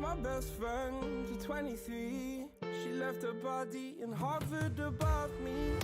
my best friend to 23. She left her body and hovered above me.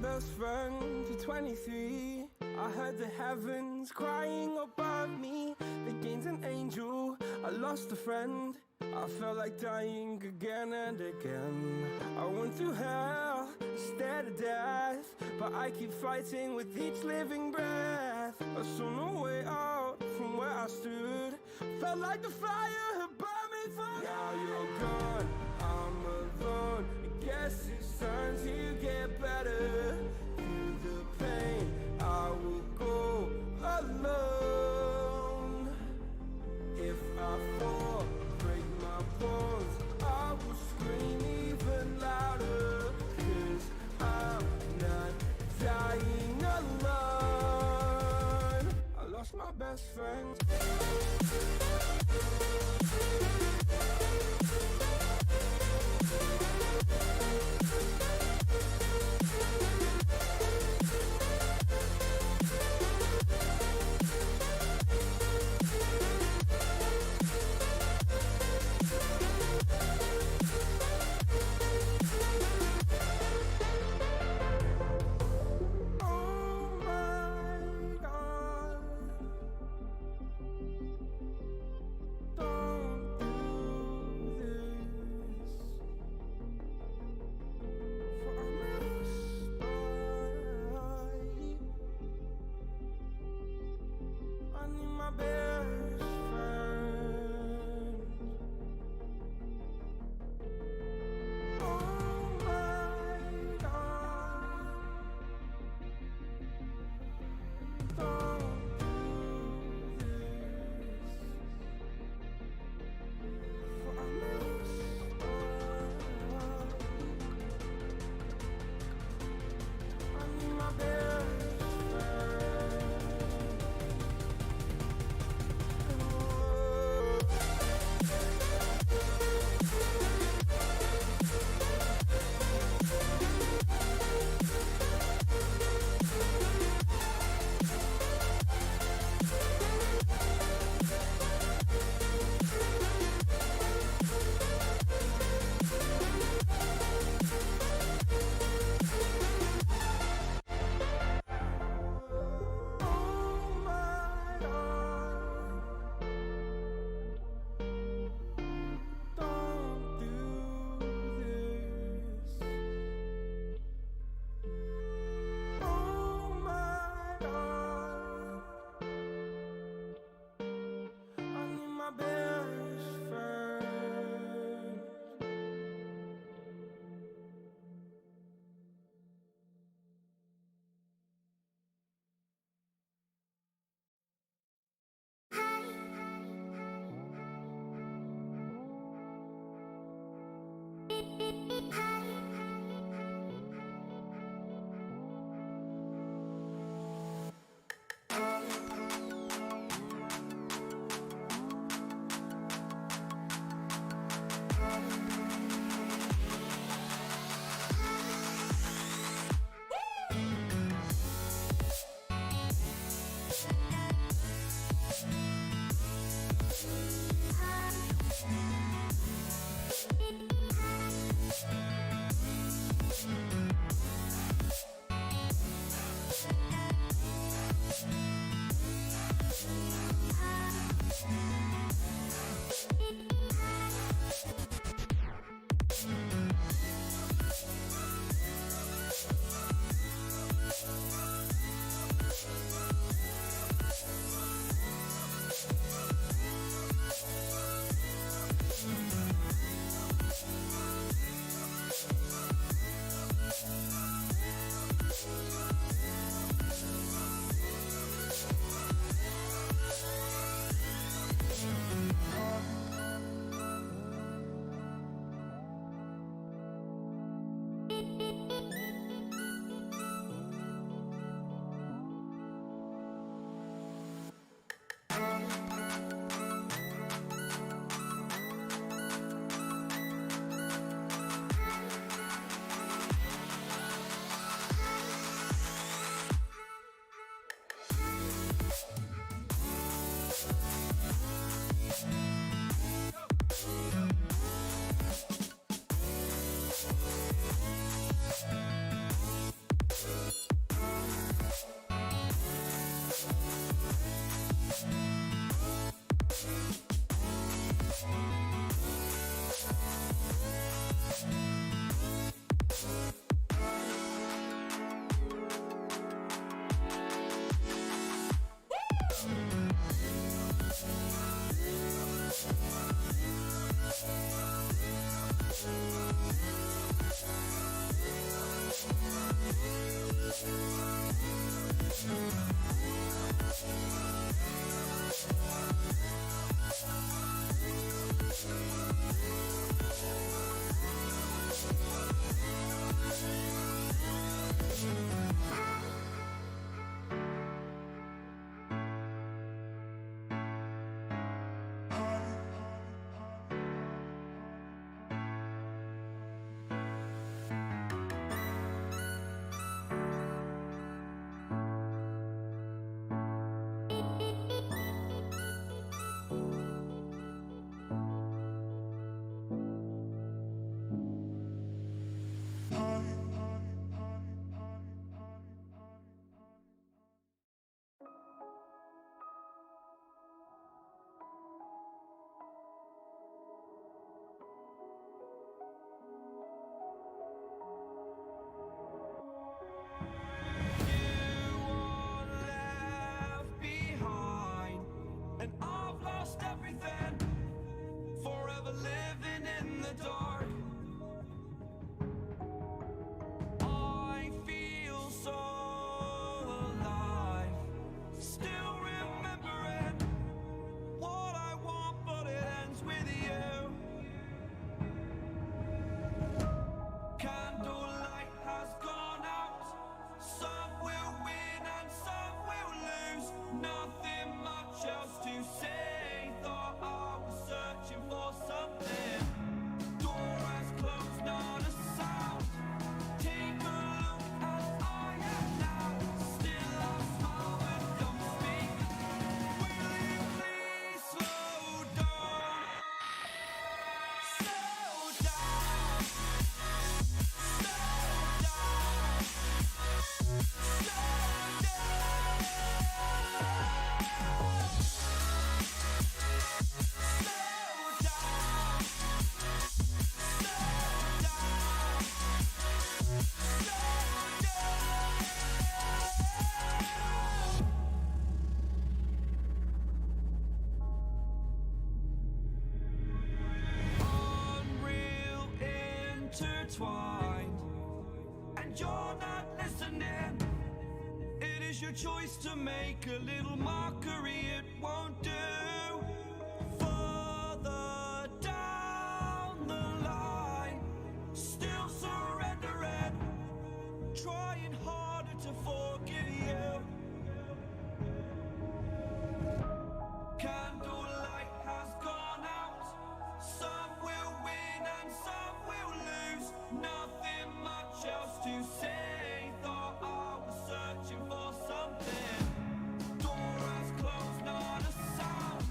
Best friend to 23. I heard the heavens crying above me. They gained an angel, I lost a friend. I felt like dying again and again. I went through hell, stared at death, but I keep fighting with each living breath. I saw no way out from where I stood. Felt like the fire had burned me through. Now you're gone, I'm alone. I guess it's time to get better. Through the pain, I will go alone. If I fall, break my bones, I will scream even louder. 'Cause I'm not dying alone. I lost my best friend. intertwined, and you're not listening. It is your choice to make a little mockery, it won't do. Further down the line, still surrendering, trying harder to forgive you. Candlelight has gone out. Some will win and some will lose. Nothing much else to say. Thought I was searching for something. Door has closed, not a sound.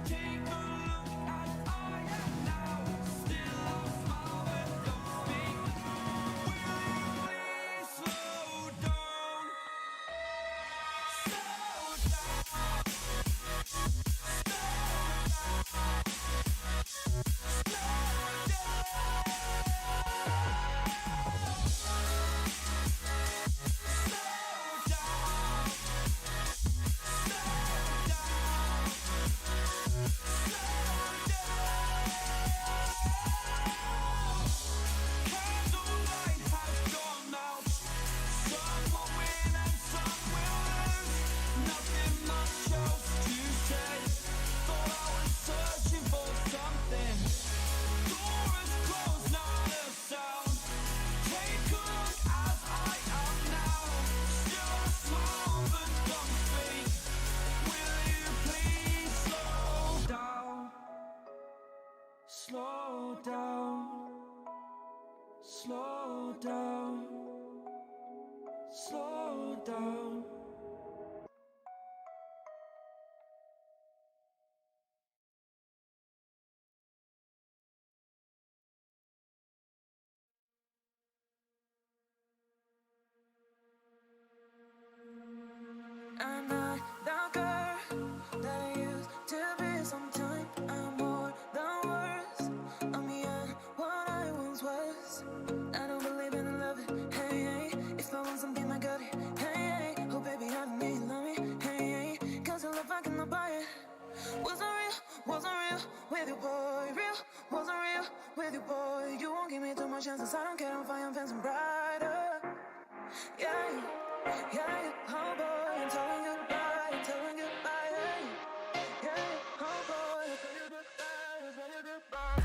Take a look as I am now. Still I smile but don't speak. Will you please slow down? Slow down. Slow down, slow down, slow down. I'm not the girl that I used to be. Sometimes I'm more than words. I'm beyond what I once was. I don't believe in love. Hey, hey. If I want something, I got it. Hey, hey. Oh, baby, I don't need love me. Hey, hey. Cause the love I cannot buy it. Wasn't real with you, boy. Real, wasn't real with you, boy. You won't give me too much chances. I don't care if I am fancy brighter. Yeah, yeah, oh boy, I'm telling goodbye, I'm telling goodbye, hey. Yeah, oh boy, I'm telling goodbye, I'm telling goodbye.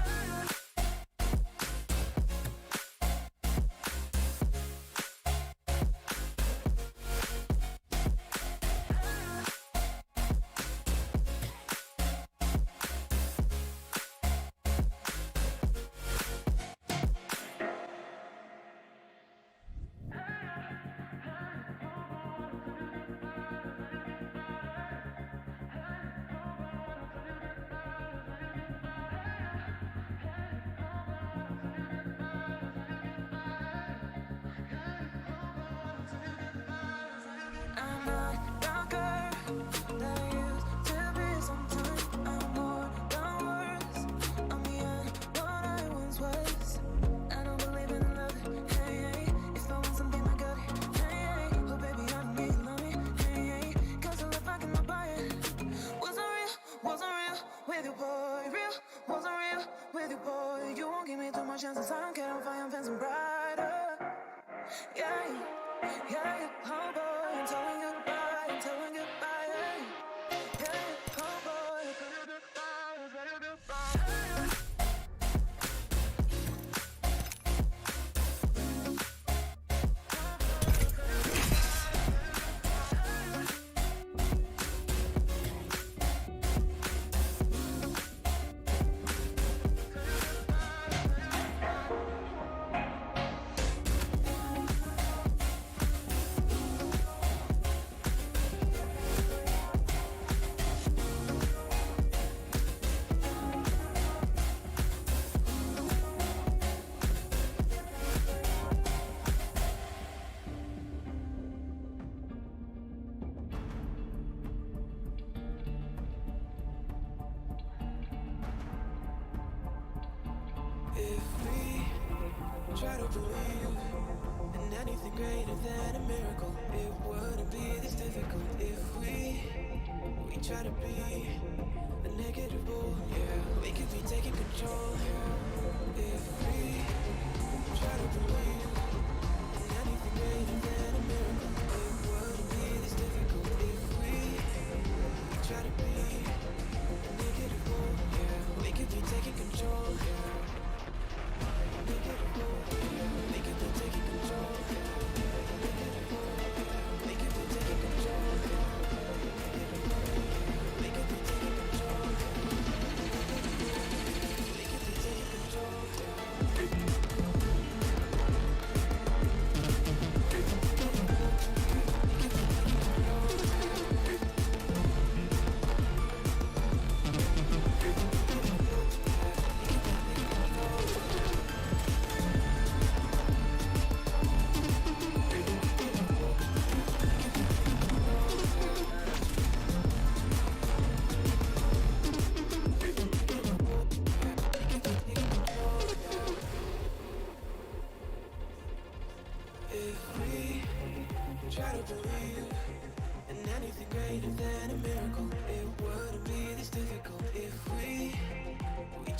Chances I don't care if I am fancy brighter. Yeah, yeah, oh boy, I'm telling goodbye, I'm telling goodbye, hey. Yeah, oh boy, I'm telling goodbye, I'm telling goodbye. Try to believe in anything greater than a miracle. It wouldn't be this difficult if we try to be a negative bull. Yeah, we could be taking control if we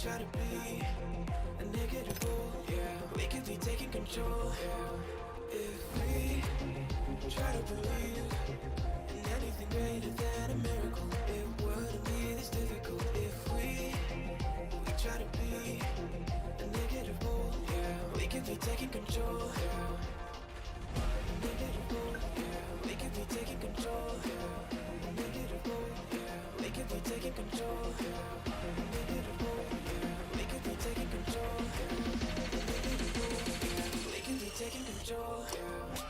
try to be a negative bull, yeah. We could be taking control, yeah. If we try to believe in anything greater than a miracle, it wouldn't be this difficult. If we try to be a negative bull, yeah. We could be taking control, yeah. Negative bull, yeah. We could be taking control, yeah. Negative bull, yeah. We could be taking control, yeah. Negative bull, yeah. We could be taking control, yeah. Negative bull, yeah. We could be taking control, yeah.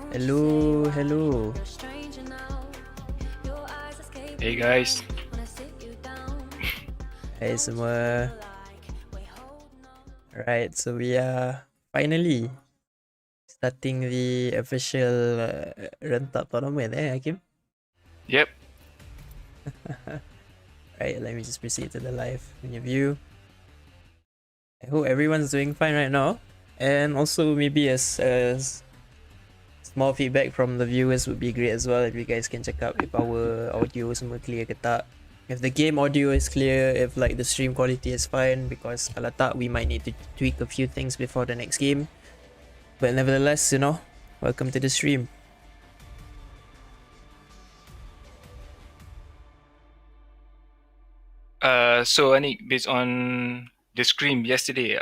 Hello, hello. Hey guys. Hai semua. Alright, so we are finally starting the official Rentap tournament, Hakim? Yep. Right, let me just proceed to the live view. I hope everyone's doing fine right now. And also maybe as small feedback from the viewers would be great as well if you guys can check out if our audio semua clear ke tak. If the game audio is clear, if like the stream quality is fine, because kalau tak we might need to tweak a few things before the next game. But nevertheless, you know, welcome to the stream. So Anik, based on the scream yesterday,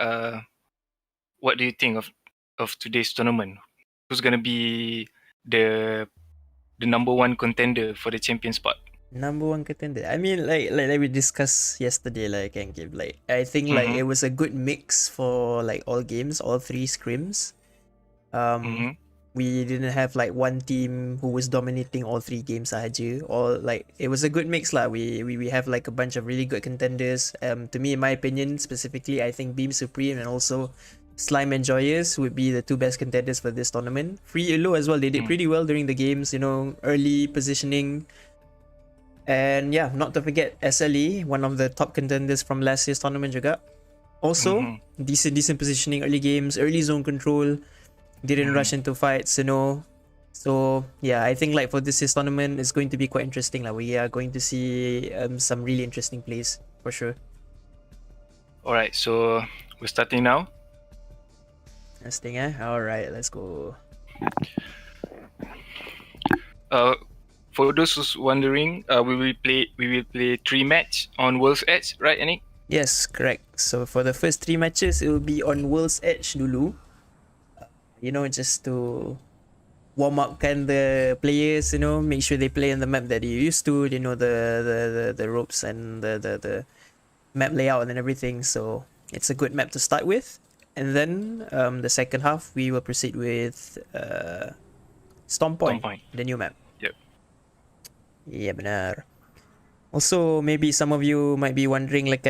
what do you think of today's tournament? Who's gonna be the number one contender for the champion spot? Number one contender. I mean, like we discussed yesterday, like I can give like I think like it was a good mix for like all games, all three scrims. We didn't have like one team who was dominating all three games sahaja. Or like it was a good mix lah. We have like a bunch of really good contenders. To me, in my opinion, specifically, I think Beam Supreme and also Slime Enjoyers would be the two best contenders for this tournament. Free Elo as well. They did pretty well during the games. You know, early positioning. And yeah, not to forget SLE, one of the top contenders from last year's tournament juga. Also, decent positioning early games, early zone control, didn't rush into fights, you know. So yeah, I think like for this year's tournament, it's going to be quite interesting. Like we are going to see some really interesting plays for sure. Alright, so we're starting now. Interesting, eh? Alright, let's go. For those who's wondering, we will play 3 match on World's Edge, right, Anik? Yes, correct. So for the first 3 matches, it will be on World's Edge dulu. You know, just to warm up kind the players, you know, make sure they play on the map that they're used to, they know the ropes and the map layout and everything. So it's a good map to start with. And then the second half, we will proceed with Storm Point, the new map. Ya, benar. Also, maybe some of you might be wondering like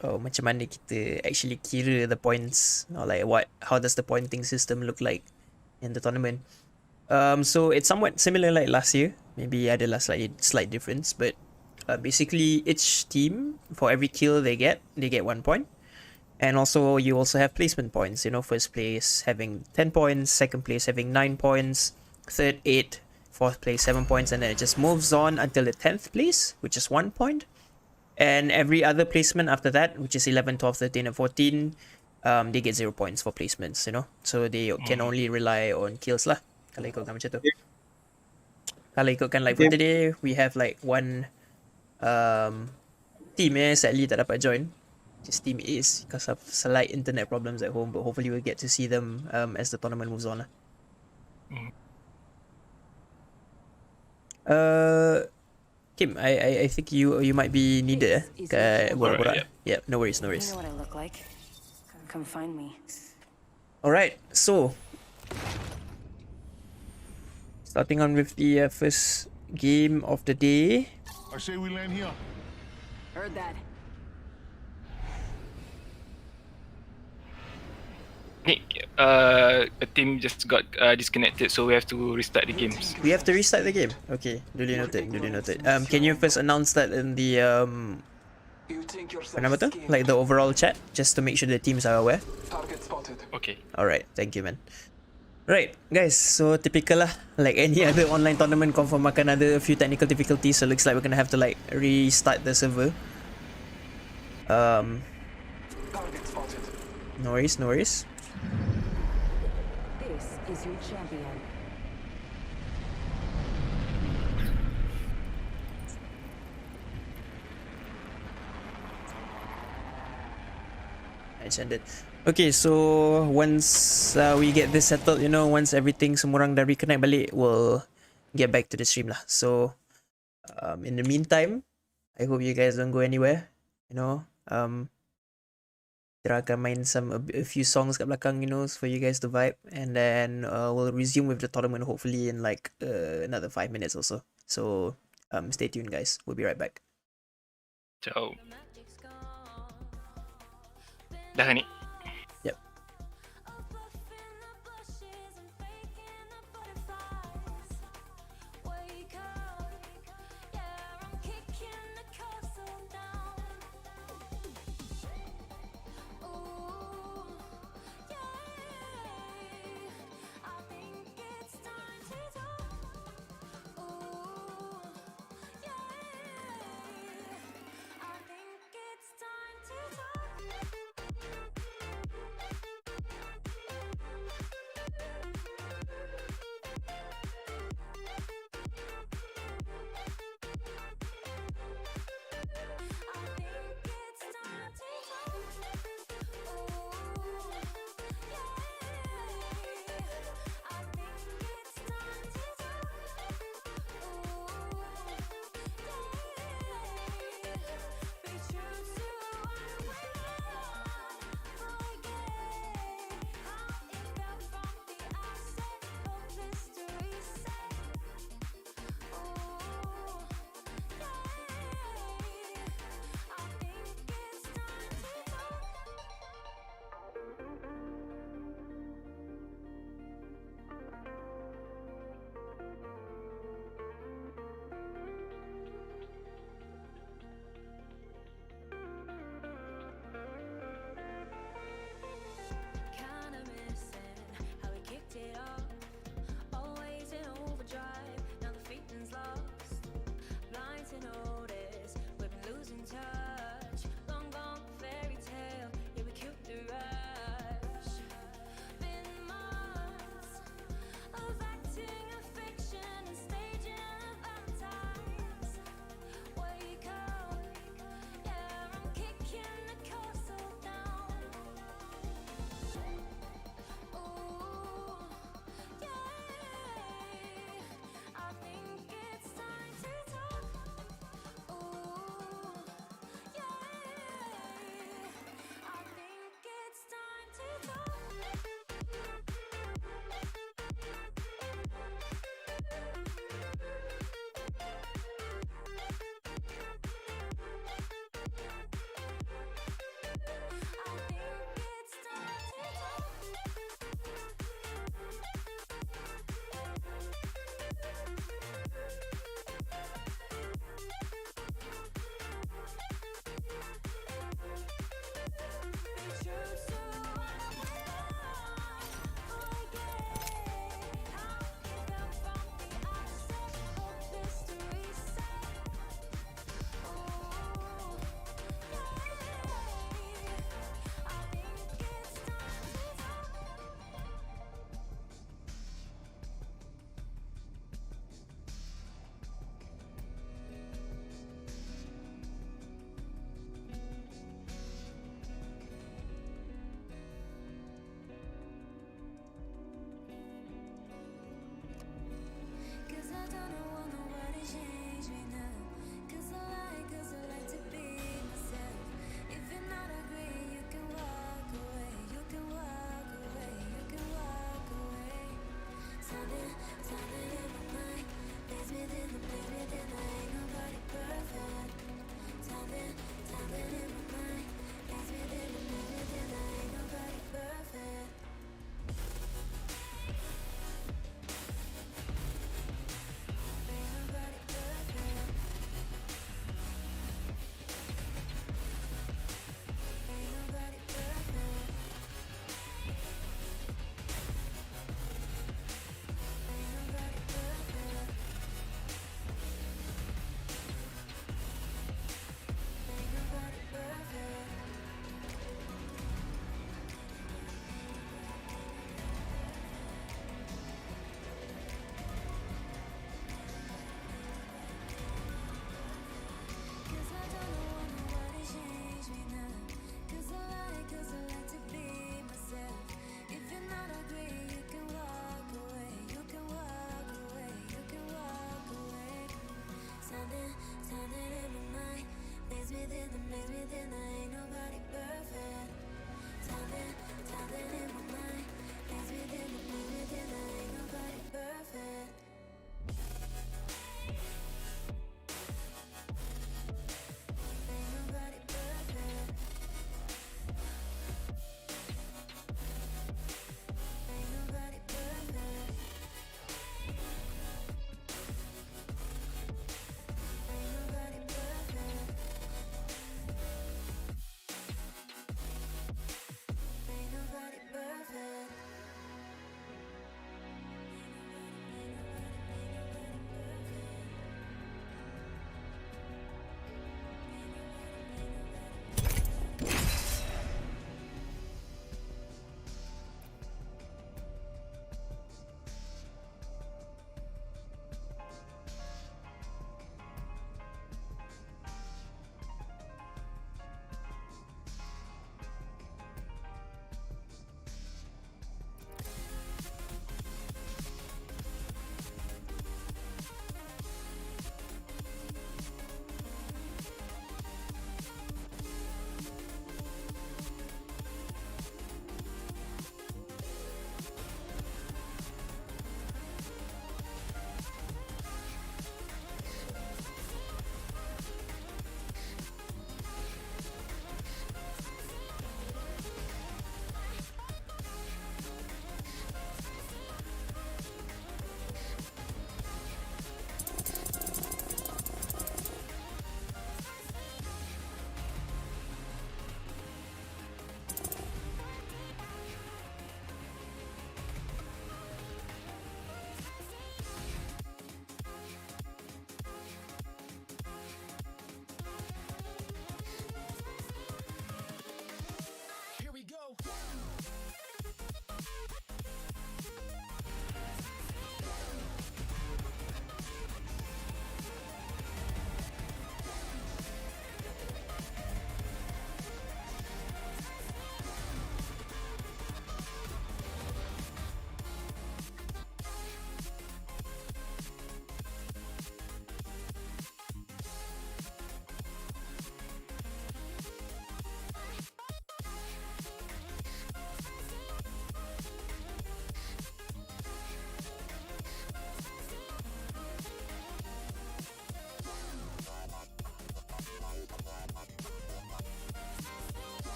macam mana kita actually kira the points, or like how does the pointing system look like in the tournament. So it's somewhat similar like last year. Maybe ada slight difference, but basically each team, for every kill they get 1 point. And also you also have placement points, you know, first place having 10 points, second place having 9 points, third 8, fourth place 7 points, and then it just moves on until the 10th place, which is 1 point. And every other placement after that, which is 11, 12, 13, and 14, they get 0 points for placements, you know. So they can only rely on kills lah. Kalau ikutkan macam tu. Kalau ikutkan like for today, we have like one team sadly tak dapat join. Just team A's because of slight internet problems at home, but hopefully we'll get to see them as the tournament moves on. Kim, I think you might be needed. Alright, Yeah, no worries. You know what I look like? Come find me. Alright, so starting on with the first game of the day. I say we land here. Heard that. Nick, a team just got disconnected, so we have to restart the games. We have to restart the game. Okay, duly noted. Can you first announce that in the apa nama tu? Like the overall chat, just to make sure the teams are aware. Okay. Alright, thank you, man. Right, guys, so typical lah. Like any other online tournament, confirm akan ada a few technical difficulties, so looks like we're gonna have to like restart the server. No worries. This is your champion. Ended. Okay, so once we get this settled, you know, once everything semua orang dah reconnect balik, we'll get back to the stream lah. So in the meantime, I hope you guys don't go anywhere. You know, kita akan main a few songs kat belakang, you know, for you guys to vibe, and then we'll resume with the tournament hopefully in like another 5 minutes or so. So stay tuned, guys. We'll be right back. Ciao. Dah ni. Yep.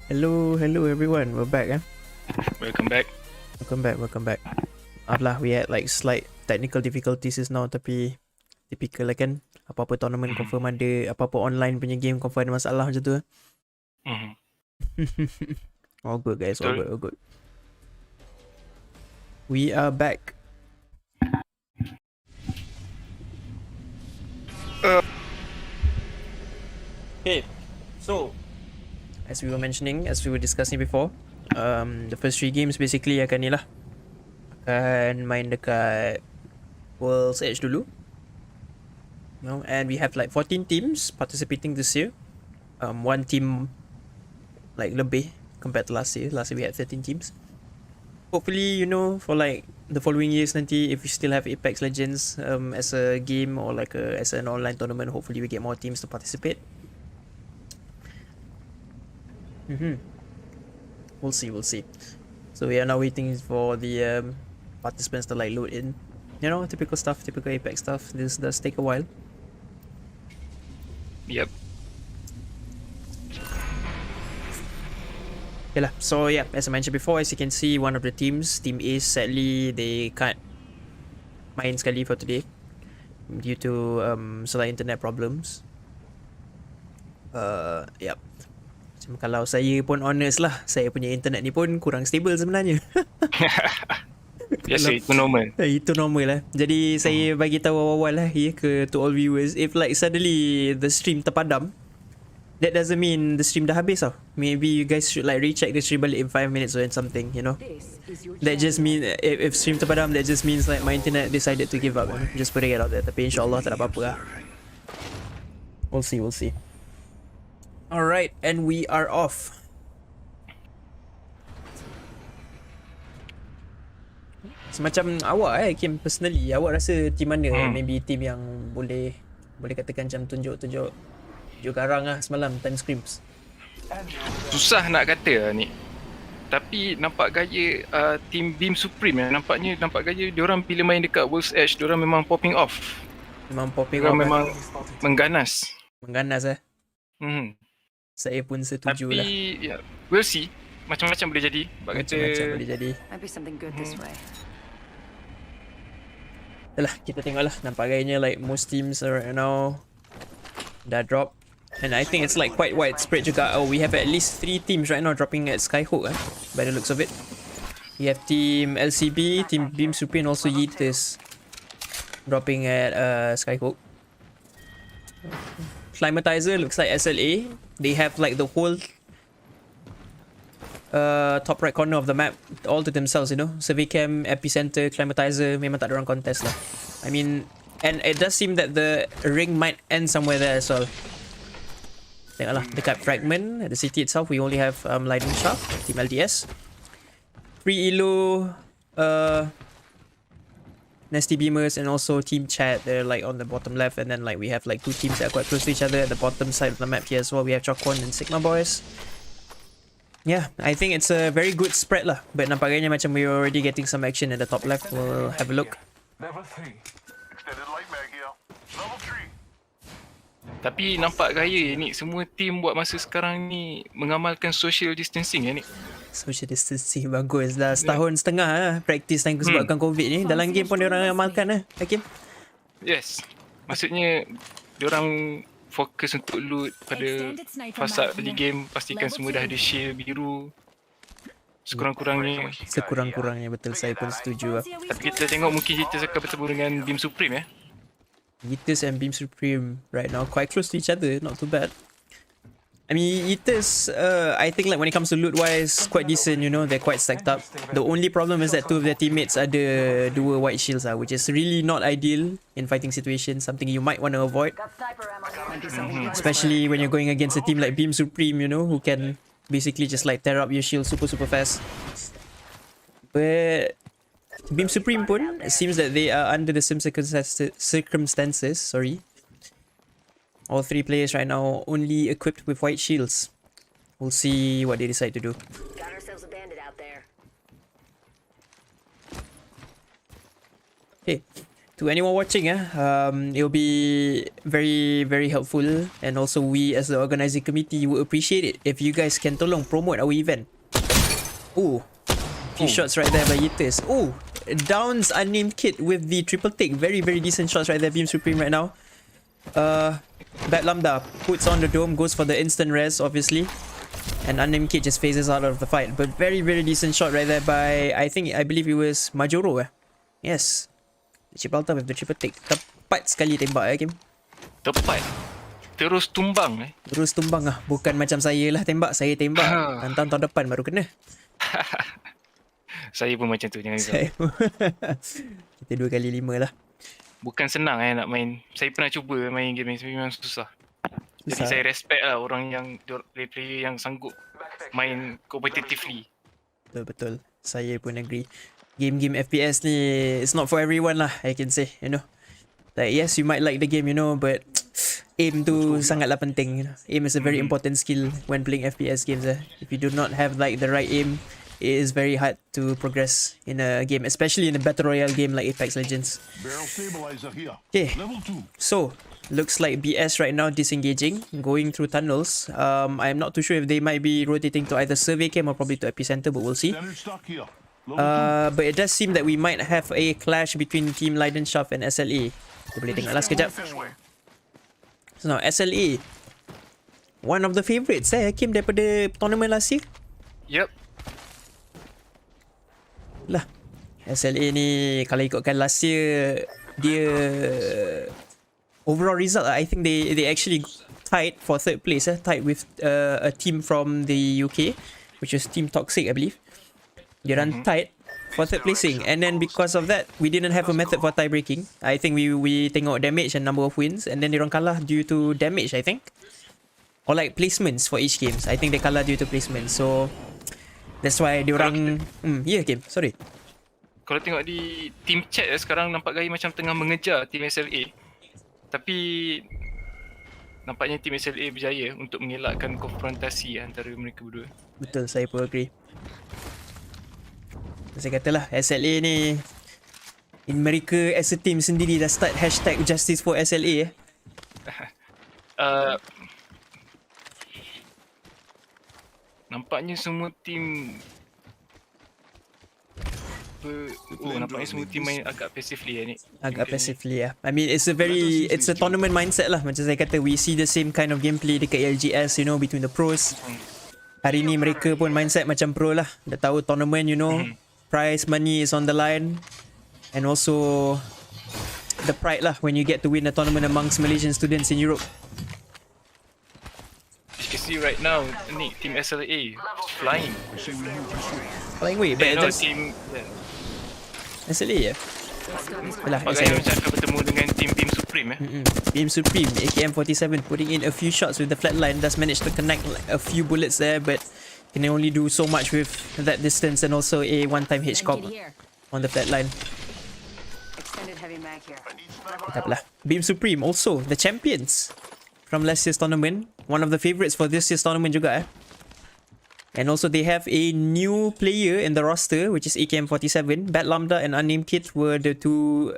Hello everyone. We're back, eh? Welcome back. Welcome back. Maaf lah, we had like slight technical difficulties just now, tapi typical lah kan. Apa-apa tournament confirm ada, apa-apa online punya game confirm ada masalah macam tu. Mhm. All good guys, all Betul. good, all good. We are back. Okay, so as we were mentioning, as we were discussing before, the first 3 games basically akan ni lah, akan main dekat World's Edge dulu. You know, and we have like 14 teams participating this year. One team like lebih compared to last year. Last year we had 13 teams. Hopefully, you know, for like the following years nanti, if we still have Apex Legends as a game or like as an online tournament, hopefully we get more teams to participate. We'll see. So we are now waiting for the participants to like load in. You know, typical stuff, typical Apex stuff. This does take a while. Yep. Okay lah. So yeah, as I mentioned before, as you can see, one of the teams, Team A, sadly they can't main sekali for today due to slight internet problems. Yep. Macam kalau saya pun honest lah, saya punya internet ni pun kurang stable sebenarnya. Biasa, itu normal. Itu normal lah. Jadi saya bagi tahu awal-awal lah ya, to all viewers, if like suddenly the stream terpadam, that doesn't mean the stream dah habis tau. Maybe you guys should like recheck the stream balik in 5 minutes or something, you know. That just mean if stream terpadam, that just means like my internet decided to give up, you know? Just putting it out there. Tapi insyaAllah tak ada apa-apa lah. We'll see. Alright, and we are off. Semacam awak Kim, personally awak rasa team mana maybe team yang boleh katakan macam tunjuk garang lah semalam time scrims? Susah nak kata lah ni. Tapi nampak gaya team Beam Supreme nampak gaya diorang bila main dekat World's Edge, diorang memang popping off. Diorang memang mengganas. Tapi Saya pun setuju lah. yeah, we'll see. Macam-macam boleh jadi. Macam-macam boleh jadi. Might be something good this way. Yalah, kita tengok lah. Nampak gayanya like most teams right now dah drop. And I think it's like quite widespread juga. Oh, we have at least 3 teams right now dropping at Skyhook by the looks of it. We have team LCB, team Beam Supreme, and also Yeeters dropping at Skyhook. Climatizer looks like SLA. They have like the whole top right corner of the map all to themselves, you know. Survey Cam, Epicenter, Climatizer, memang tak ada orang contest lah. I mean, and it does seem that the ring might end somewhere there as well. Tengoklah, dekat Fragment, at the city itself, we only have Leidenschaft, Team LDS. Free Elo, NastyBeamers, and also Team Chat, they're like on the bottom left, and then like we have like 2 teams that are quite close to each other at the bottom side of the map here as well. We have Chokwon and Sigma Bois. Yeah, I think it's a very good spread lah. But nampaknya macam we're already getting some action at the top left. We'll have a look. Level 3. Extended light mag here. Level 3. Tapi nampak gaya ni semua team buat masa sekarang ni mengamalkan social distancing ni. Social distancing bagus dah. Setahun setengah lah practice time sebabkan COVID ni. Dalam game pun diorang amalkan lah, Hakim. Yes. Maksudnya diorang fokus untuk loot pada fasad early game, pastikan semua dah ada shield biru. Sekurang-kurangnya betul, saya pun setuju lah. Tapi kita tengok mungkin kita akan bertemu dengan Beam Supreme Yeeters and Beam Supreme right now quite close to each other, not too bad. I mean, Yeeters, I think like when it comes to loot wise, quite decent, you know, they're quite stacked up. The only problem is that 2 of their teammates ada 2 white shields which is really not ideal in fighting situations, something you might want to avoid. Especially when you're going against a team like Beam Supreme, you know, who can basically just like tear up your shield super fast. But Beam Supreme pun, it seems that they are under the same circumstances, sorry. All 3 players right now only equipped with white shields. We'll see what they decide to do. Got ourselves a bandit out there. Okay. to anyone watching, it'll be very, very helpful, and also we as the organizing committee would appreciate it if you guys can tolong promote our event. Oh, few shots right there by Yeeters. Oh, downs unnamed kid with the triple take. Very, very decent shots right there. Beam Supreme right now. Bad Lambda puts on the dome, goes for the instant res, obviously. And unnamed kid just phases out of the fight. But very, very decent shot right there by, I believe it was Majoro. Yes. Gibraltar with the triple take. Tepat sekali tembak Kim. Tepat. Terus tumbang Terus tumbang lah. Bukan macam saya lah tembak. Saya tembak. Hantar tahun depan baru kena. Saya pun macam tu, jangan risau. Saya pun. Kita 2x5 lah. Bukan senang nak main. Saya pernah cuba main game ni, tapi memang susah. Jadi saya respect lah orang yang player yang sanggup main competitively. Betul. Saya pun agree. Game-game FPS ni, it's not for everyone lah, I can say, you know. Like, yes, you might like the game, you know, but aim tu sangatlah penting, you know. Aim is a very important skill when playing FPS games. If you do not have like the right aim, it is very hard to progress in a game, especially in a battle royale game like Apex Legends. Barrel stabilizer here. Okay, Level 2. so looks like BS right now disengaging, going through tunnels. I'm not too sure if they might be rotating to either survey camp or probably to epicenter, but we'll see. Standard stock here. Level 2. But it does seem that we might have a clash between Team Leidenschaft and SLA. Kita boleh tengok lah sekejap. So now SLA, one of the favourites Hakim daripada tournament last year. Yep. Lah, SLA ni kalau ikutkan last year, dia overall result, I think they actually tied for third place, tied with a team from the UK, which is Team Toxic, I believe. Dia run tied for third placing, and then because of that, we didn't have a method for tie breaking. I think we tengok damage and number of wins, and then they kalah due to damage, I think, or like placements for each games. I think they kalah due to placements, so that's why diorang game. Sorry. Kalau tengok di team chat sekarang nampak gaya macam tengah mengejar team SLA. Tapi nampaknya team SLA berjaya untuk mengelakkan konfrontasi antara mereka berdua. Betul, saya pun agree. Saya katalah SLA ni, in mereka as a team sendiri dah start hashtag justice for SLA Nampaknya semua team nampaknya semua team main agak passively ni. Agak passively I mean, it's a tournament mindset lah. Macam saya kata, we see the same kind of gameplay dekat LGS, you know, between the pros. Hari ni mereka pun mindset macam pro lah. Dah tahu tournament, you know, prize money is on the line, and also the pride lah when you get to win a tournament amongst Malaysian students in Europe. You can see right now, ni team SLA flying. Flying way, but just team SLA Yalah, Pakai macam akan bertemu dengan team Beam Supreme Beam Supreme, AKM47 putting in a few shots with the flatline, does manage to connect like a few bullets there, but can only do so much with that distance, and also a one-time H-Cop on the flatline. Extended heavy mag here. Taklah. Beam Supreme also the champions from last year's tournament, one of the favourites for this year's tournament juga And also they have a new player in the roster, which is AKM47. Bad Lambda and Unnamed Kid were the two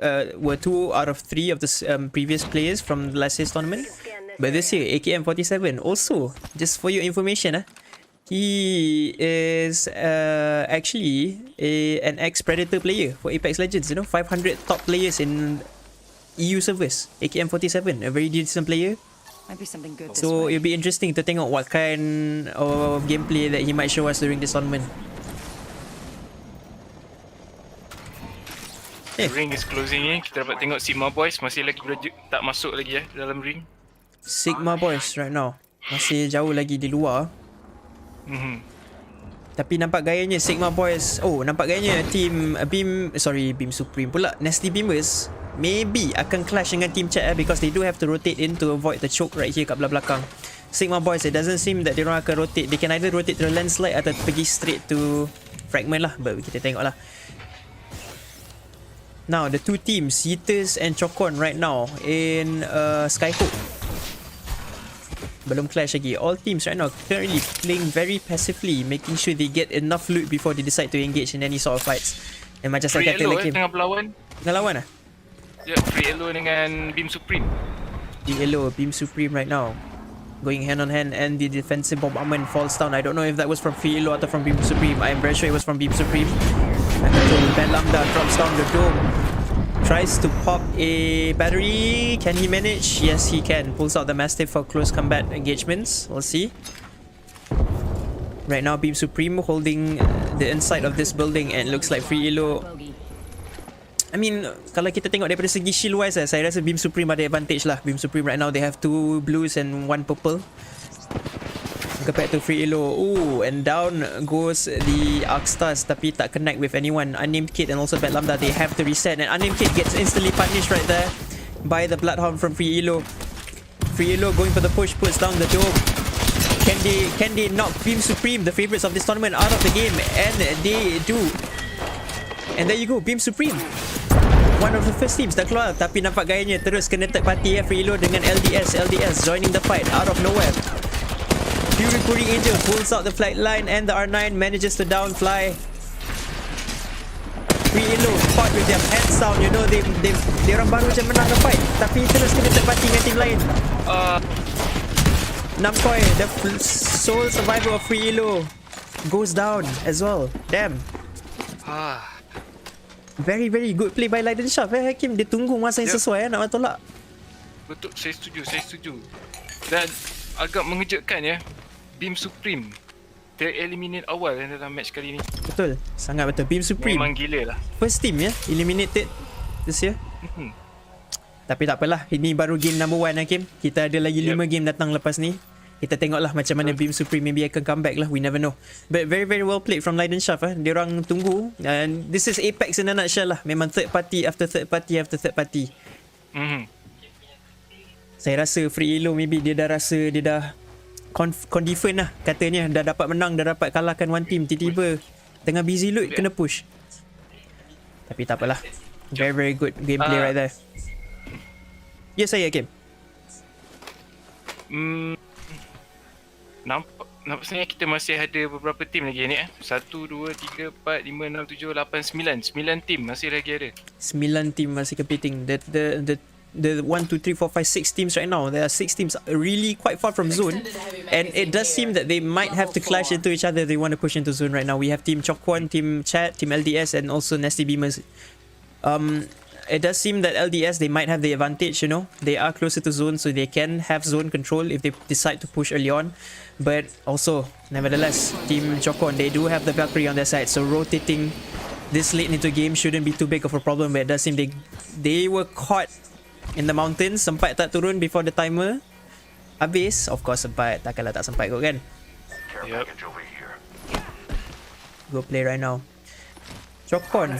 out of three of the previous players from last year's tournament. But this year, AKM47 also, just for your information, he is actually an ex-Predator player for Apex Legends. You know, 500 top players in EU servers. AKM47, a very decent player. Might be something good this So way. it'll be interesting to tengok what kind of gameplay that he might show us during this tournament. Ring is closing ni. Kita dapat tengok Sigma Boys masih lagi tak masuk lagi dalam ring. Sigma Boys right now masih jauh lagi di luar. Tapi nampak gayanya Sigma Boys, nampak gayanya team Beam Supreme pula, NastyBeamers maybe akan clash dengan team chat because they do have to rotate in to avoid the choke right here kat belah belakang. Sigma Boys, it doesn't seem that diorang akan rotate. They can either rotate to the landslide atau pergi straight to fragment lah, but kita tengok lah. Now the two teams, Yeeters and Chokwon right now in Skyhook, belum clash lagi. All teams right now currently playing very passively, making sure they get enough loot before they decide to engage in any sort of fights. And macam saya kata lagi, tengah berlawan. tengah lawan lah. Free Elo dengan Beam Supreme. The Elo, Beam Supreme right now. Going hand on hand and the defensive bombardment falls down. I don't know if that was from Free Elo or from Beam Supreme. I am very sure it was from Beam Supreme. And control Ben Lambda drops down the dome. Tries to pop a battery. Can he manage? Yes, he can. Pulls out the Mastiff for close combat engagements. We'll see. Right now, Beam Supreme holding the inside of this building and looks like Free Elo. I mean, kalau kita tengok daripada segi shield wise, saya rasa Beam Supreme ada advantage lah. Beam Supreme right now, they have 2 blues and 1 purple. Compared to Free Elo. Ooh, and down goes the Arcstars, tapi tak connect with anyone. Unnamed Kid and also Bad Lambda, they have to reset. And Unnamed Kid gets instantly punished right there by the Bloodhound from Free Elo. Free Elo going for the push, puts down the dome. Can they knock Beam Supreme, the favorites of this tournament, out of the game? And they do. And there you go, Beam Supreme. One of the first teams dah keluar, tapi nampak gayanya terus kena third party Free Elo dengan LDS joining the fight out of nowhere. Fury Pudding Angel pulls out the flight line and the R9 manages to downfly. Free Elo fought with their hands down, you know, they orang baru je menang the fight, tapi terus kena third party dengan team lain. Namkoy, the sole survivor of Free Elo, goes down as well. Damn. Very good play by Leidenschaft Hakim. Dia tunggu masa yang sesuai nak tolak. Betul, saya setuju. Dan agak mengejutkan ya, Beam Supreme ter-eliminate awal dalam match kali ni. Betul, sangat betul. Beam Supreme memang gila lah. First team ya, eliminated this year. Tapi tak apalah, ini baru game number 1 Hakim. Kita ada lagi 5 game datang lepas ni. Kita tengoklah macam mana Beam Supreme maybe akan come back lah. We never know. But very well played from Leidenschaft. Dia orang tunggu. And this is Apex in a nutshell lah. Memang third party after third party after third party. Saya rasa Free Elo maybe dia dah rasa dia dah confident lah. Katanya dah dapat menang, dah dapat kalahkan one team. Tiba-tiba tengah busy loot kena push. Tapi tak apalah. Very good gameplay right there. Yes, saya Hakim. Nampaknya kita masih ada beberapa tim lagi ni 1, 2, 3, 4, 5, 6, 7, 8, 9 9 tim masih lagi ada. 9 tim masih competing. The 1, 2, 3, 4, 5, 6 teams right now. There are 6 teams really quite far from zone. And it does seem that they might have to clash into each other if they want to push into zone right now. We have Team Chokwon, Team Chat, Team LDS and also NastyBeamers. It does seem that LDS, they might have the advantage, you know. They are closer to zone, so they can have zone control if they decide to push early on. But also, nevertheless, Team Chokwon, they do have the Valkyrie on their side. So rotating this late into game shouldn't be too big of a problem. But it does seem they were caught in the mountains. Sempat tak turun before the timer habis. Of course sempat, takkanlah tak sempat kot kan. Yep. Go play right now. Chokwon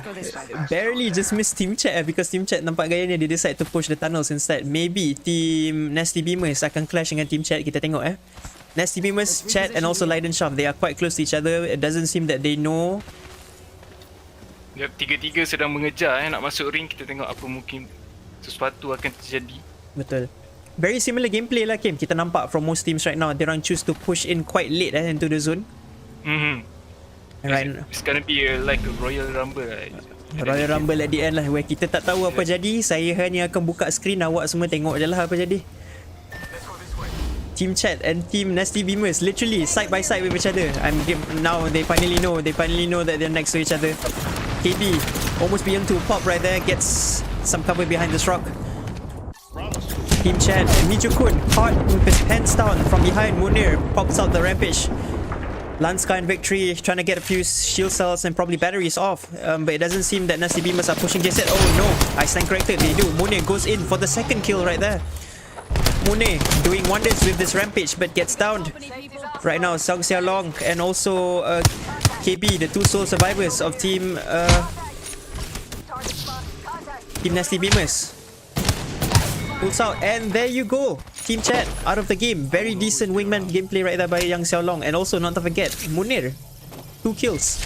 barely just missed Team Chat because Team Chat nampak gayanya dia decide to push the tunnels instead. Maybe Team NastyBeamers akan clash dengan Team Chat. Kita tengok NastyBeamers, Chat and also Leidenschaft, they are quite close to each other. It doesn't seem that they know. Yep, tiga-tiga sedang mengejar nak masuk ring. Kita tengok apa mungkin sesuatu akan terjadi. Betul. Very similar gameplay lah Kim. Kita nampak from most teams right now, they orang choose to push in quite late into the zone. Right. It's gonna be like a Royal Rumble right? Royal Rumble at the end lah, where kita tak tahu apa jadi. Saya hanya akan buka screen, awak semua tengok je lah apa jadi. Team Chat and Team NastyBeamers literally side by side with each other. Now they finally know that they're next to each other. KB almost beyond to pop right there, gets some cover behind this rock. Team Chat and Mijukun caught with his hands down from behind. Munir pops out the rampage. Lanska and Victory trying to get a few shield cells and probably batteries off, but it doesn't seem that NastyBeamers are pushing this set. Oh no, I stand corrected, they do. Munir goes in for the second kill right there. Munir doing wonders with this rampage but gets downed. Right now, Sang Xiaolong and also KB, the two sole survivors of Team NastyBeamers. Pulls out and there you go. Team Chat out of the game. Very decent wingman gameplay right there by Yang Xiaolong. And also not to forget Munir, 2 kills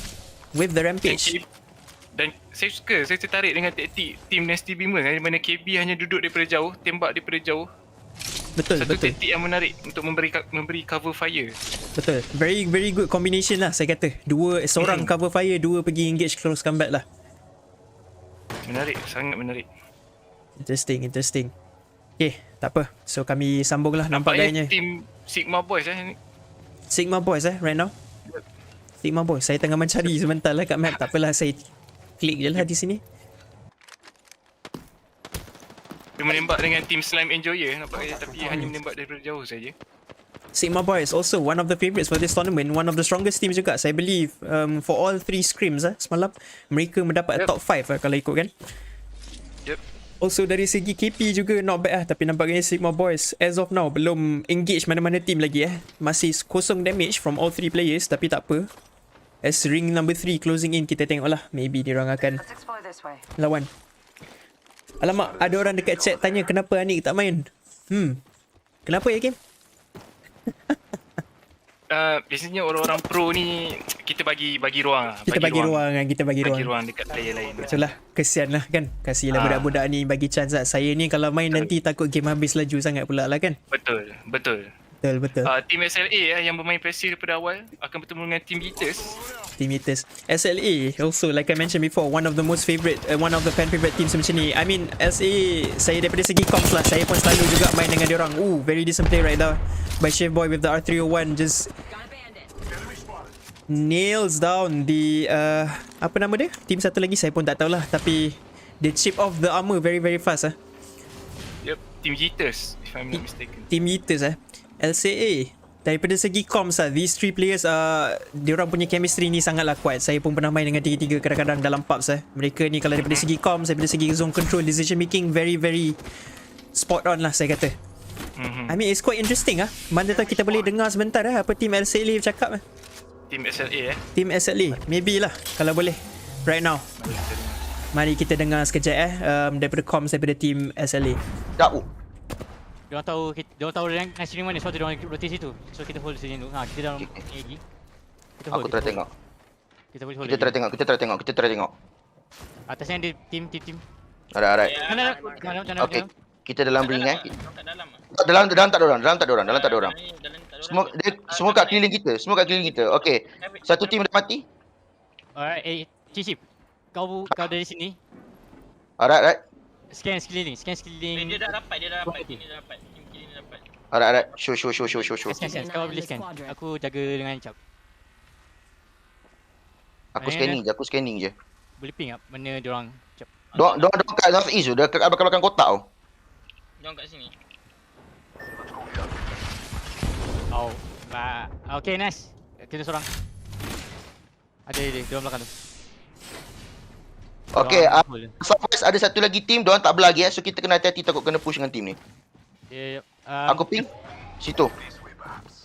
with the rampage. Dan saya tertarik dengan taktik Team NastyBeamers di mana KB hanya duduk daripada jauh, tembak daripada jauh. Betul. Taktik yang menarik untuk memberi cover fire. Betul. Very good combination lah saya kata. Seorang cover fire, dua pergi engage close combat lah. Menarik, sangat menarik. Interesting. Okay, tak apa. So kami sambung lah, nampak gayanya. Team Sigma Boys Sigma Boys right now. Sigma Boys. Saya tengah mencari sebentar lah kat map. Tak apalah, saya klik je lah di sini. Dia menembak dengan Team Slime Enjoyer nampaknya, tapi hanya menembak daripada jauh saja. Sigma Boys also one of the favourites for this tournament, one of the strongest teams juga. Saya believe for all 3 scrims semalam mereka mendapat top 5 kalau ikut kan. Yep. Also dari segi KP juga not bad tapi nampaknya Sigma Boys as of now belum engage mana-mana team lagi Masih kosong damage from all 3 players, tapi tak apa. As ring number 3 closing in, kita tengok lah, maybe diorang akan lawan. Alamak, ada orang dekat chat tanya kenapa Anik tak main. Kenapa ya Kim? Biasanya orang-orang pro ni kita bagi ruang. Kita bagi ruang dekat player lain. Itulah, kesian lah kan. Kasihlah budak-budak ni bagi chance lah. Saya ni kalau main nanti takut game habis laju sangat pula lah kan. Betul. Team SLA yang bermain passive daripada awal akan bertemu dengan Team Yeeters. SLA also like I mentioned before, one of the most favourite, one of the fan favourite teams macam ni. I mean SLA, saya daripada segi comms lah, saya pun selalu juga main dengan diorang. Very decent play right now by Chef Boy with the R301, just nails down the apa nama dia? Team satu lagi saya pun tak tahulah, tapi they chip off the armor very very fast Yep, Team Yeeters if I'm not mistaken. Team Yeeters LCA. Daripada segi comms these 3 players diorang punya chemistry ni sangatlah kuat. Saya pun pernah main dengan 3-3 kadang-kadang dalam pubs Mereka ni kalau daripada segi comms, daripada segi zone control, decision making very very spot on lah saya kata. I mean it's quite interesting Mana tahu kita boleh dengar sebentar apa team LCA cakap Team SLA Team SLA maybe lah kalau boleh right now. Mari kita dengar sekejap daripada comms daripada team SLA. Diorang tahu rank national mana, sebab tu diorang rotate situ. So kita hold sini dulu. Kita dalam lagi. Aku try tengok. Kita boleh hold. Kita try tengok. Atasnya ada team. Alright. Okay. Kita dalam ring Dalam tak ada orang. Semua kat keliling kita. Okay. Satu team dah mati. Alright, Cicip. Kau dari sini. Alright. Scan sekeliling. Dia dah dapat. Ini dah dapat. Alright. Show. Scan. Kau boleh scan. Aku jaga dengan cap. Aku scanning je. Boleh ping mana diorang cap. Diorang kat North East tu, dia kat belakang kotak tu. Diorang kat sini. Okay, nice. Kita seorang. Ada diorang belakang tu. Okay, Southwest ada satu lagi team, diorang tak berlagi so kita kena hati-hati takut kena push dengan team ni. Aku ping situ.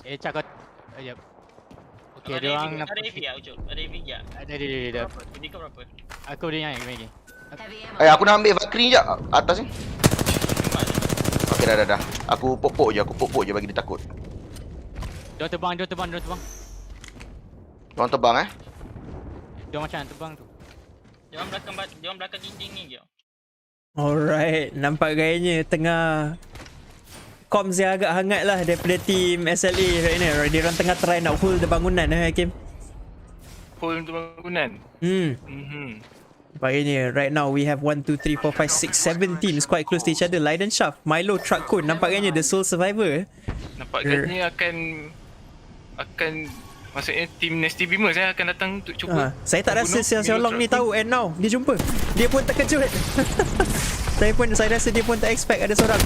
Cak kau. Okay, diorang ada AV Ucok. Ada AV tak? Ada. Ini kau berapa? Aku ada yang lagi. Aku nak ambil Valkyrie je atas ni. Okay, dah. Aku pokok je bagi dia takut. Diorang terbang. Diorang terbang Diorang macam terbang tu. Diorang belakang dinding ni je. Alright, nampak gayanya tengah comms yang agak hangat lah daripada team SLA right now. Diorang tengah try nak hold the bangunan Hakim. Hold the bangunan. Nampaknya right now we have 1, 2, 3, 4, 5, 6, 7 teams quite close to each other. Leidenschaft, Milo, Chokwon, nampaknya the sole survivor. Nampaknya akan maksudnya team NastyBeamers akan datang untuk cuba. Saya tak rasa Xiaolong ni tahu, and now dia jumpa. Dia pun terkejut. Saya rasa dia pun tak expect ada seorang.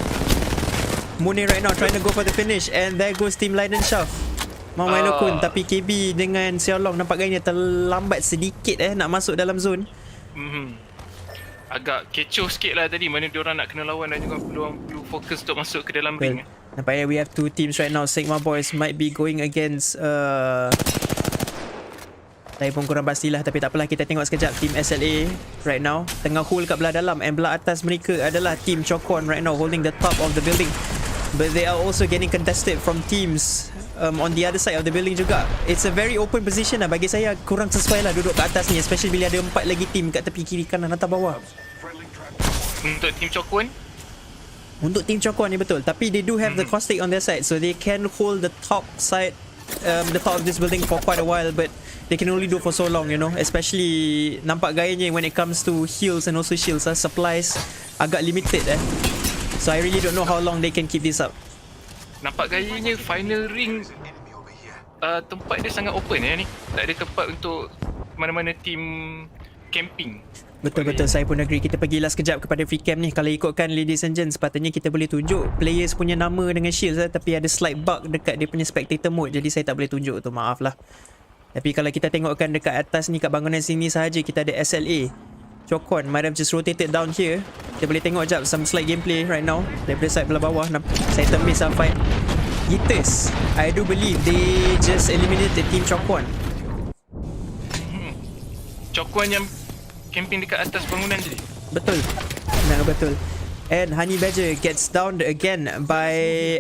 Mune right now trying to go for the finish, and there goes team Leidenschaft. Milo Kun, tapi KB dengan Xiaolong nampaknya terlambat sedikit nak masuk dalam zone. Agak kecoh sikit lah tadi, mana diorang nak kena lawan dan juga perlu fokus untuk masuk ke dalam ring. Nampaknya we have 2 teams right now. Sigma Boys might be going against saya pun kurang pastilah, tapi tak apalah, kita tengok sekejap. Team SLA right now tengah hold kat belah dalam, and belah atas mereka adalah team Chokwon right now holding the top of the building, but they are also getting contested from teams on the other side of the building juga. It's a very open position lah. Bagi saya kurang sesuai lah duduk kat atas ni, especially bila ada 4 lagi team kat tepi kiri kanan atas bawah. Untuk team Chokwon ni betul, tapi they do have the caustic on their side, so they can hold the top side, the top of this building for quite a while, but they can only do for so long, you know. Especially nampak gayanya when it comes to heals and also shields, supplies agak limited So I really don't know how long they can keep this up. Nampak gayanya final ring tempat dia sangat open ni. Tak ada tempat untuk mana-mana team camping. Betul-betul, saya pun agree. Kita pergilah sekejap kepada free camp ni. Kalau ikutkan ladies and gents, sepatutnya kita boleh tunjuk players punya nama dengan shields tapi ada slight bug dekat dia punya spectator mode. Jadi saya tak boleh tunjuk tu, maaf lah. Tapi kalau kita tengokkan dekat atas ni, kat bangunan sini sahaja, kita ada SLA. Chokwon might have just rotated down here. Kita boleh tengok jap some slight gameplay right now daripada side belah bawah. Saya termiss lah fight. Yeeters, I do believe they just eliminated team Chokwon. Chokwon yang camping dekat atas bangunan tadi. Betul. Nah, betul. And Honey Badger gets downed again by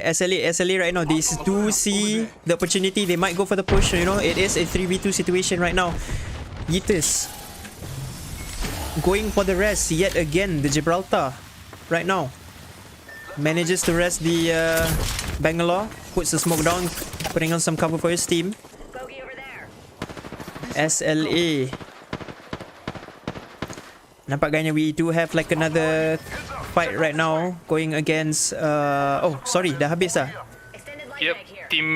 SLA. SLA right now, they do see the opportunity. They might go for the push, you know. It is a 3v2 situation right now. Yeeters going for the rest yet again. The Gibraltar right now manages to rest the Bangalore. Puts the smoke down, putting on some cover for his team. SLA. Nampak gayanya we do have like another fight right now going against oh sorry, dah habis dah. Yep, team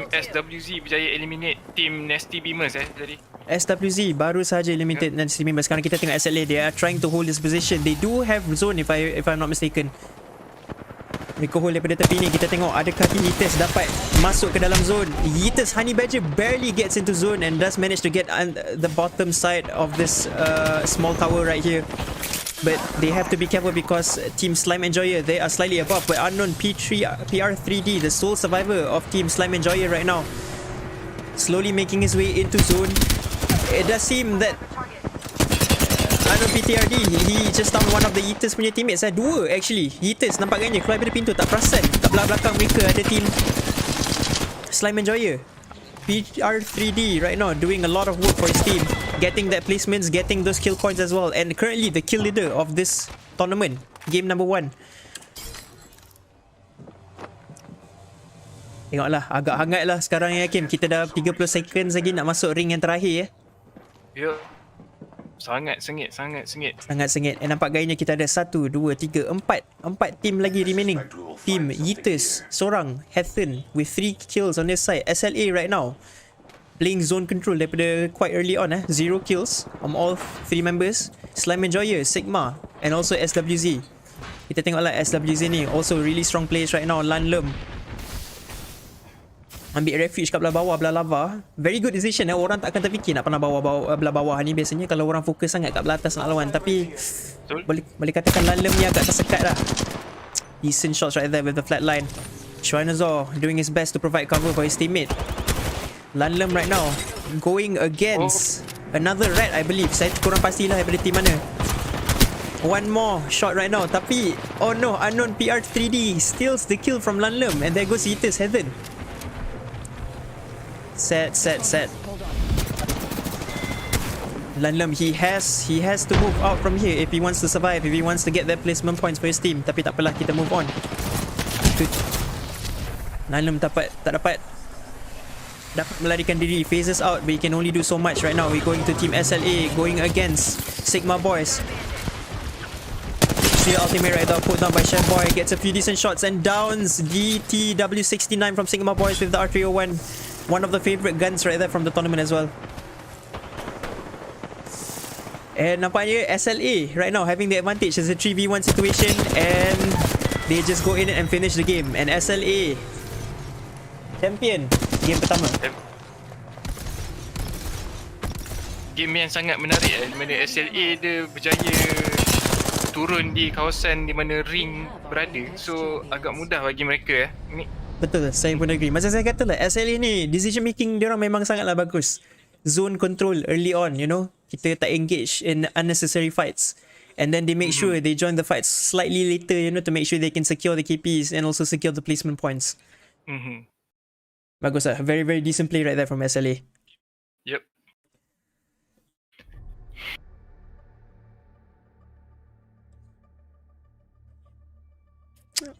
SWZ berjaya eliminate team NastyBeamers tadi. SWZ baru sahaja eliminate NastyBeamers. Sekarang kita tengok SLA, they are trying to hold this position. They do have zone if I'm not mistaken. Mereka hold daripada tepi ni. Kita tengok adakah team Yeeters dapat masuk ke dalam zone. Yeeters, Honey Badger barely gets into zone and does manage to get on the bottom side of this small tower right here. But they have to be careful because Team Slime Enjoyer, they are slightly above. But unknown PR3D, the sole survivor of Team Slime Enjoyer right now, slowly making his way into zone. It does seem that unknown PTRD, he just down one of the Yeeters punya teammates. Dua actually. Yeeters nampak gayanya keluar dari pintu, tak perasan kat belakang mereka ada team Slime Enjoyer. PR3D right now doing a lot of work for his team, getting that placements, getting those kill points as well, and currently the kill leader of this tournament, game number 1. Tengoklah, agak hangat lah sekarang ya Kim. Kita dah 30 seconds lagi nak masuk ring yang terakhir Ya. Sangat sengit. Sangat sengit. Nampak gayanya kita ada 1, 2, 3, 4 team lagi remaining. Team Yeeters seorang, Hethan with 3 kills on this side. SLA right now playing zone control daripada quite early on 0 kills from all 3 members. Slime Enjoyer, Sigma and also SWZ. Kita tengoklah SWZ ni also really strong players right now. Lanlem ambil refuge kat belah bawah, belah lava. Very good decision. Orang tak akan terfikir nak pernah belah bawah ni. Biasanya kalau orang fokus sangat kat belah atas nak lawan. Tapi boleh katakan Lanlem ni agak tersekat lah. Decent shots right there with the flat line. Shrinazor doing his best to provide cover for his teammate. Lanlem right now going against another red, I believe. Saya kurang pastilah daripada team mana. One more shot right now. Tapi oh no, unknown PR3D steals the kill from Lanlem. And there goes Yeeters, Heathen. Set. Lanlem, he has to move out from here if he wants to survive, if he wants to get that placement points for his team. Tapi tak apalah, kita move on. Lanlem tak dapat melarikan diri. Phases out, but he can only do so much right now. We're going to team SLA, going against Sigma Boys. See the ultimate right there, put down by Chef Boy. Gets a few decent shots and downs DTW69 from Sigma Boys with the R301. One of the favorite guns right there from the tournament as well. And nampaknya SLA right now having the advantage. It's a 3v1 situation and they just go in and finish the game. And SLA champion game pertama. Game yang sangat menarik di mana SLA dia berjaya turun di kawasan di mana ring berada. So agak mudah bagi mereka ni. Betul, saya pun agree. Macam saya kata lah, SLA ni decision making dia orang memang sangatlah bagus. Zone control early on, you know. Kita tak engage in unnecessary fights. And then they make sure they join the fights slightly later, you know, to make sure they can secure the KPs and also secure the placement points. Bagus lah. Very, very decent play right there from SLA. Yep.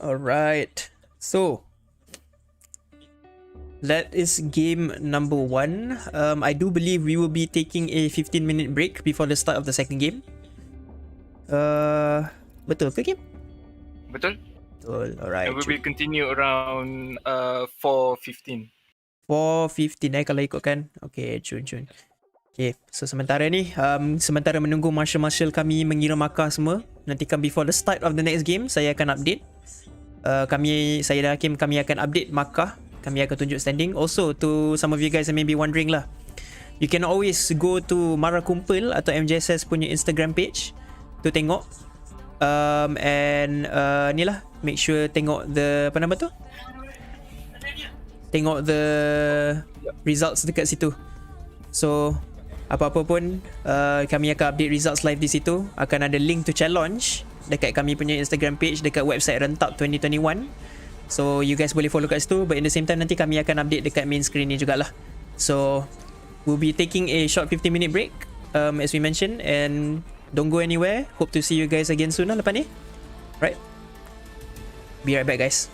Alright. So, that is game number 1. I do believe we will be taking a 15-minute break before the start of the second game. Betul ke game? Betul? Betul. Alright. And we will continue around 4:15. 4:15 kalau ikutkan. Okay, cun. Okay, so sementara ni, sementara menunggu marshal kami mengira markah semua, nantikan before the start of the next game, saya akan update. Saya dan Hakim, kami akan update markah. Kami akan tunjuk standing. Also, to some of you guys that may be wondering lah, you can always go to Mara Kumpul atau MJSS punya Instagram page to tengok. And ni lah, make sure tengok the, apa nama tu? Tengok the results dekat situ. So, apa-apa pun, kami akan update results live di situ. Akan ada link to challenge dekat kami punya Instagram page, dekat website Rentap 2021. So you guys boleh follow kat situ. But in the same time, nanti kami akan update dekat main screen ni jugalah. So we'll be taking a short 15-minute break, as we mentioned. And don't go anywhere. Hope to see you guys again soon lah lepas ni. Right, be right back guys.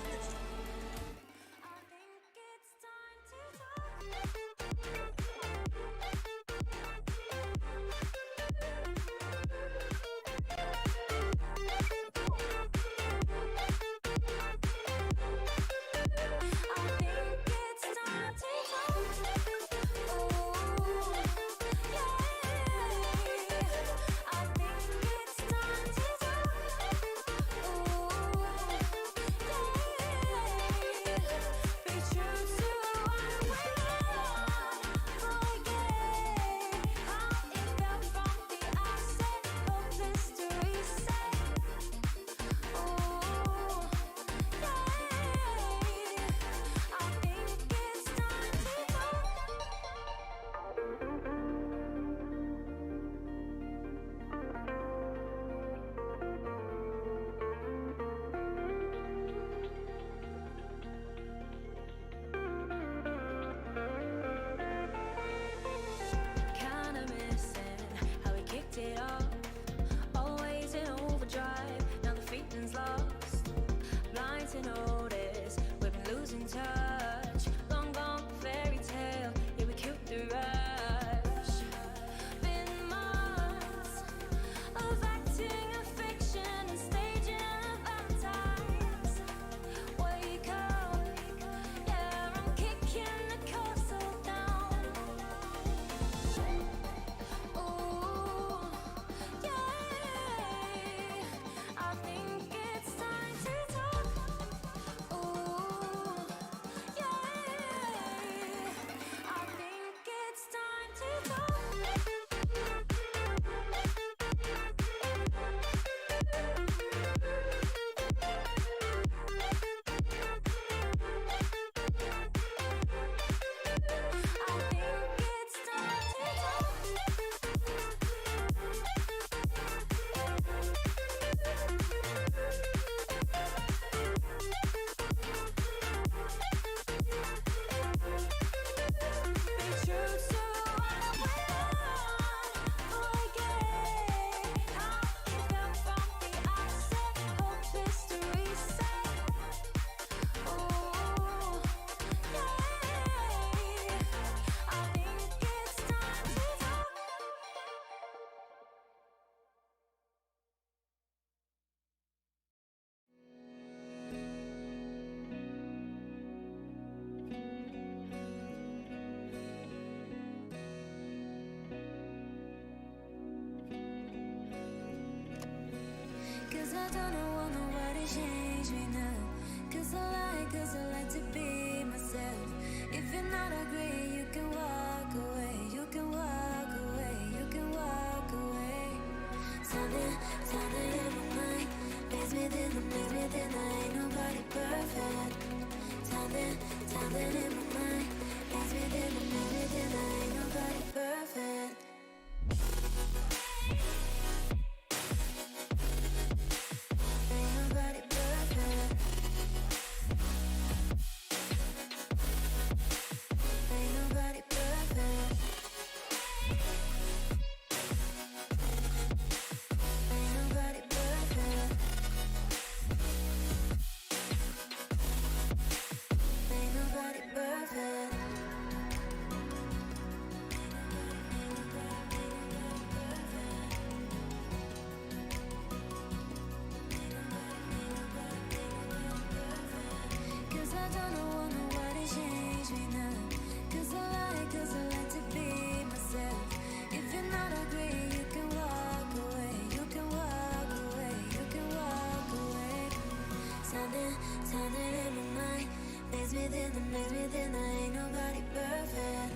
me thin, ain't nobody perfect.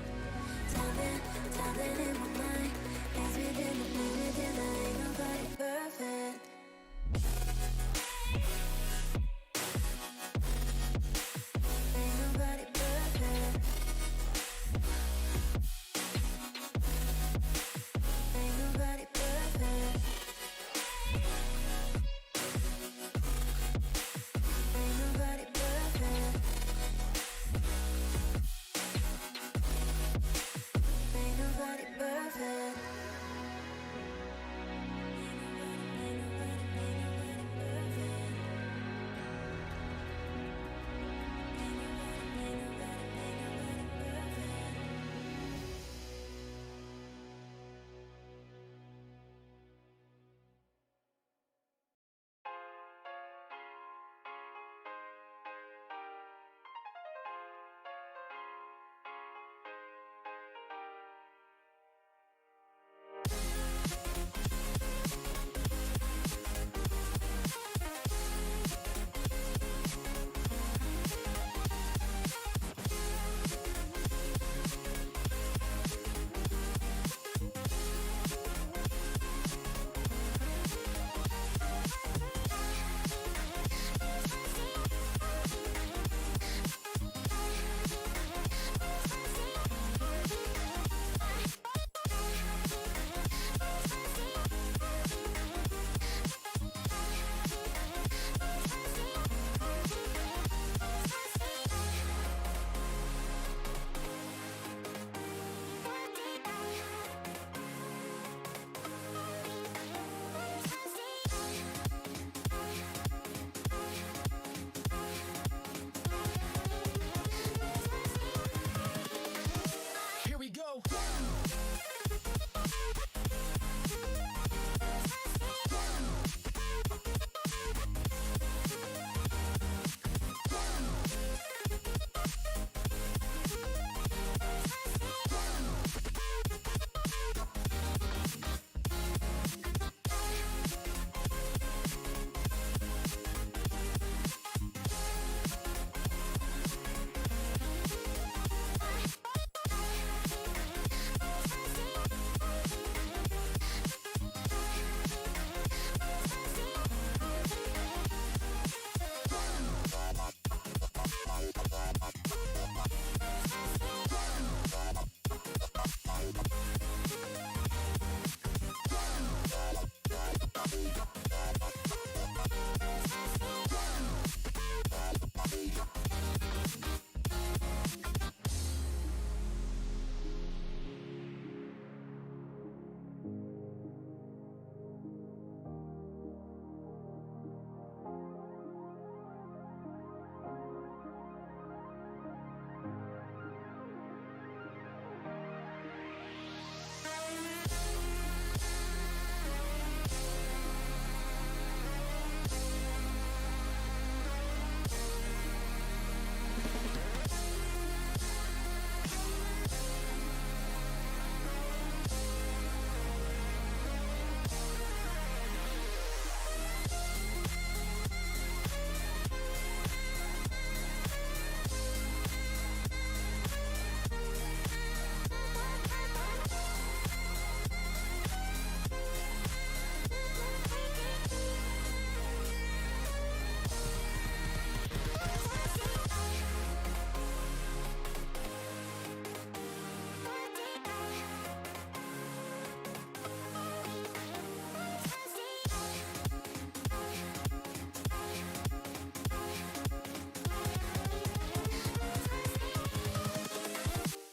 Something in my mind makes me thin, ain't nobody perfect. Ain't nobody perfect. Ain't nobody perfect. Ain't nobody perfect. Ain't nobody perfect.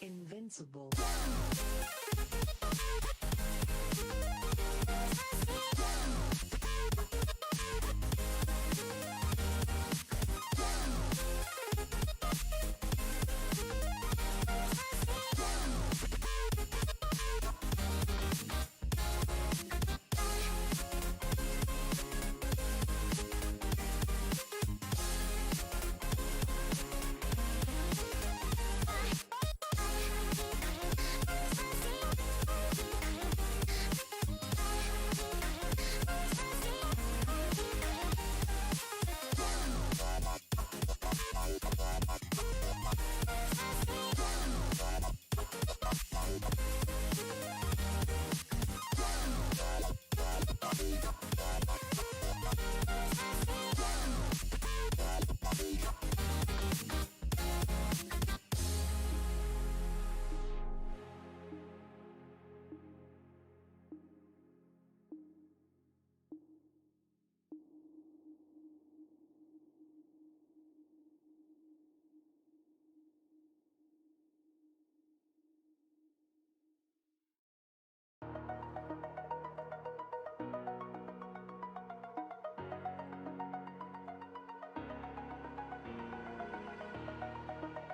Invincible.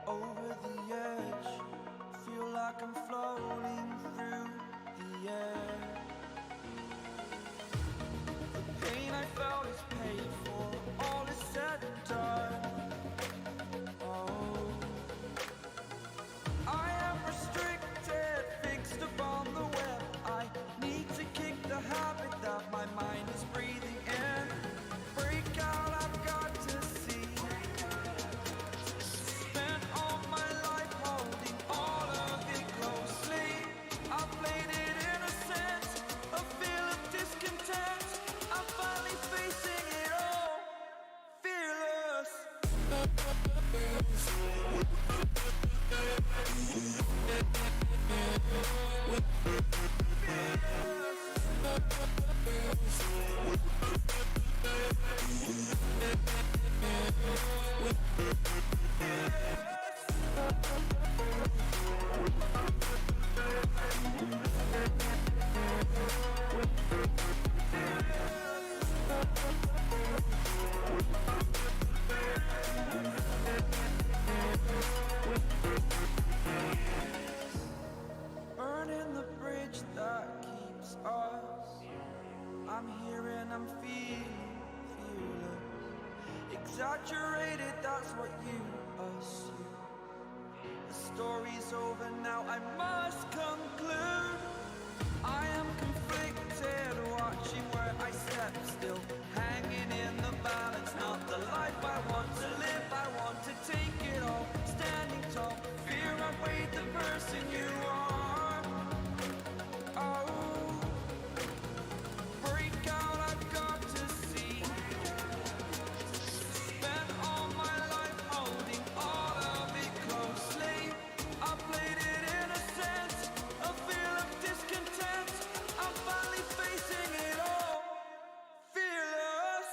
Over the edge, feel like I'm floating through the air. The pain I felt is paid for, all is said and done. Oh, I am restricted, fixed upon the web. I need to kick the habit that my mind is breathing in. Break out, I've got to see. Spent all my life holding all of it closely. I played it innocent, a feel of discontent. I'm finally facing it all, fearless. Burning the bridge that keeps us. I'm here and I'm feeling fearless. Exaggerated, that's what you assume. The story's over now, I must conclude. I am conflicted, watching where I step still, hanging in the balance. Not the life I want to live, I want to take it all. Standing tall, fear outweighed the person you are. Oh, break out, I've got to see. Spent all my life holding all of it closely. I played it innocent, a feel of discontent. I'm finally facing it all, fearless.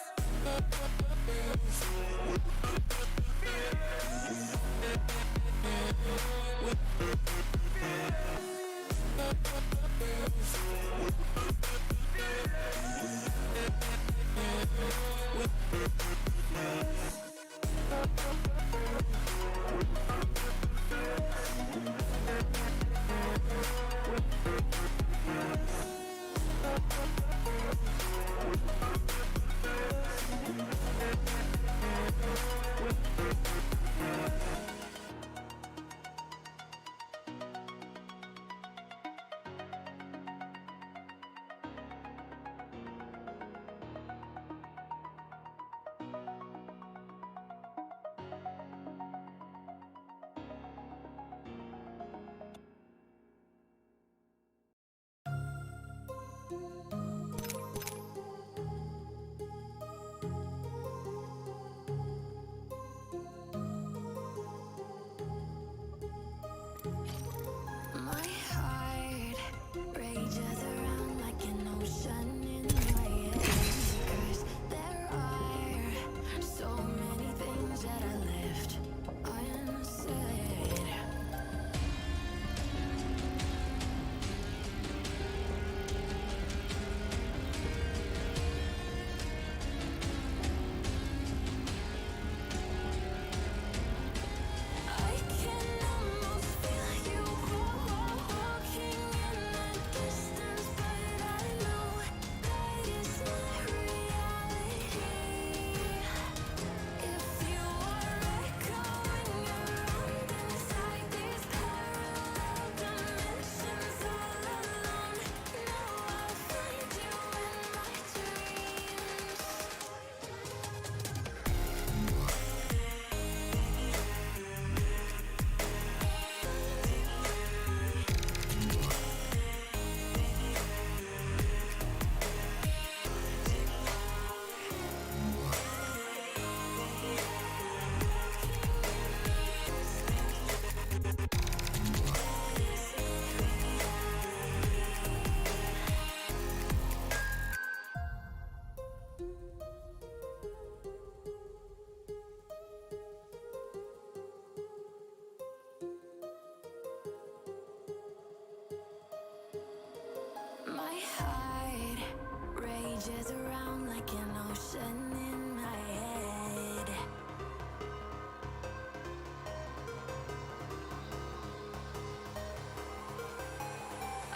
like an ocean in my head.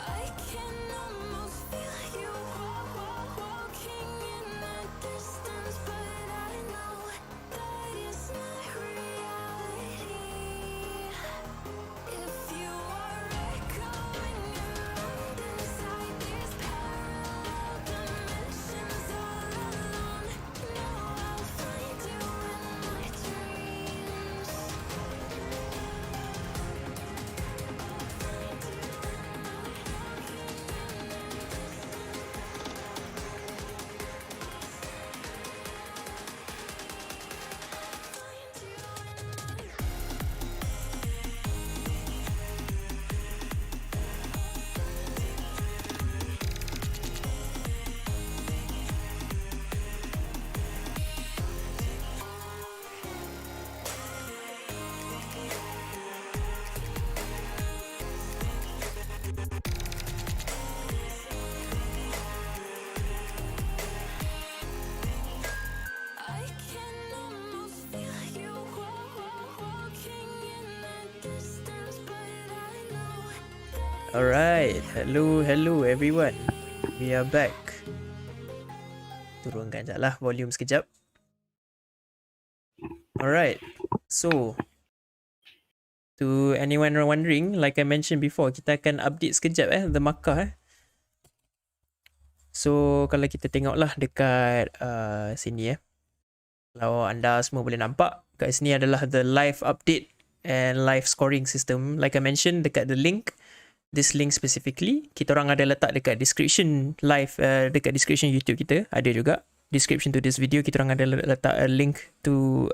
I can almost feel you walking in the distance, but I know that it's not reality. If you are echoing around inside these parallel dimensions all alone, know I'll find you in my dreams. I can almost feel you walking in the distance, but I know that Alright, hello everyone. We are back. Turunkan sekejap lah volume sekejap. Alright, so to anyone wondering, like I mentioned before, kita akan update sekejap the markah So kalau kita tengok lah dekat sini kalau anda semua boleh nampak, kat sini adalah the live update and live scoring system. Like I mentioned, dekat the link, this link specifically, kita orang ada letak dekat description live, dekat description YouTube kita, ada juga. Description to this video, kita orang ada letak a link to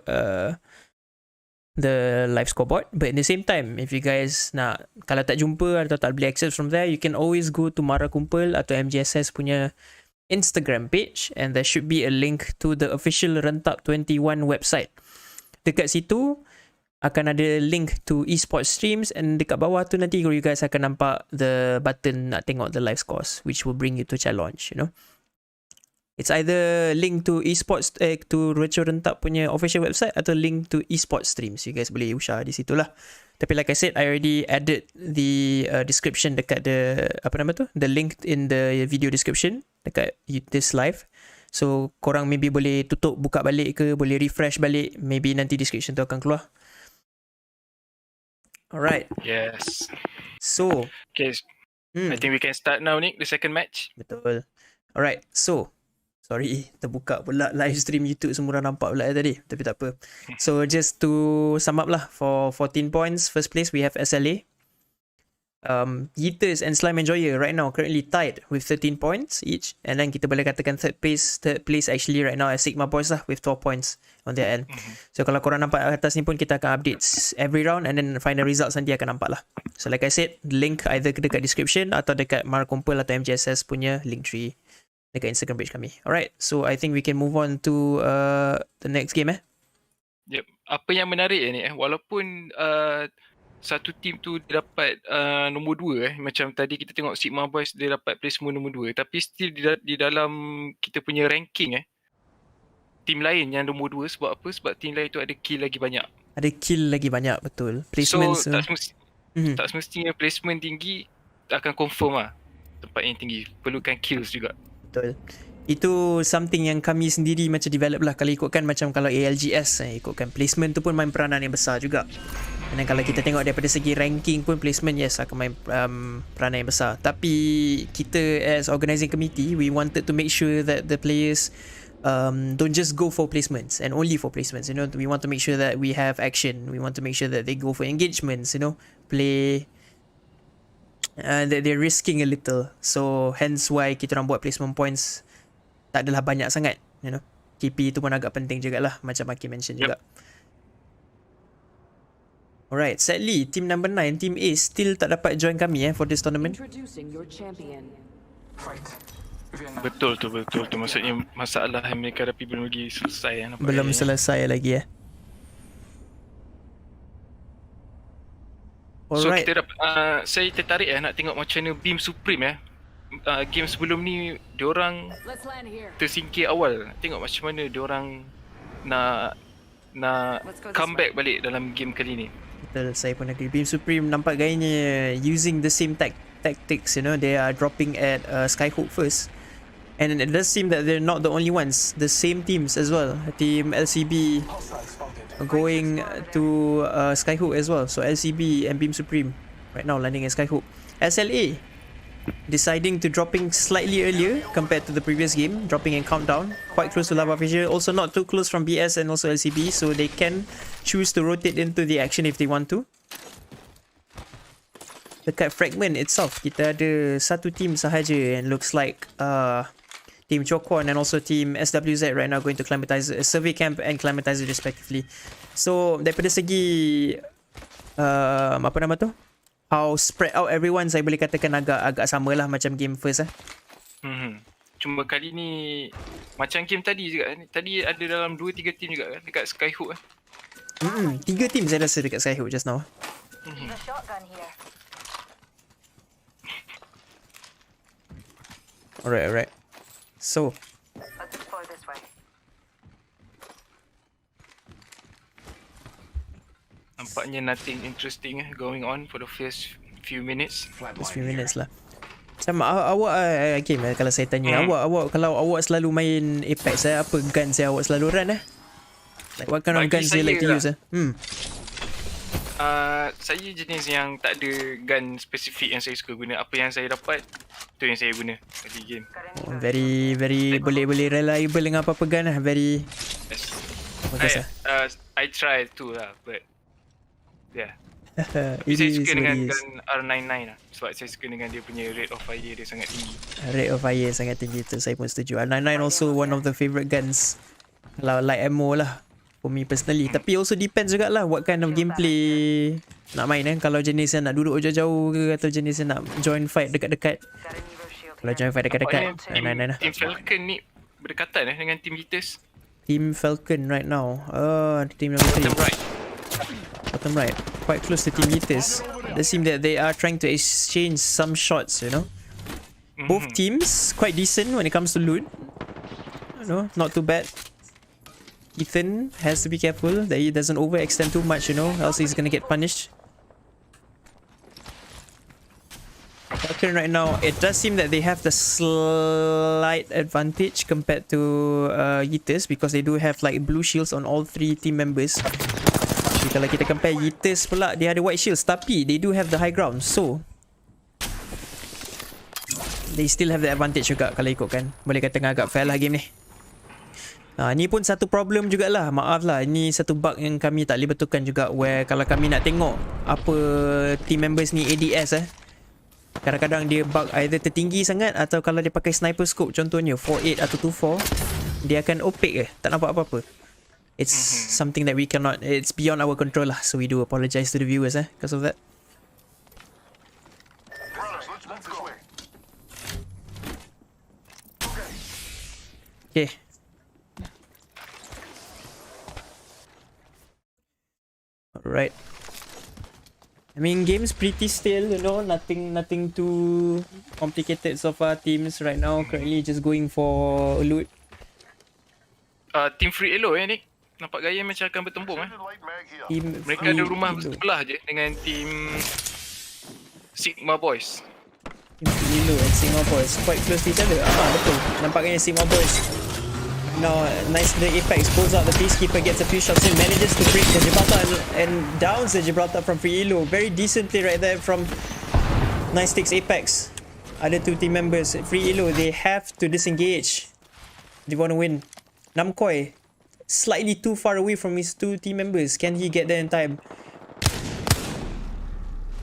the live scoreboard. But at the same time, if you guys nak, kalau tak jumpa atau tak boleh access from there, you can always go to Mara Kumpul atau MGSS punya Instagram page, and there should be a link to the official Rentab21 website. Dekat situ akan ada link to esports streams, and dekat bawah tu nanti you guys akan nampak the button nak tengok the live scores, which will bring you to challenge, you know. It's either link to esports to Retro Rentab punya official website atau link to esports streams. You guys boleh usaha di situ lah. Tapi like I said, I already added the description dekat the the link in the video description dekat this live. So korang maybe boleh tutup, buka balik ke, boleh refresh balik, maybe nanti description tu akan keluar. Alright. Yes. So Okay. I think we can start now, Nick, the second match. Betul. Alright, so sorry, terbuka pula live stream YouTube, semua orang nampak pula tadi. Tapi tak apa. So just to sum up lah, for 14 points, first place we have SLA. Yeeters and Slime Enjoyer right now currently tied with 13 points each. And then kita boleh katakan third place actually right now as Sigma Boys lah with 12 points on their end. So kalau korang nampak atas ni pun, kita akan update every round, and then final results nanti akan nampak lah. So like I said, link either dekat description atau dekat Mara Kumpul atau MGSS punya link tree dekat Instagram page kami. Alright, so I think we can move on to the next game Yep. Apa yang menarik ni walaupun satu team tu dia dapat nombor 2 macam tadi kita tengok Sigma Boys dia dapat placement nombor 2, tapi still di dalam kita punya ranking team lain yang nombor 2, sebab apa? Sebab team lain tu ada kill lagi banyak. Ada kill lagi banyak, betul. Placement so tak semestinya placement tinggi akan confirm tempat yang tinggi. Perlukan kills juga. Betul. Itu something yang kami sendiri macam develop lah. Kalau ikutkan macam kalau ALGS, ikutkan placement tu pun main peranan yang besar juga. Dan kalau kita tengok daripada segi ranking pun, placement yes akan main peranan yang besar. Tapi kita as organising committee, we wanted to make sure that the players don't just go for placements and only for placements, you know. We want to make sure that we have action. We want to make sure that they go for engagements, you know, play, that they're risking a little. So hence why kita orang buat placement points tak adalah banyak sangat, you know. KP tu pun agak penting jugalah, macam Maki mention juga. Alright, sadly team number 9, team A, still tak dapat join kami for this tournament. Betul tu. Maksudnya masalah yang mereka hadapi belum lagi selesai. Belum selesai lagi So Alright. kita dapat, saya tertarik nak tengok macam mana Beam Supreme game sebelum ni diorang Let's land here. tersingkir awal. Tengok macam mana diorang nak Let's go this comeback balik dalam game kali ni. Betul, saya pun agree. Beam Supreme nampak gayanya using the same tactics, you know. They are dropping at Skyhook first. And it does seem that they're not the only ones. The same teams as well. Team LCB going to Skyhook as well. So LCB and Beam Supreme right now landing at Skyhook. SLA deciding to dropping slightly earlier compared to the previous game, dropping in countdown, quite close to Lava Fissure, also not too close from BS and also LCB, so they can choose to rotate into the action if they want to. Dekat Fragment itself, kita ada satu team sahaja and looks like Team Chokwon and also Team SWZ right now going to climatize survey camp and climatize respectively. So daripada segi apa nama tu? How spread out everyone, saya boleh katakan agak samalah macam game first . Cuma kali ni macam game tadi juga. Tadi ada dalam 2-3 team juga kan dekat Skyhook . 3 team saya rasa dekat Skyhook just now. The shotgun here. Alright. So, Let's explore this way. Nampaknya nothing interesting going on for the first few minutes. just few minutes lah. Macam awak game kalau saya tanya awak kalau awak selalu main Apex apa gun saya awak selalu run like what kind of guns you like to use Saya jenis yang tak ada gun spesifik yang saya suka guna. Apa yang saya dapat tu yang saya guna pada game. Very boleh reliable dengan apa-apa gun lah. Very bagus lah. I try to lah, but yeah. It Saya is suka what dengan it is. gun R99 lah. Sebab saya suka dengan dia punya rate of fire dia sangat tinggi. Rate of fire sangat tinggi tu saya pun setuju. R99 also one of the favourite guns kalau light ammo lah for me personally. Tapi also depends jugalah what kind of gameplay nak main Kalau jenis yang nak duduk jauh-jauh ke atau jenis yang nak join fight dekat-dekat. Kalau join fight dekat-dekat R99 lah. Team Falcon ni berdekatan dengan Team Yeeters. Team Falcon right now. Team number 3. Bottom right. Quite close to Team Yeeters. It seems that they are trying to exchange some shots, you know. Both teams quite decent when it comes to loot. Not too bad. Ethan has to be careful that he doesn't overextend too much, you know, else he's gonna get punished. Falcon right now, it does seem that they have the slight advantage compared to Yeeters because they do have like blue shields on all 3 team members. Jadi kalau kita compare Yeeters pula, dia ada white shields tapi they do have the high ground, so they still have the advantage juga kalau ikutkan. Boleh kata agak fair lah game ni. Ni pun satu problem jugalah. Maaf lah, ini satu bug yang kami tak boleh betulkan juga, where kalau kami nak tengok apa team members ni ADS kadang-kadang dia bug either tertinggi sangat atau kalau dia pakai sniper scope contohnya 48 atau 24 dia akan opaque tak nampak apa-apa. It's something that we cannot, it's beyond our control lah, so we do apologize to the viewers because of that. Let's go. Okay. Alright. I mean, game's pretty still, you know, nothing too complicated so far. Teams right now currently just going for loot. Team Free Elo ni. Nampak gaya macam akan bertembung Light mag here. Team Mereka ada rumah sebelah je dengan team Sigma Boys. Team Lilo and Sigma Boys quite close to each other. Betul. Nampaknya Sigma Boys. Now, nice the Apex pulls out the Peacekeeper, gets a few shots in, manages to break the Gibraltar and downs the Gibraltar from Free Elo. Very decently right there from Nice Sticks Apex. Other 2 team members, Free Elo, they have to disengage. They want to win. Namkoy, slightly too far away from his 2 team members. Can he get there in time?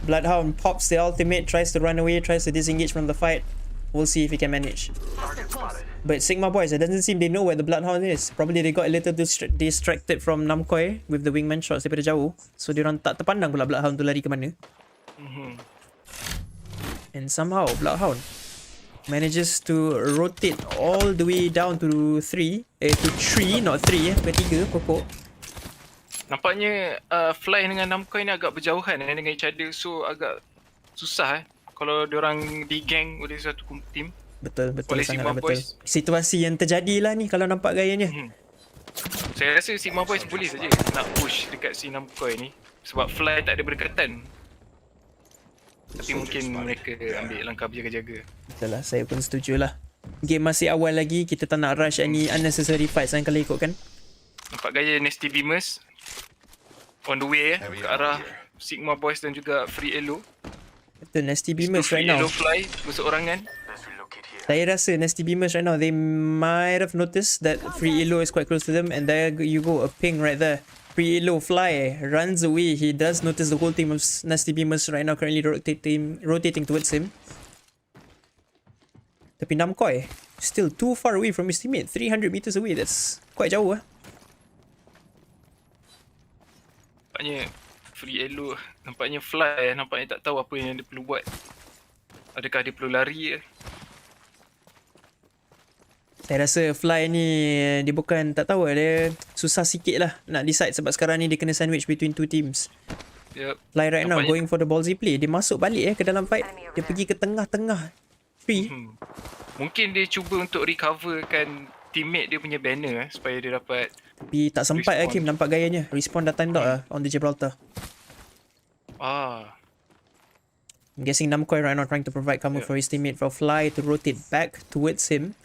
Bloodhound pops the ultimate, tries to run away, tries to disengage from the fight. We'll see if he can manage. But Sigma Boys, it doesn't seem they know where the Bloodhound is. Probably they got a little distracted from Namkoy with the wingman shots daripada jauh. So diorang tak terpandang pula Bloodhound tu lari ke mana. And somehow Bloodhound manages to rotate all the way down to 3, not 3, ke 3 pokok. Nampaknya Fly dengan Namkoy ni agak berjauhan dengan each other, so agak susah kalau diorang di gang oleh satu team. Betul Oleh sangat Sigma lah, betul. Boys. Situasi yang terjadi lah ni kalau nampak gayanya. Saya rasa Sigma Boys boleh saja nak push dekat si Namkoi ni sebab Fly tak ada berdekatan. Tapi mungkin mereka ambil langkah berjaga-jaga. Betul lah, saya pun setuju lah. Game masih awal lagi, kita tak nak rush any unnecessary fights kalau ikutkan. Nampak gaya NastyBeamers on the way ke arah Sigma Boys dan juga Free Elo. Betul, NastyBeamers right Free now. Elo Fly berseorangan. Saya rasa NastyBeamers right now, they might have noticed that Free Elo is quite close to them, and there you go, a ping right there. Free Elo Fly runs away. He does notice the whole team of NastyBeamers right now currently rotating towards him. Tapi Namkoi still too far away from his teammate, 300 meters away. That's quite jauh. Nampaknya Free Elo, nampaknya Fly, nampaknya tak tahu apa yang dia perlu buat. Adakah dia perlu lari? Saya rasa Fly ni dia bukan tak tahu, dia susah sikit lah nak decide sebab sekarang ni dia kena sandwich between two teams. Yep. Fly right now Nampaknya going for the ballsy play. Dia masuk balik ke dalam fight. Dia pergi ke tengah-tengah tree. Mungkin dia cuba untuk recoverkan teammate dia punya banner supaya dia dapat. Tapi tak sempat lah Kim, nampak gayanya. Respawn dah time dot lah on the Gibraltar. I'm guessing Namkoi right now trying to provide cover for his teammate, for Fly to rotate back towards him.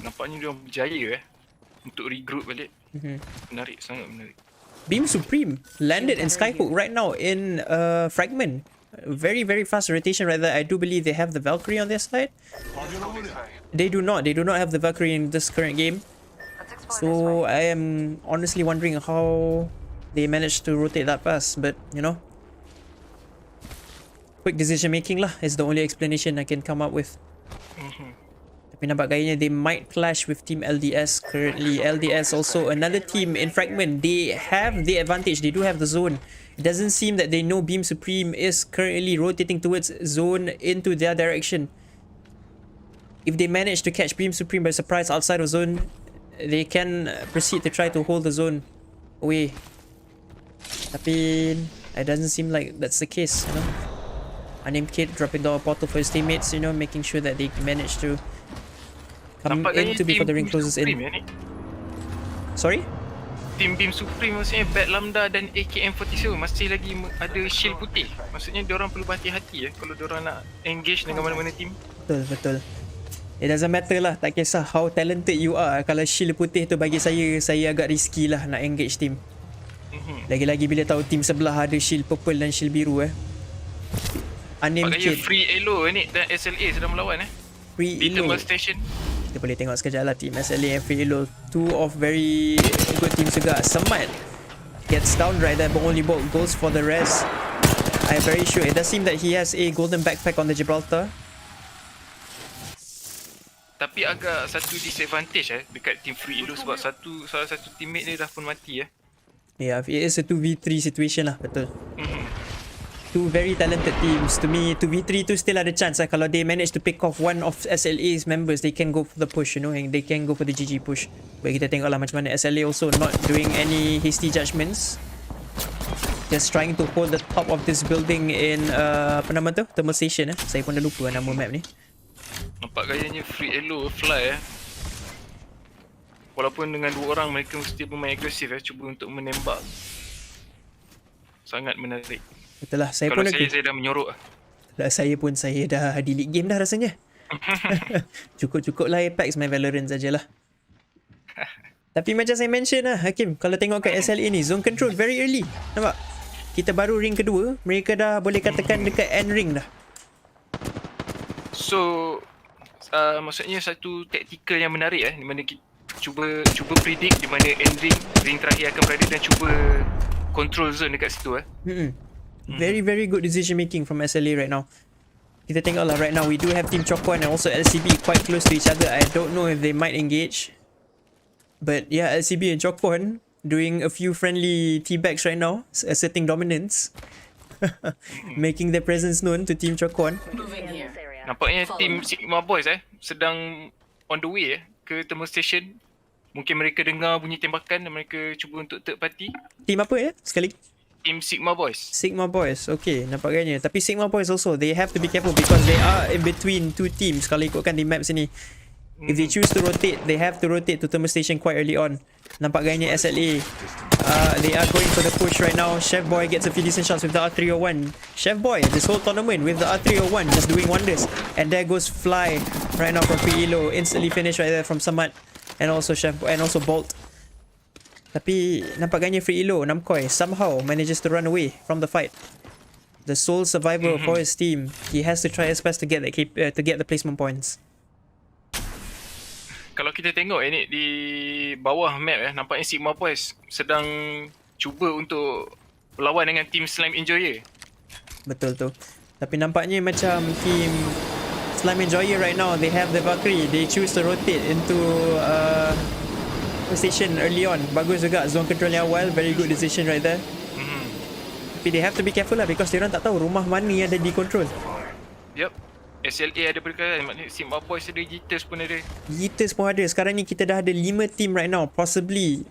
Nampaknya dia berjaya untuk regroup balik. Menarik, sangat menarik. Beam Supreme landed in Skyhook right now in Fragment. Very fast rotation right there. I do believe they have the Valkyrie on their side. They do not have the Valkyrie in this current game. So I am honestly wondering how they managed to rotate that fast. But you know, quick decision making lah is the only explanation I can come up with. Tapi nampak gayanya they might clash with Team LDS currently. LDS also another team in Fragment. They have the advantage. They do have the zone. It doesn't seem that they know Beam Supreme is currently rotating towards zone into their direction. If they manage to catch Beam Supreme by surprise outside of zone, they can proceed to try to hold the zone away. Tapi it doesn't seem like that's the case, you know. Unnamed Kid dropping down a portal for his teammates, you know, making sure that they manage to come in to before the ring closes in. Sorry? Team Beam Supreme maksudnya Bad Lambda dan AKM47 masih lagi ada shield putih. Maksudnya diorang perlu berhati-hati kalau diorang nak engage dengan mana-mana team. Betul. It doesn't matter lah, tak kisah how talented you are. Kalau shield putih tu bagi saya agak risky lah nak engage team. Lagi-lagi bila tahu team sebelah ada shield purple dan shield biru Unnamed Kid. Free Elo ni dan SLA sedang melawan Free di Elo. thermal station. Kita boleh tengok sekejap lah team SLA and Free Elo. Two of very good teams juga. Semat gets down right there but only both goes for the rest. I'm very sure it does seem that he has a golden backpack on the Gibraltar. Tapi agak satu disadvantage dekat team Free Elo sebab salah satu teammate dia dah pun mati Yeah, it is a 2v3 situation lah, betul. Two very talented teams. To me, 2v3 tu still ada chance kalau they manage to pick off one of SLA's members, they can go for the push, you know, and they can go for the GG push. But kita tengok lah macam mana SLA also not doing any hasty judgments. Just trying to hold the top of this building in apa nama tu? Thermal station Saya pun dah lupa nama map ni. Nampak gayanya Free Elo Fly Walaupun dengan dua orang mereka mesti bermain agresif cuba untuk menembak. Sangat menarik. Betul lah, saya kalau pun saya dah menyorok Saya dah delete game dah rasanya. Cukup lah Apex main Valorant sajalah. Tapi macam saya mention lah Hakim, kalau tengok kat SLA ni zone control very early. Nampak? Kita baru ring kedua, mereka dah boleh katakan dekat end ring dah. So maksudnya satu taktikal yang menarik di mana kita cuba predict di mana end ring terakhir akan berada dan cuba control zone dekat situ Very good decision making from SLA right now. Kita tengok lah right now we do have Team Chokwon and also LCB quite close to each other. I don't know if they might engage. But yeah, LCB and Chokwon doing a few friendly teabags right now, asserting dominance. Making their presence known to Team Chokwon. Nampaknya Team Sigma Boys sedang on the way ke thermal station. Mungkin mereka dengar bunyi tembakan dan mereka cuba untuk third party. Team apa sekali? Team Sigma Boys. Sigma Boys, okay, nampak gayanya. Tapi Sigma Boys also, they have to be careful because they are in between two teams kalau ikutkan di map sini. If they choose to rotate, they have to rotate to thermal station quite early on. Nampak gayanya SLA. They are going for the push right now. Chef Boy gets a few decent shots with the R301. Chef Boy, this whole tournament with the R301 just doing wonders. And there goes Fly right now from Free Elo. Instantly finished right there from Samad. And also Chef and also Bolt. Tapi nampak gayanya Free Elo, Namkoy somehow manages to run away from the fight. The sole survivor for his team. He has to try his best to get the placement points. Kalau kita tengok ni di bawah map nampaknya Sigma Boys sedang cuba untuk berlawan dengan team Slime Enjoyer. Betul tu. Tapi nampaknya macam team Slime Enjoyer right now, they have the Valkyrie. They choose to rotate into station early on. Bagus juga zone control yang awal. Very good decision right there. Tapi they have to be careful lah because diorang tak tahu rumah mana yang ada di control. Yup. SLA ada perkara, maknanya Sigma Boys ada, Yeeters pun ada. Yeeters pun ada. Sekarang ni kita dah ada 5 team right now, possibly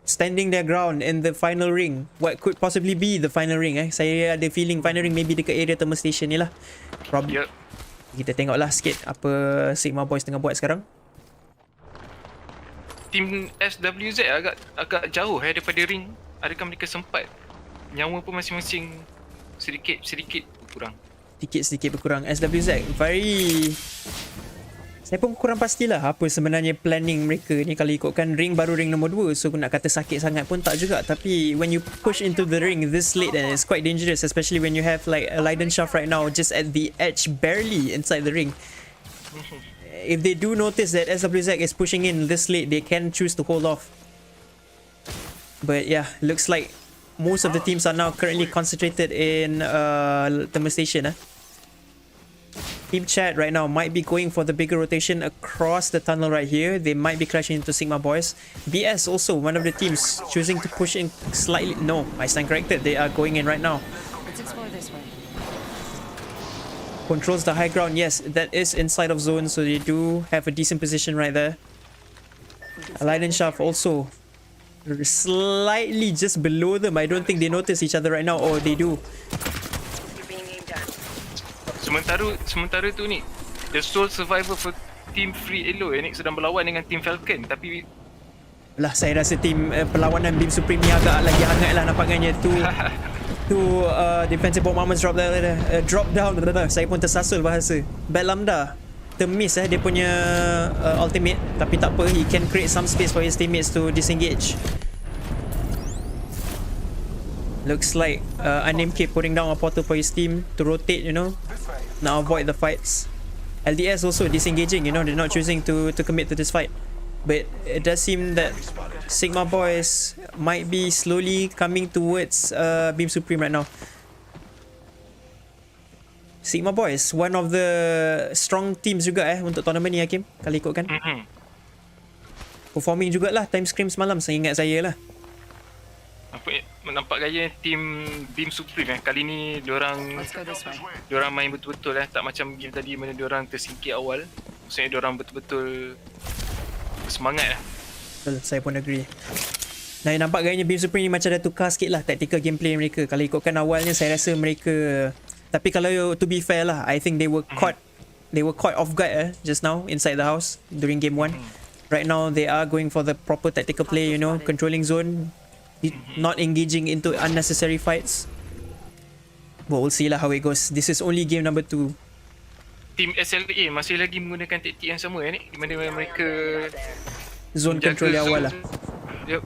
standing their ground in the final ring. What could possibly be the final ring Saya ada feeling final ring maybe dekat area thermal station ni lah. Yep. Kita tengoklah sikit apa Sigma Boys tengah buat sekarang. Team SWZ agak jauh daripada ring. Adakah mereka sempat? Nyawa pun masing-masing sedikit berkurang. Sedikit berkurang. SWZ saya pun kurang pastilah apa sebenarnya planning mereka ni kalau ikutkan ring baru ring nombor 2. So nak kata sakit sangat pun tak juga. Tapi when you push into the ring this late, and it's quite dangerous, especially when you have like a Leidenschaft right now just at the edge, barely inside the ring. If they do notice that SWZ is pushing in this late, they can choose to hold off. But yeah, looks like most of the teams are now currently concentrated in thermal station. Team chat right now might be going for the bigger rotation across the tunnel right here. They might be crashing into Sigma Boys. BS also one of the teams choosing to push in slightly. No, I stand corrected. They are going in right now. Let's explore this way. Controls the high ground. Yes, that is inside of zone, so they do have a decent position right there. Leidenschaft also slightly just below them. I don't think they notice each other right now. Oh, they do. Sementara tu ni, the sole survivor for team Free Elo ni sedang berlawan dengan team Falcon. Tapi lah, saya rasa team perlawanan Beam Supreme ni agak lagi hangat lah nampaknya. Tu defensive bombardments drop down. Saya pun tersasul bahasa. Bad Lambda termiss dia punya ultimate. Tapi tak apa, he can create some space for his teammates to disengage. Looks like Unnamed K putting down a portal for his team to rotate, now avoid the fights. LDS also disengaging, they're not choosing to commit to this fight. But it does seem that Sigma Boys might be slowly coming towards Beam Supreme right now. Sigma Boys, one of the strong teams juga untuk tournament ni, Hakim, kalau ikutkan. Performing jugalah time scream semalam, seingat saya lah. Nampak gaya team Beam Supreme kali ni diorang main betul-betul tak macam game tadi mana diorang tersingkir awal. Maksudnya diorang betul-betul semangat Betul, saya pun agree. Nah, nampak gayanya Beam Supreme ni macam dah tukar sikit lah tactical gameplay mereka. Kalau ikutkan awalnya saya rasa mereka, tapi kalau to be fair lah, I think they were caught off guard just now inside the house during game 1. Right now they are going for the proper tactical play, controlling zone, not engaging into unnecessary fights. But we'll see lah how it goes. This is only game number 2. Team SLA masih lagi menggunakan taktik yang sama ni, di mana mereka zone control yang awal lah. Yep.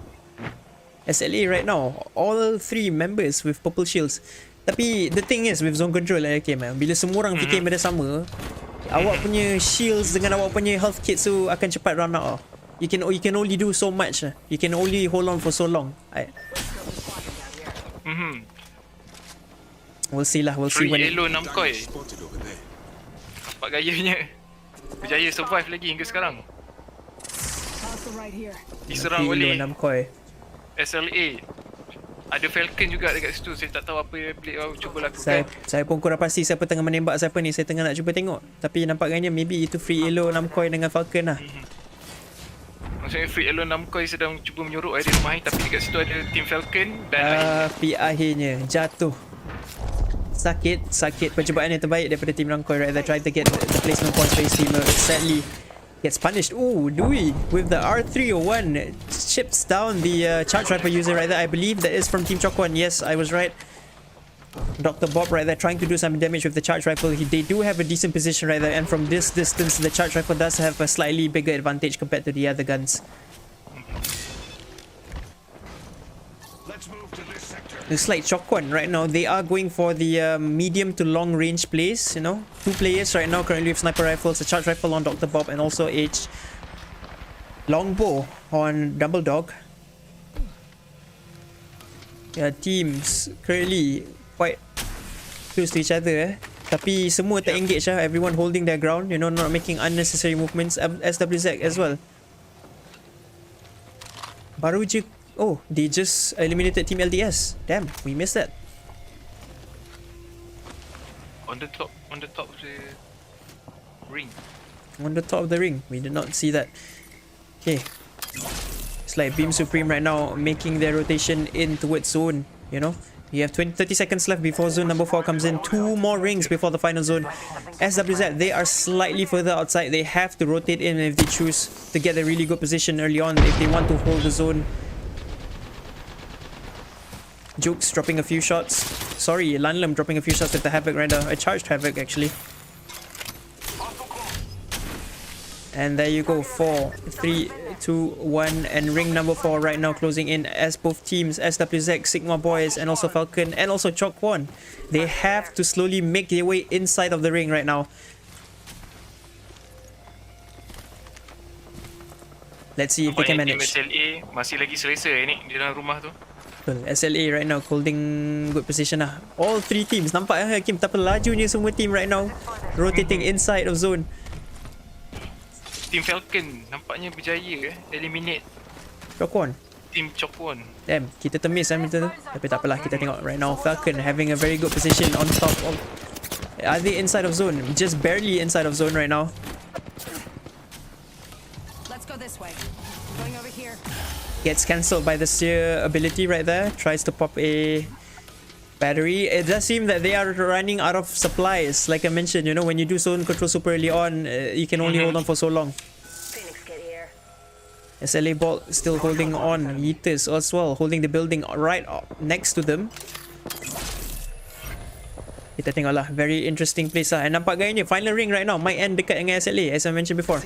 SLA right now, all 3 members with purple shields. Tapi the thing is with zone control bila semua orang fikir benda sama, awak punya shields dengan awak punya health kits tu akan cepat run out. You can only do so much. You can only hold on for so long. We'll see lah. We'll see when Free Elo Namkoy. Nampak gayanya berjaya survive lagi hingga sekarang. Diserang oleh Namkoy. SLA. Ada Falcon juga dekat situ. Saya tak tahu apa yang cuba lakukan. Saya pun kurang pasti siapa tengah menembak siapa ni. Saya tengah nak cuba tengok. Tapi nampak gayanya maybe itu Free Elo Namkoy dengan Falcon lah. Maksudnya Free Alone Namkoi sedang cuba menyorok di rumah tapi dekat situ ada Team Falcon dan Tapi akhirnya jatuh. Sakit percubaan yang terbaik daripada Team Namkoi right there, trying to get the placement points for his team. Sadly gets punished. Ooh, Dewey with the R301 chips down the charge rifle user right there. I believe that is from Team Chokwon. Yes, I was right. Dr. Bob right there trying to do some damage with the charge rifle. They do have a decent position right there, and from this distance the charge rifle does have a slightly bigger advantage compared to the other guns. Looks like Chokwon right now, they are going for the medium to long range plays, you know. 2 players right now currently with sniper rifles, a charge rifle on Dr. Bob and also a longbow on Double Dog. Yeah, teams currently quite close to each other tapi semua tak engage everyone holding their ground, you know, not making unnecessary movements. SWZ as well baru je. Oh, they just eliminated Team LDS. Damn, we missed that. on the top of the ring. On the top of the ring, we did not see that. Okay, it's like Beam Supreme right now making their rotation in towards zone, you know. You have 30 seconds left before zone number 4 comes in. 2 more rings before the final zone. SWZ, they are slightly further outside. They have to rotate in if they choose to get a really good position early on if they want to hold the zone. Jukes dropping a few shots. Sorry, Lanlam dropping a few shots with the Havoc right now. A charged Havoc actually. And there you go, 4, 3, 2, 1, and ring number 4 right now closing in as both teams, SWZ, Sigma Boys, and also Falcon, and also Chokwon, they have to slowly make their way inside of the ring right now. Let's see if they can manage. SLA masih lagi selesa ni di dalam rumah tu. SLA right now holding good position lah. All 3 teams, nampak Hakim betapa lajunya semua team right now rotating inside of zone. Team Falcon nampaknya berjaya eliminate Chokwon. Team Chokwon. Damn, kita termiss macam tu. Tapi tak apalah, kita tengok right now Falcon having a very good position on top of... Are they inside of zone? Just barely inside of zone right now. Let's go this way. Going over here. Gets cancelled by the Seer ability right there. Tries to pop a battery. It does seem that they are running out of supplies. Like I mentioned, you know, when you do zone control super early on, you can only hold on for so long. SLA Bolt still holding on. Yeeters as well, holding the building right next to them. Kita tengok lah, very interesting place lah. And nampak gayanya final ring right now might end dekat dengan SLA as I mentioned before.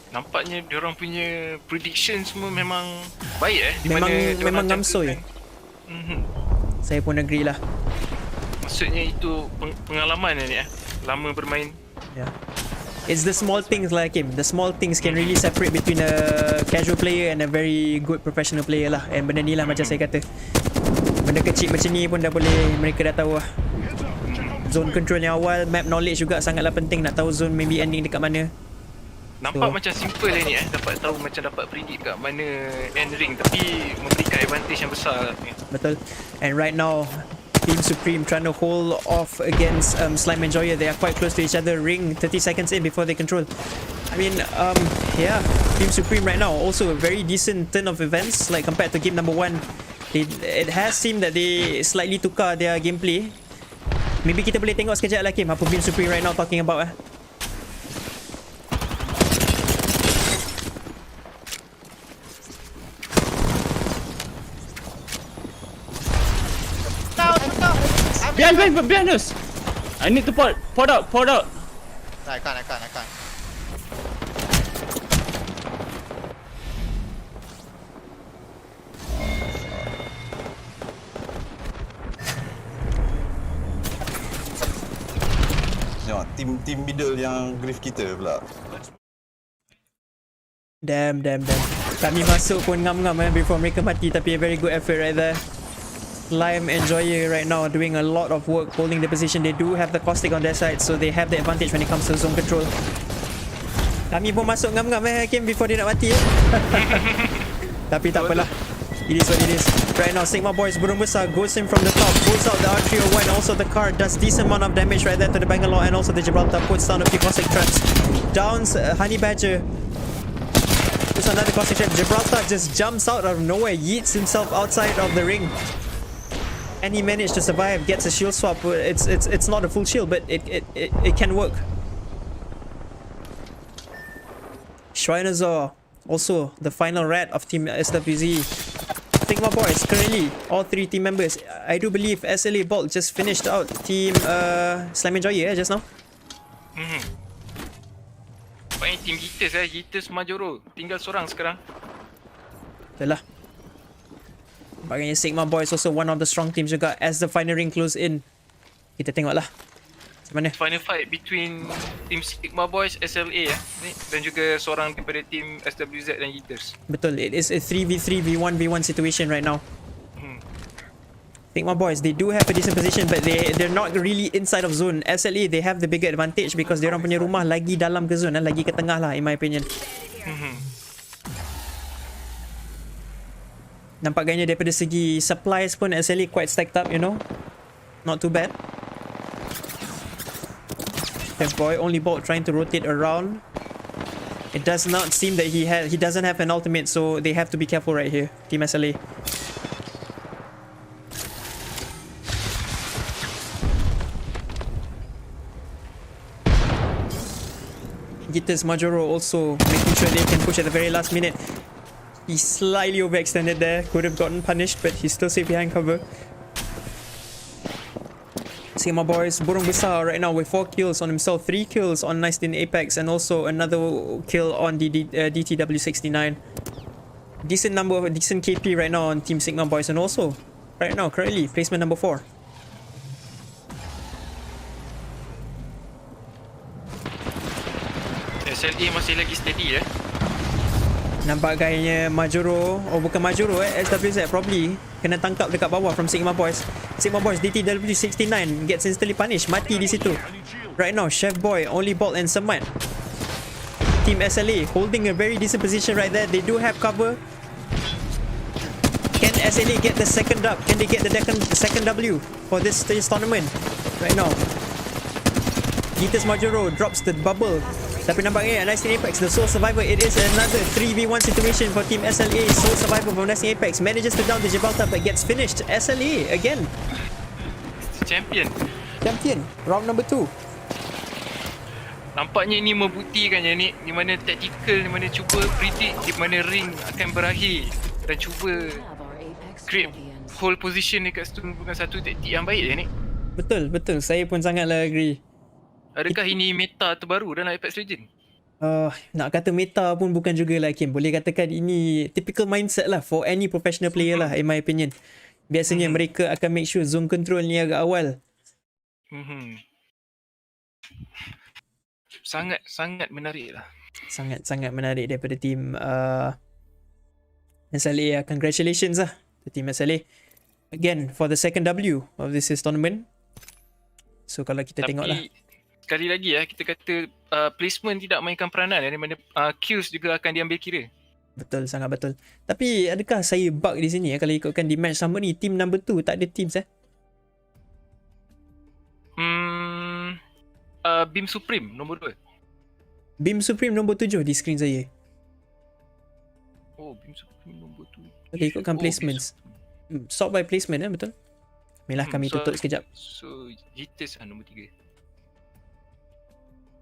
Nampaknya diorang punya prediction semua memang baik Memang ngamsoy. Saya pun agree lah. Maksudnya itu pengalaman ni lama bermain. Yeah. It's the small things like him. The small things can really separate between a casual player and a very good professional player lah. And benda ni lah macam saya kata, benda kecil macam ni pun dah boleh mereka dah tahu lah. Zone control yang awal, map knowledge juga sangatlah penting. Nak tahu zone maybe ending dekat mana. Nampak macam simple ni dapat tahu macam dapat predict kat mana end ring tapi memberikan advantage yang besar. Betul. And right now Team Supreme trying to hold off against Slime Enjoyer. They are quite close to each other. Ring 30 seconds in before they control. I mean, yeah, Team Supreme right now also a very decent turn of events like compared to game number 1. It has seemed that they slightly tukar their gameplay. Maybe kita boleh tengok sekejap lah Kim, apa Team Supreme right now talking about . Behind us! I need to port out. I can't. Tengok team middle yang grief kita pula. Damn. Kami masuk pun ngam-ngam before mereka mati, tapi a very good effort right there. Slime Enjoyer right now doing a lot of work holding the position. They do have the caustic on their side, so they have the advantage when it comes to zone control. Kami pun masuk ngam-ngam Hakim before dia nak mati Tapi tak apalah, it is what it is. Right now Sigma Boys burung besar goes in from the top, pulls out the R301. Also the car does decent amount of damage right there to the Bangalore, and also the Gibraltar puts down a few caustic traps. Downs Honey Badger. There's another classic trap. Gibraltar just jumps out of nowhere, yeets himself outside of the ring. And he managed to survive, gets a shield swap. It's not a full shield, but it can work. Shrinazor, also the final rat of Team SWZ. Sigma Boys, currently, all 3 team members. I do believe SLA Bolt just finished out Team Slam Enjoyer just now. Nampaknya Team Yeeters Yeeters Majoro. Tinggal seorang sekarang. Yalah. Nampaknya Sigma Boys also one of the strong teams juga as the final ring close in. Kita tengoklah macam mana. Final fight between Team Sigma Boys, SLA dan juga seorang daripada Team SWZ dan Yeeters. Betul, it is a 3v3 v1v1 situation right now. Sigma Boys, they do have a decent position but they're not really inside of zone. SLA, they have the bigger advantage because diorang punya rumah lagi dalam ke zone, lagi ke tengah lah in my opinion. Nampak gayanya daripada segi supplies pun SLA quite stacked up, you know. Not too bad. Boy, only Bolt trying to rotate around. It does not seem that he doesn't have an ultimate, so they have to be careful right here, Team SLA. Yeeters Majoro also making sure they can push at the very last minute. He slightly overextended there, could have gotten punished, but he's still safe behind cover. Sigma Boys, burung besar right now with 4 kills on himself, 3 kills on Nasty in Apex, and also another kill on DTW69. Decent number of decent KP right now on Team Sigma Boys, and also right now currently placement number 4. SLA masih lagi steady Nampak gayanya Majoro, bukan Majoro SWZ probably kena tangkap dekat bawah from Sigma Boys. Sigma Boys DTW69 gets instantly punished, mati di situ. Right now Chef Boy, Only Bolt and Semat. Team SLA holding a very decent position right there. They do have cover. Can SLA get the second dub? Can they get the second W for this tournament? Right now Yeeters Majoro drops the bubble. Tapi nampaknya Nasty Apex, the sole survivor. It is another 3v1 situation for Team SLA. Sole survivor from Nasty Apex manages to down the Gibraltar but gets finished. SLA again. Champion. Round number 2. Nampaknya ini membuktikan ni di mana tactical, di mana cuba predict di mana ring akan berakhir dan cuba create whole position dekat situ bukan satu taktik yang baik ni. Betul. Saya pun sangatlah agree. Adakah ini meta terbaru dalam Apex Legends? Nak kata meta pun bukan jugalah Kim. Boleh katakan ini typical mindset lah for any professional player lah in my opinion. Biasanya mereka akan make sure zone control ni agak awal. Sangat menarik lah. Sangat menarik daripada team SLA. Congratulations lah to team SLA. Again for the second W of this tournament. So kalau kita tengok lah. Sekali lagi kita kata placement tidak mainkan peranan di mana kills juga akan diambil kira. Betul, sangat betul. Tapi adakah saya bug di sini kalau ikutkan di match sama ni team number 2 tak ada teams Beam Supreme nombor 2. Beam Supreme nombor 7 di screen saya. Oh, Beam Supreme nombor 7. Kalau ikutkan placements. Sort by placement betul. Baiklah kami tutup sekejap. So Yeeters nombor 3.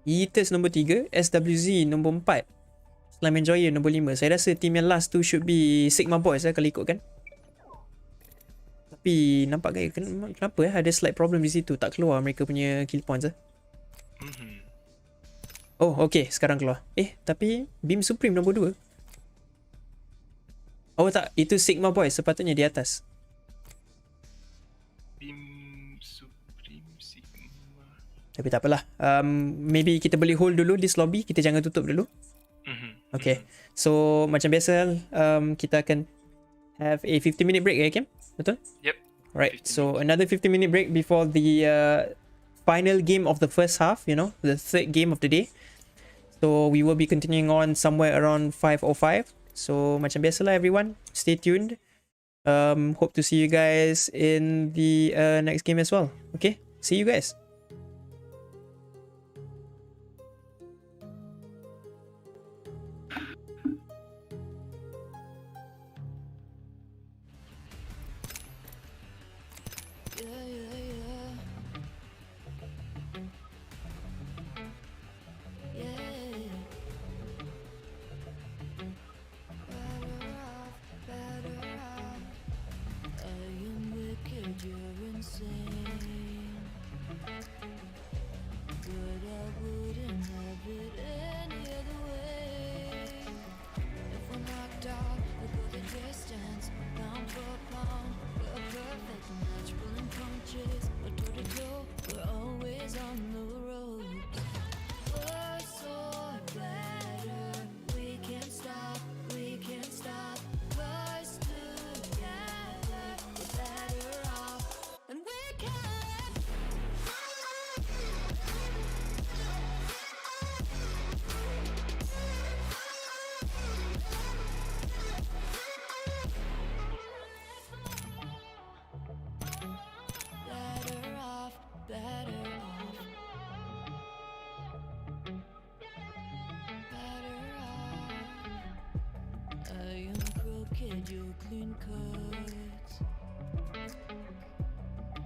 Yeeters nombor 3, SWZ nombor 4, Slam Enjoyer nombor 5. Saya rasa team yang last tu should be Sigma Boys kalau ikutkan. Tapi nampak gaya kenapa ada slight problem di situ, tak keluar mereka punya kill points Oh, okay, sekarang keluar. Tapi Beam Supreme nombor 2. Oh tak, itu Sigma Boys sepatutnya di atas. Tapi tak apalah. Maybe kita boleh hold dulu this lobby. Kita jangan tutup dulu. Okay. So macam biasa kita akan have a 50-minute break Kim? Betul? Yep. Right. So another 50-minute break before the final game of the first half, you know, the third game of the day. So we will be continuing on somewhere around 5:05. So macam biasalah everyone, stay tuned. Hope to see you guys in the next game as well. Okay? See you guys. insane. But I wouldn't have it any other way. If we're knocked out, we go the distance, pound for pound. We're a perfect match, pulling punches, we're toe to toe. We're always on the road. Worse or better, we can't stop, we can't stop. Cause together, we're better off, and we can. Better off, better off. Better off. I am crooked, you're clean cut.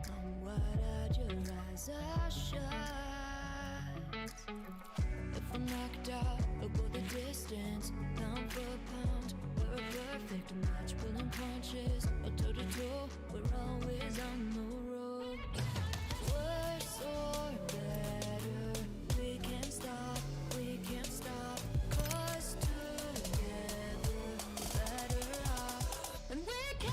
I'm wide-eyed, your eyes are shut. If we're knocked out, we'll go the distance, pound for pound. We're a perfect match, pulling punches, or toe to toe. We're always on the road. Worse or better, we can't stop, we can't stop. Cause together, better off, and we can.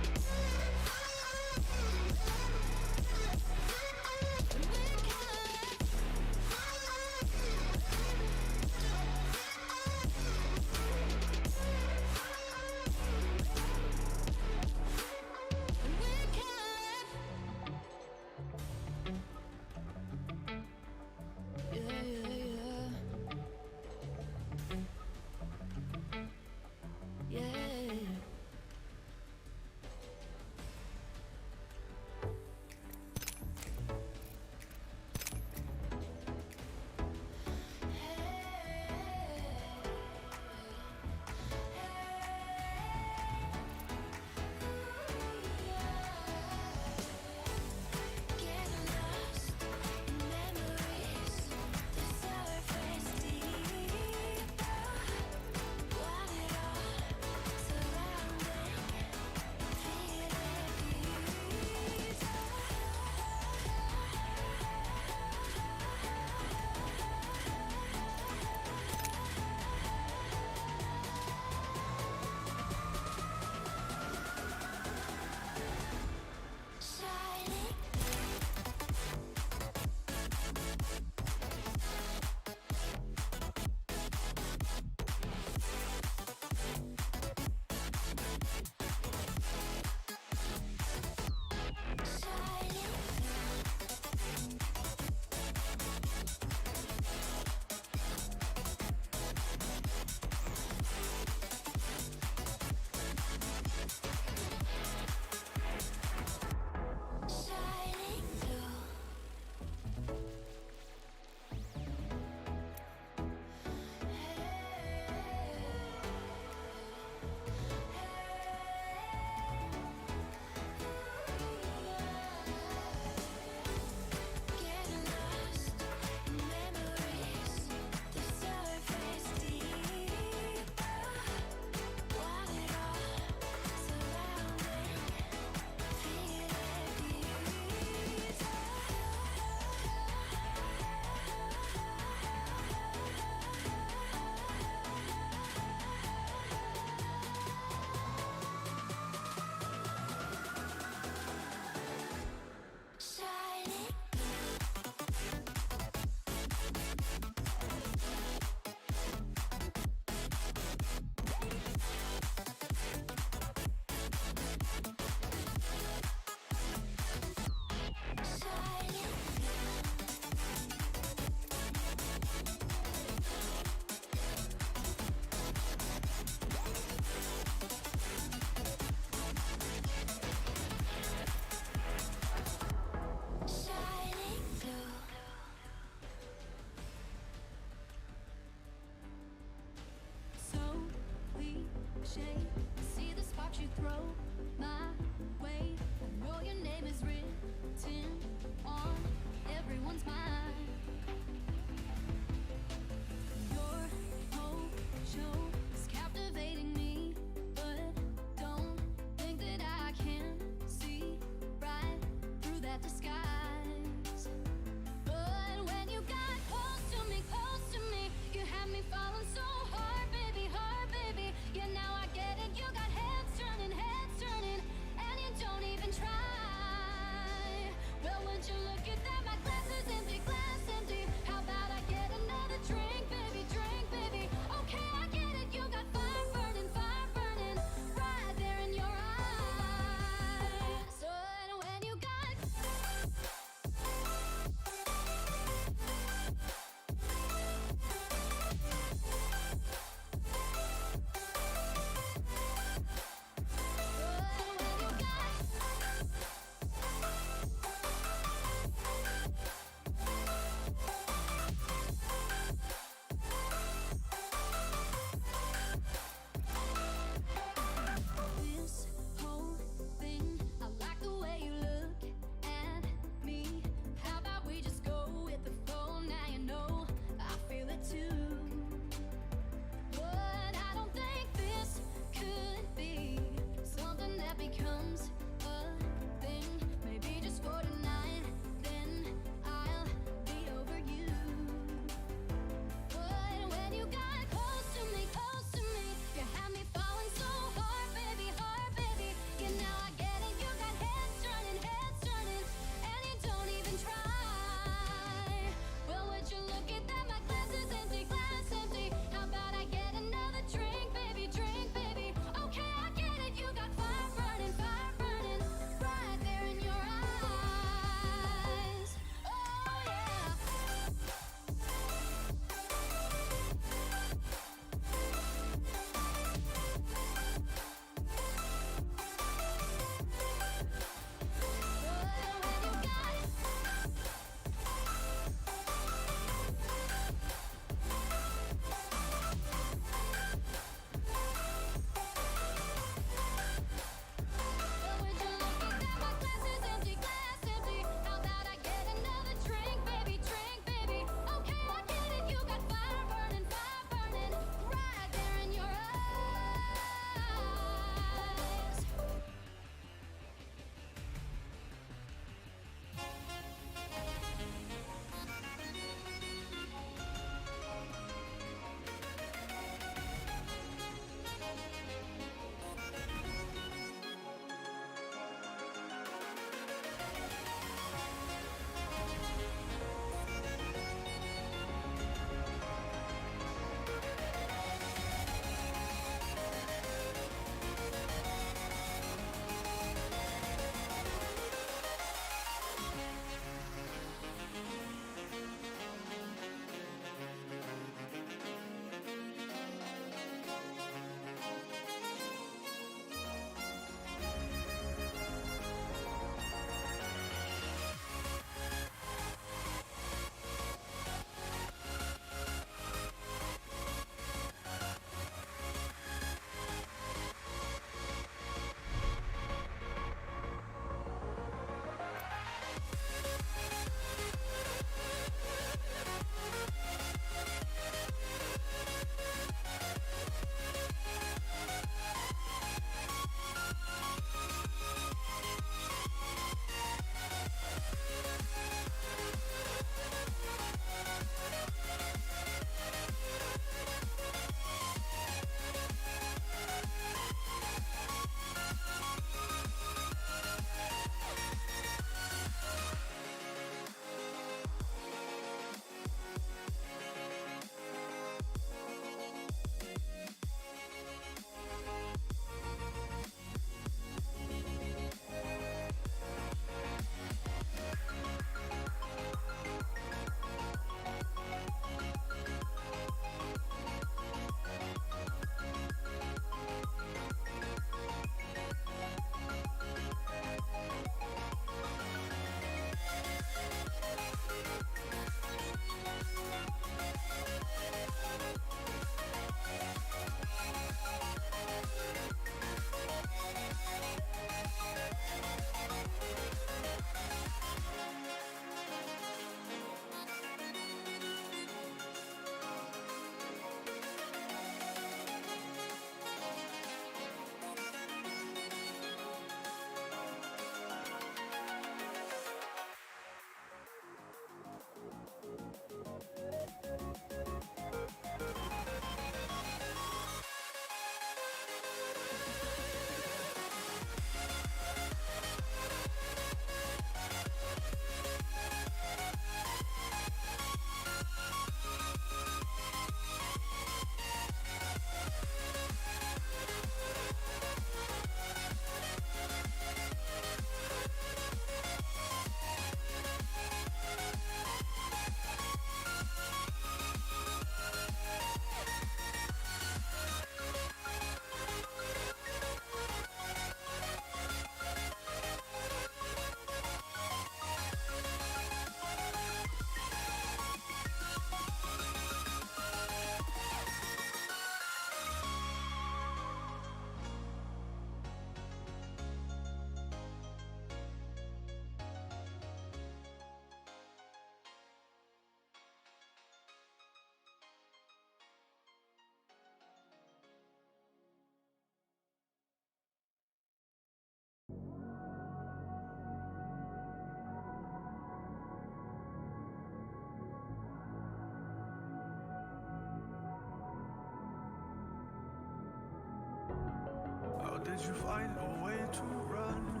did you find a way to run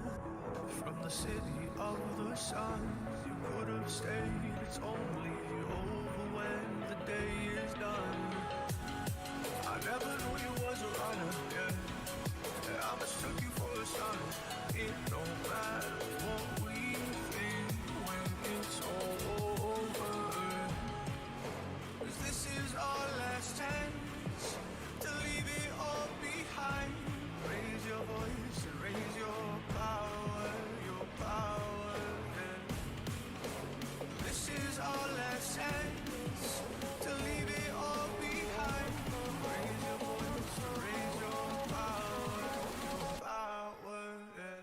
from the city of the sun? You could have stayed, it's only over when the day is done. I never knew you was a runner, yeah. I mistook you for a son. It don't matter what we think when it's all over. 'Cause this is our last chance to leave it all behind. Raise your voice and raise your power, yeah. This is our last chance to leave it all behind. Raise your voice and raise your power, yeah.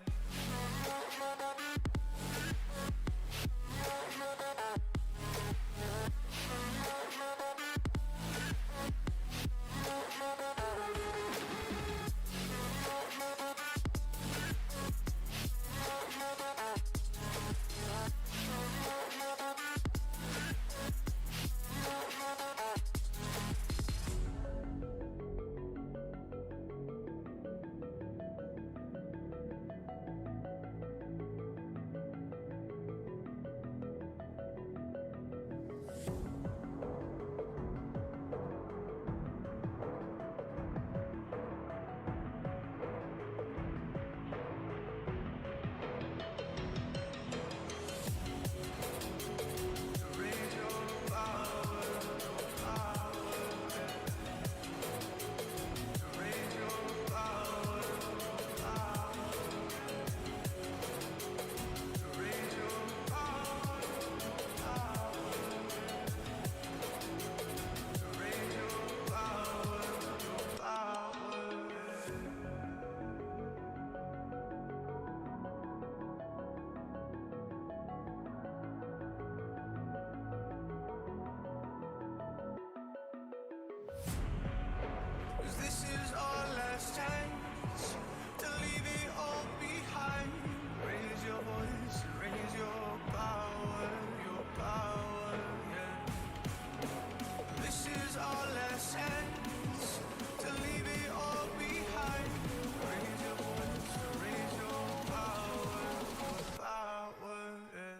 This is our last chance to leave it all behind. Raise your voice, raise your power, yeah. This is our last chance to leave it all behind. Raise your voice, raise your power, yeah.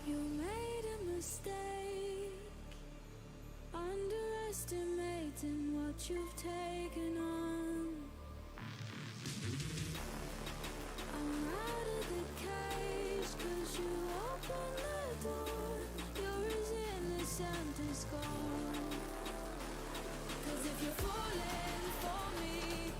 You made a mistake, underestimating what you've taken on. I'm out of the cage, 'cause you opened the door. You're as innocent as gold. 'Cause if you're falling for me,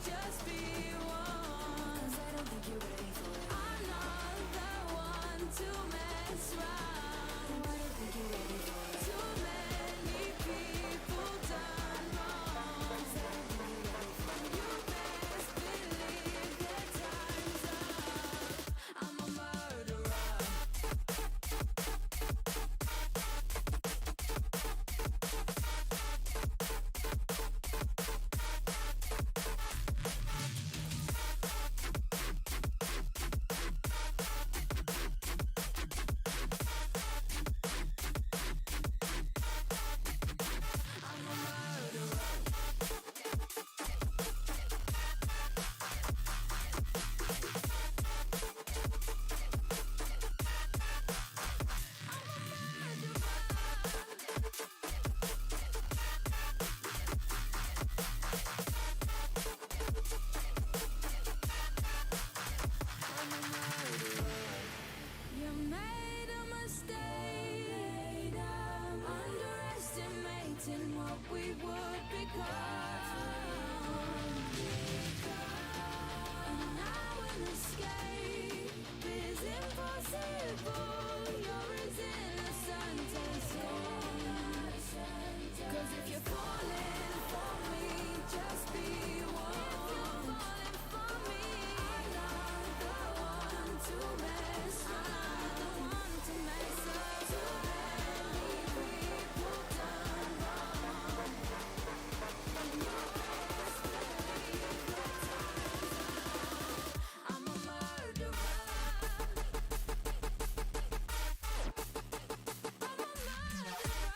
just be one. 'Cause I don't think you're ready for it. I'm not the one to mess around. No, I don't think you're ready for it. Too many people done wrong. 'Cause I don't think you're ready for it. You best believe that time's up. I'm a murderer. You made a mistake, underestimating what we would become. And now an escape is impossible. You're as innocent as gold. 'Cause if you're falling for me, just be one. If you're falling for me, I'm not the one to mess around. The one to mess up. Too many people done wrong. And you best believe that time's up. I'm a murderer. I'm a murderer.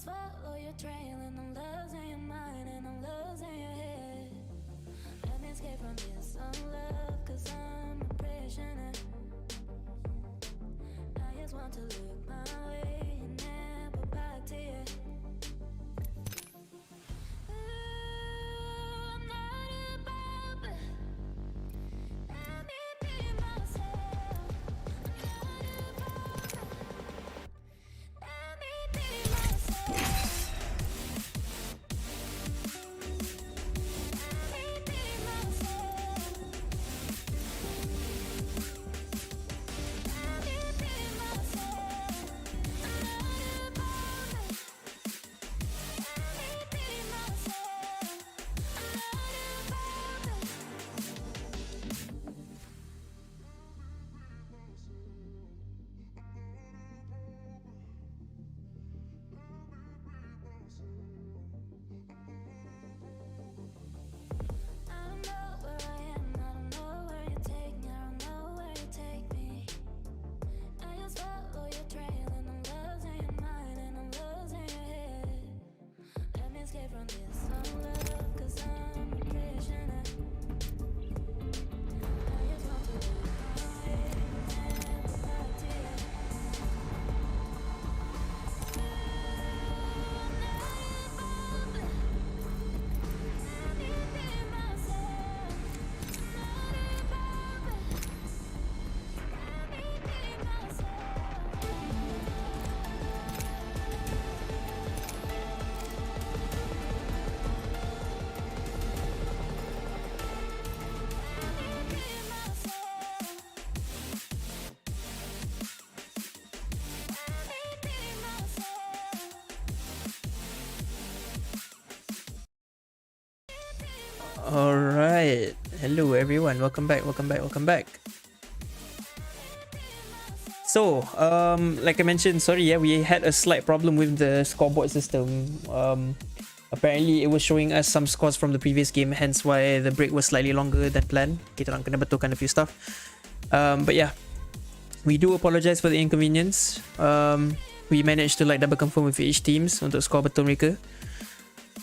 follow your trail and I'm losing your mind and I'm losing your head. Let me escape from this love, cause I'm a prisoner. I just want to look my way and never back to you. Ooh, I'm not above it. Let me be myself. I'm not above it. Let me be myself. Let me be myself. Let me be myself. I'm not above it. Let me be myself. I'm not above it. I don't know where I am, I don't know where you take me, I don't know where you take me. I just follow your trail and I'm losing your mind and I'm losing your head. Let me escape from this love, cause I'm a prisoner. I just want to look my way and never back to you. I'm not above it. Let me be myself. I'm not above it. Let me be myself. Let me be myself. Let me be myself. Alright. Hello everyone. Welcome back. So, like I mentioned, sorry, yeah, we had a slight problem with the scoreboard system. Apparently it was showing us some scores from the previous game, hence why the break was slightly longer than planned. Kita orang kena betulkan a few stuff. But yeah, we do apologize for the inconvenience. We managed to like double confirm with each teams untuk score betul mereka.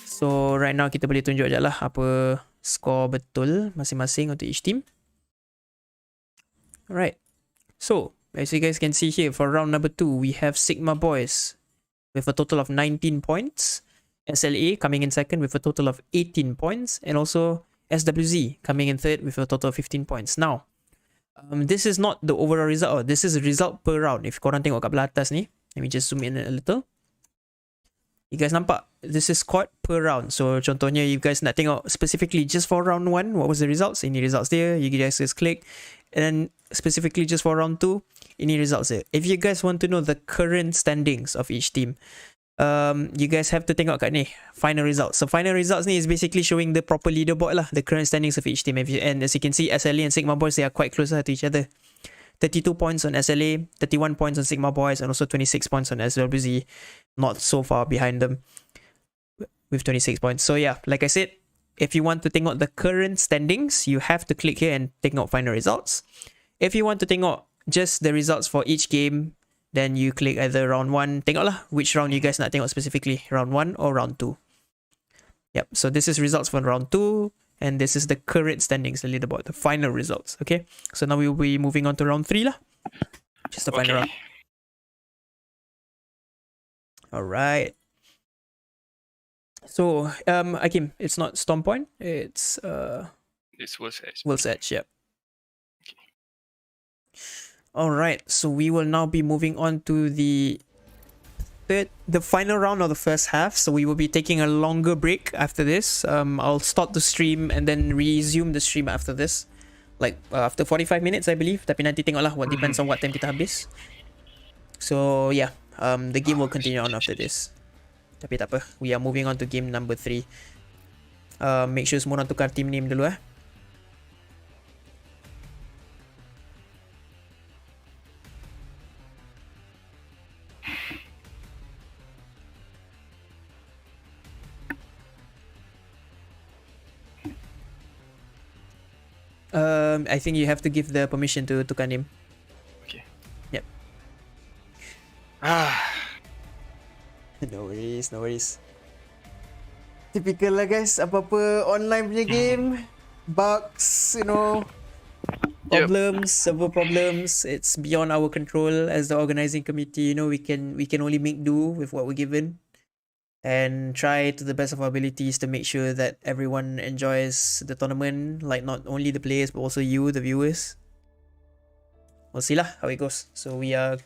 So right now kita boleh tunjuk je lah apa score betul masing-masing untuk each team. Alright. So as you guys can see here, for round number 2, we have Sigma Boys with a total of 19 points. SLA coming in second with a total of 18 points. And also SWZ coming in third with a total of 15 points. Now, this is not the overall result. This is the result per round. If korang tengok kat belah atas ni, let me just zoom in a little. You guys nampak? This is scored per round. So contohnya you guys nak tengok specifically just for round 1, what was the results? Ini results there. You guys just click. And then specifically just for round 2, ini results there. If you guys want to know the current standings of each team, you guys have to tengok kat ni, final results. So final results ni is basically showing the proper leaderboard lah, the current standings of each team. And as you can see, SLA and Sigma Boys, they are quite closer to each other. 32 points on SLA, 31 points on Sigma Boys, and also 26 points on SWZ. Not so far behind them with 26 points. So yeah, like I said, if you want to tengok the current standings, you have to click here and tengok final results. If you want to tengok just the results for each game, then you click either round 1. Tengok lah which round you guys nak tengok specifically, round 1 or round 2. Yep, so this is results for round 2. And this is the current standings, the leaderboard, the final results. Okay, so now we will be moving on to round 3 lah. Just the final round. Alright. So, Akim, it's not Storm Point, it's World's Edge. World's Edge, yep. Alright, so we will now be moving on to the final round of the first half. So we will be taking a longer break after this. I'll stop the stream and then resume the stream after this, like after 45 minutes I believe. Tapi nanti tengok lah, what depends on what time kita habis. So yeah, the game will continue on after this. Tapi tak apa, we are moving on to game number 3. Make sure semua orang tukar team name dulu . I think you have to give the permission to tukar name. Okay. Yep. No worries, no worries. Typical lah guys, apa-apa online punya game, bugs, you know, problems, server problems. It's beyond our control as the organizing committee. You know, we can only make do with what we're given, and try to the best of our abilities to make sure that everyone enjoys the tournament. Like not only the players but also you, the viewers. We'll see lah how it goes. So we are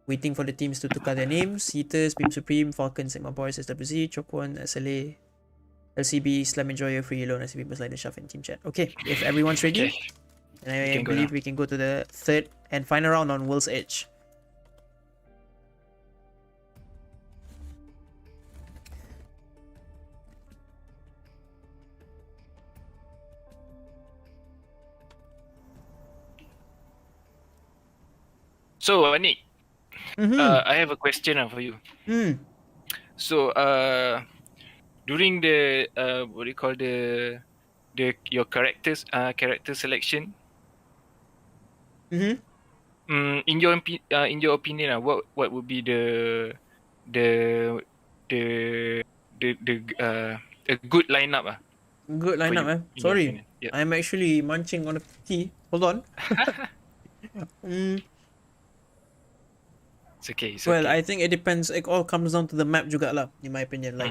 waiting for the teams to tukar their names. Yeeters, Beam Supreme, Falcon, Sigma Boys, SWZ, Chokwon, SLA, LCB, Slam Enjoyer, Free Alone, NastyBeamers, Leidenschaft, and Team Chat. Okay, if everyone's ready, then I believe we can go to the third and final round on World's Edge. So, Nick, I have a question for you. So, during the what do you call your character selection? In your opinion, what would be a good lineup? Good lineup, eh? Sorry, I'm actually munching on a cookie. Hold on. It's okay. Well, I think it depends. It all comes down to the map juga lah, in my opinion. Like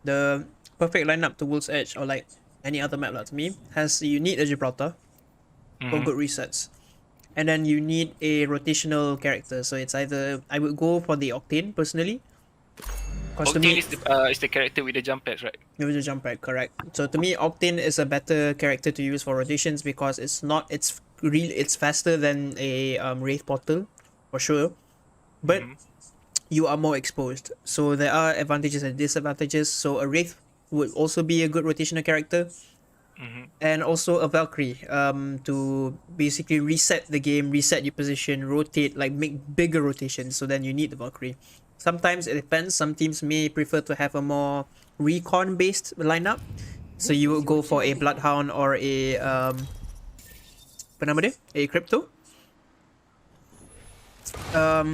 the perfect lineup to World's Edge or like any other map lah to me you need a Gibraltar for good resets, and then you need a rotational character. So it's either I would go for the Octane personally. Octane is the character with the jump pads, right? With the jump pad, correct. So to me, Octane is a better character to use for rotations because it's faster than a Wraith Portal for sure. But you are more exposed, so there are advantages and disadvantages. So a Wraith would also be a good rotational character, and also a Valkyrie to basically reset the game, reset your position, rotate, like make bigger rotations. So then you need the Valkyrie. Sometimes it depends. Some teams may prefer to have a more recon based lineup, so you would go for a Bloodhound or a a Crypto.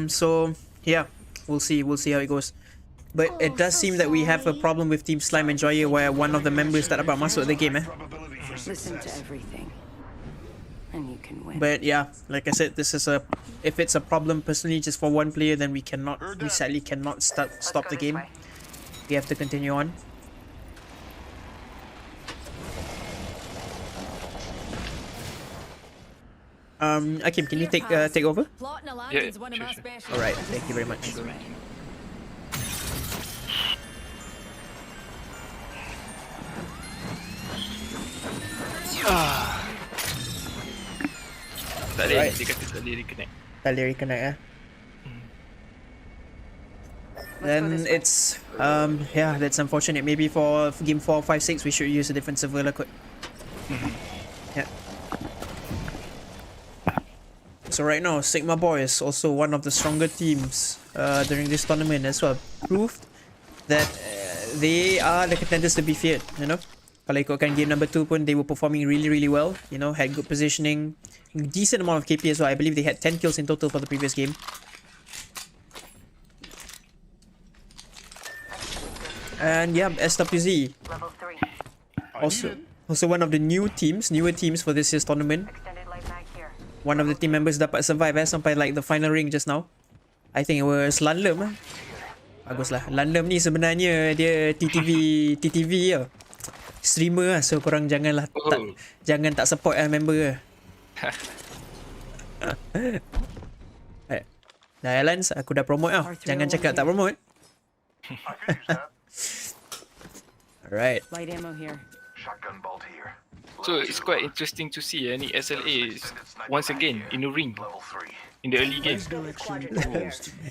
So yeah, we'll see how it goes. But it does seem that we have a problem with Team Slime Enjoyer where one of the members tak dapat masuk the game, Listen to everything, and you can win. But yeah, like I said, if it's a problem personally just for one player, then we sadly cannot stop the game. We have to continue on. Akim, can you take over? Yeah, sure. All right, thank you very much. Tak boleh, dia kata tak boleh reconnect. Tak boleh reconnect, Then it's yeah, that's unfortunate. Maybe for game 4, 5, 6 we should use a different server lah kot. Yeah. So right now, Sigma Boys, also one of the stronger teams during this tournament as well, proved that they are the contenders to be feared, you know. Kalau ikutkan game number 2 pun, they were performing really well, you know, had good positioning, decent amount of KP as well. I believe they had 10 kills in total for the previous game. And yeah, SWZ, also one of the newer teams for this year's tournament. One of the team members dapat survive sampai like the final ring just now. I think it was Landlum. Bagus lah. Landlum ni sebenarnya dia TTV ya. Streamer lah, so korang jangan tak support member. Dah Lance, aku dah promote tau. Jangan cakap tak promote. Alright. Light ammo here. Shotgun bolt here. So it's quite interesting to see any SLA is once again in the ring in the early game.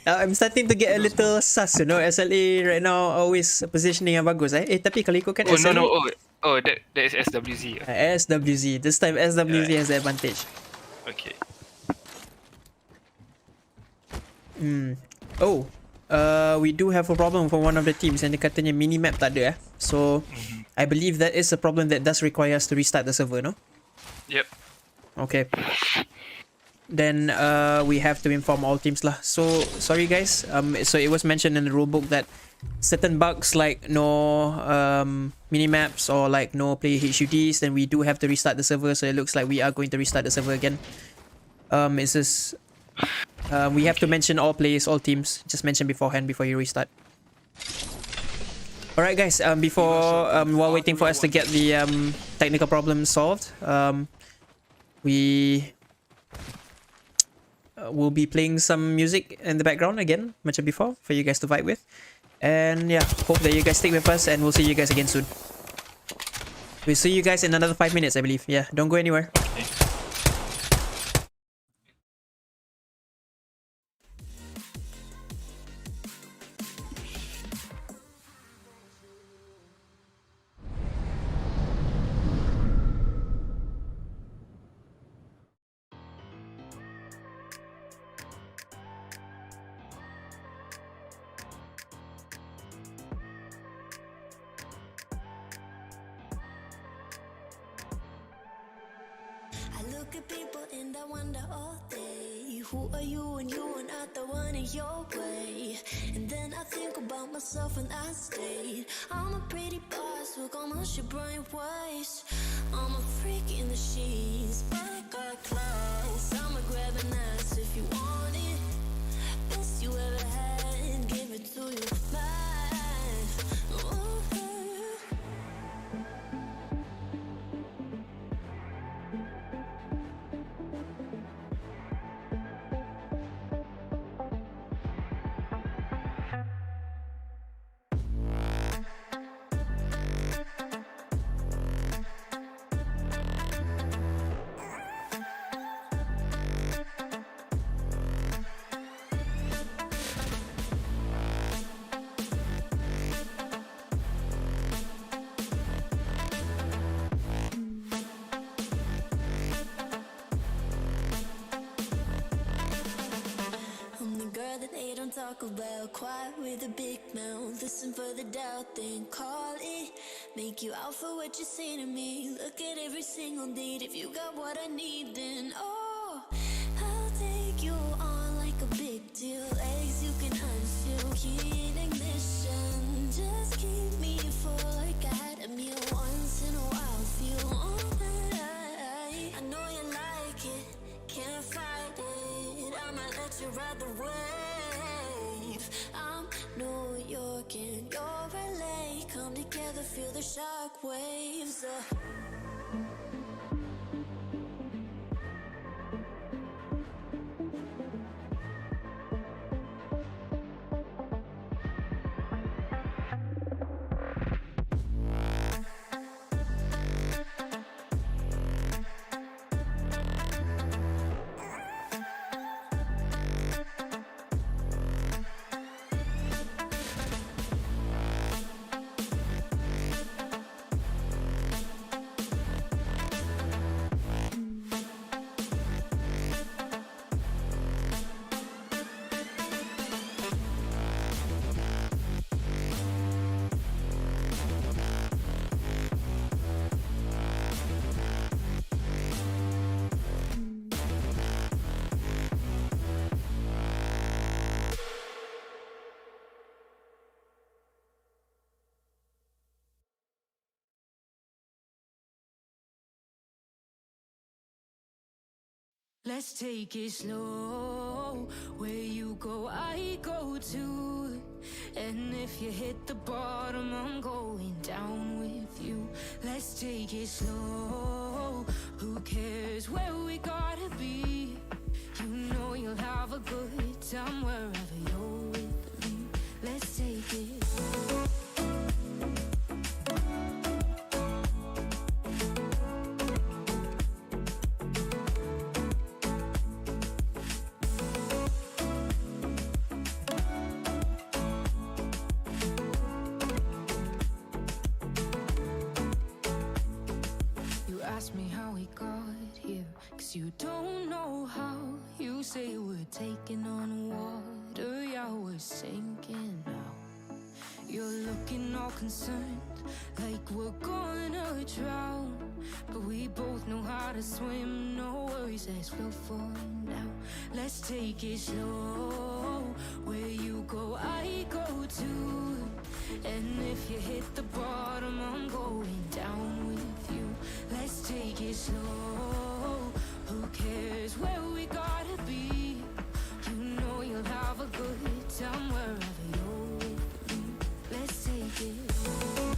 I'm starting to get a little sus, you know. SLA right now always positioning yang bagus tapi kalau ikutkan SLA that is SWZ. SWZ. This time SWZ has the advantage. Okay. We do have a problem for one of the teams and dia katanya minimap tak ada So I believe that is a problem that does require us to restart the server, no? Yep. Okay. then we have to inform all teams lah. So sorry guys. So it was mentioned in the rulebook that certain bugs like no minimaps or like no player HUDs, then we do have to restart the server. So it looks like we are going to restart the server again. It's just we have to mention all players, all teams. Just mention beforehand before you restart. Alright guys, while waiting for us to get the technical problem solved, we will be playing some music in the background again, much as before, for you guys to vibe with. And yeah, hope that you guys stick with us, and we'll see you guys again soon. We'll see you guys in another 5 minutes, I believe. Yeah, don't go anywhere. Look at people and I wonder all day, who are you and you are not the one in your way. And then I think about myself and I stayed. I'm a pretty boss, look almost your brain waste. I'm a freak in the sheets, but I got claws. I'ma grab an ass if you want it. Best you ever had, give it to you back. Ooh. Talk about quiet with a big mouth. Listen for the doubt, then call it. Make you out for what you say to me. Look at every single date. If you got what I need, then oh, I'll take you on like a big deal. Eggs you can unseal, key in ignition. Just keep me full like I had a meal once in a while. Feel alright. I know you like it, can't fight it. I might let you ride the wave. I'm New York and you're LA. Come together, feel the shock waves. Let's take it slow. Where you go, I go too. And if you hit the bottom, I'm going down with you. Let's take it slow. Who cares where we gotta be? You know you'll have a good time wherever you're with me. Let's take it slow. Ask me how we got here, 'cause you don't know how. You say we're taking on water, yeah, we're sinking now. You're looking all concerned, like we're gonna drown. But we both know how to swim, no worries, let's flow for now. Let's take it slow. Where you go, I go too. And if you hit the bottom, I'm going down with you. Let's take it slow. Who cares where we gotta be? You know you'll have a good time wherever you're with me. Let's take it slow.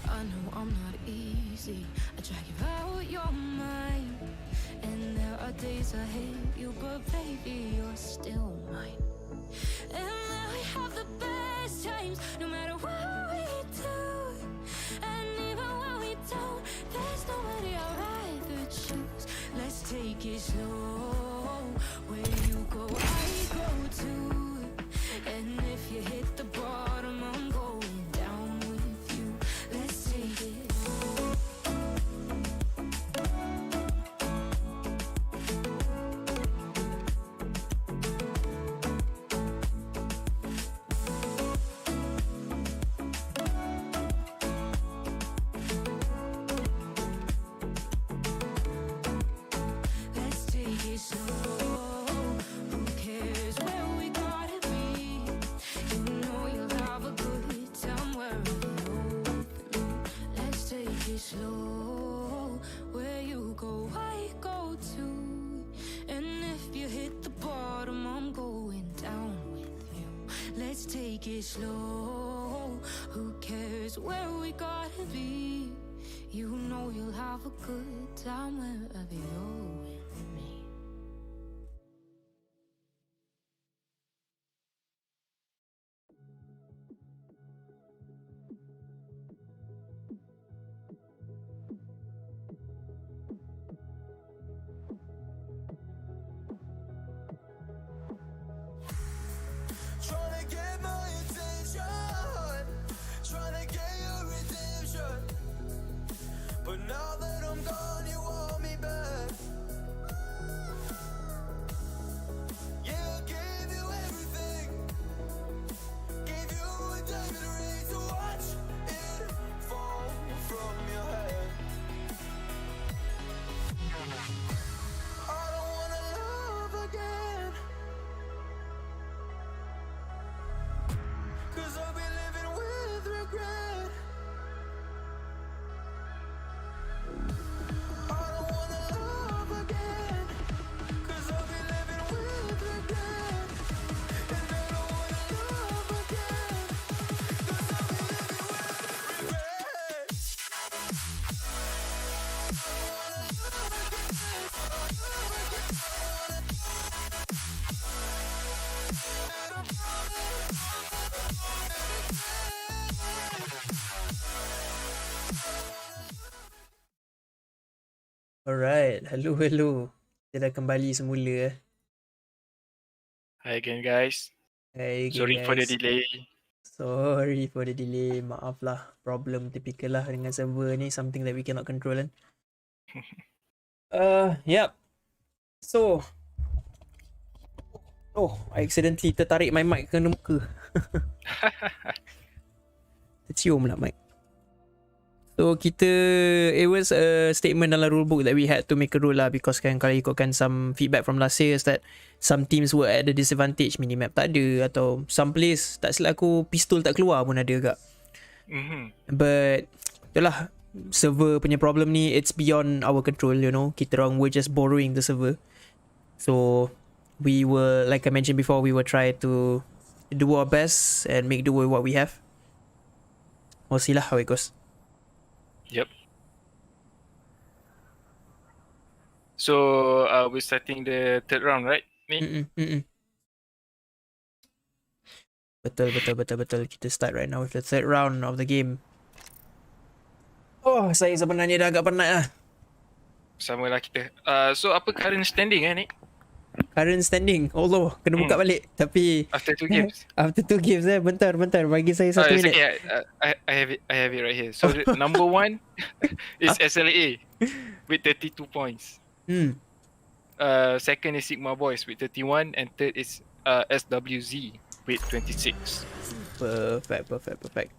I know I'm not easy. I drag you out your mind. And there are days I hate you, but baby, you're still mine. And then we have the best times, no matter what we do. And even when we don't, there's nobody I'd rather choose. Let's take it slow. Where you go, I go too. And if you hit the bottom, I'm going down with you. Let's take it slow. Let's take it slow. Who cares where we gotta be? You know you'll have a good time wherever you're with me. Let's take it slow. Where you go, I go too. And if you hit the bottom, I'm going down with you. Let's take it slow. Who cares where we gotta be? You know you'll have a good time wherever you're with me. Tryna get my attention, tryna get your redemption. But now that I'm gone, you want me back. Yeah, I gave you everything, gave you a diamond ring to watch it fall from your head. I don't wanna love again, 'cause I'll be living with regret. I don't wanna love again, 'cause I'll be living with regret. And I don't wanna love again, 'cause I'll be living with regret. Alright, hello. Kita dah kembali semula. Hi again, guys. Hey Sorry for the guys. delay. Sorry for the delay. Maaf lah. Problem typical lah dengan server ni. Something that we cannot control kan. Yep. So. Oh, I accidentally tertarik my mic kena muka. Tercium lah mic. So it was a statement dalam rulebook that we had to make a rule lah, because kan kalau ikutkan some feedback from last year is that some teams were at a disadvantage, minimap tak ada, atau some place tak silap aku pistol tak keluar pun ada agak. But itulah, server punya problem ni, it's beyond our control, you know. Kita orang were just borrowing the server. So we were, like I mentioned before, we will try to do our best and make do with what we have. We'll see lah how it goes. Yep. So we're starting the third round, right? Betul. Kita start right now with the third round of the game. Oh, saya sebenarnya dah agak penat lah. Sama lah kita. So apa current standing ni? current standing. Allah, kena buka balik. Tapi After 2 games. after 2 games bentar bagi saya 1 It's minit. okay. I have it right here. So the number 1 is SLA with 32 points. Second is Sigma Boys with 31, and third is SWZ with 26. Perfect.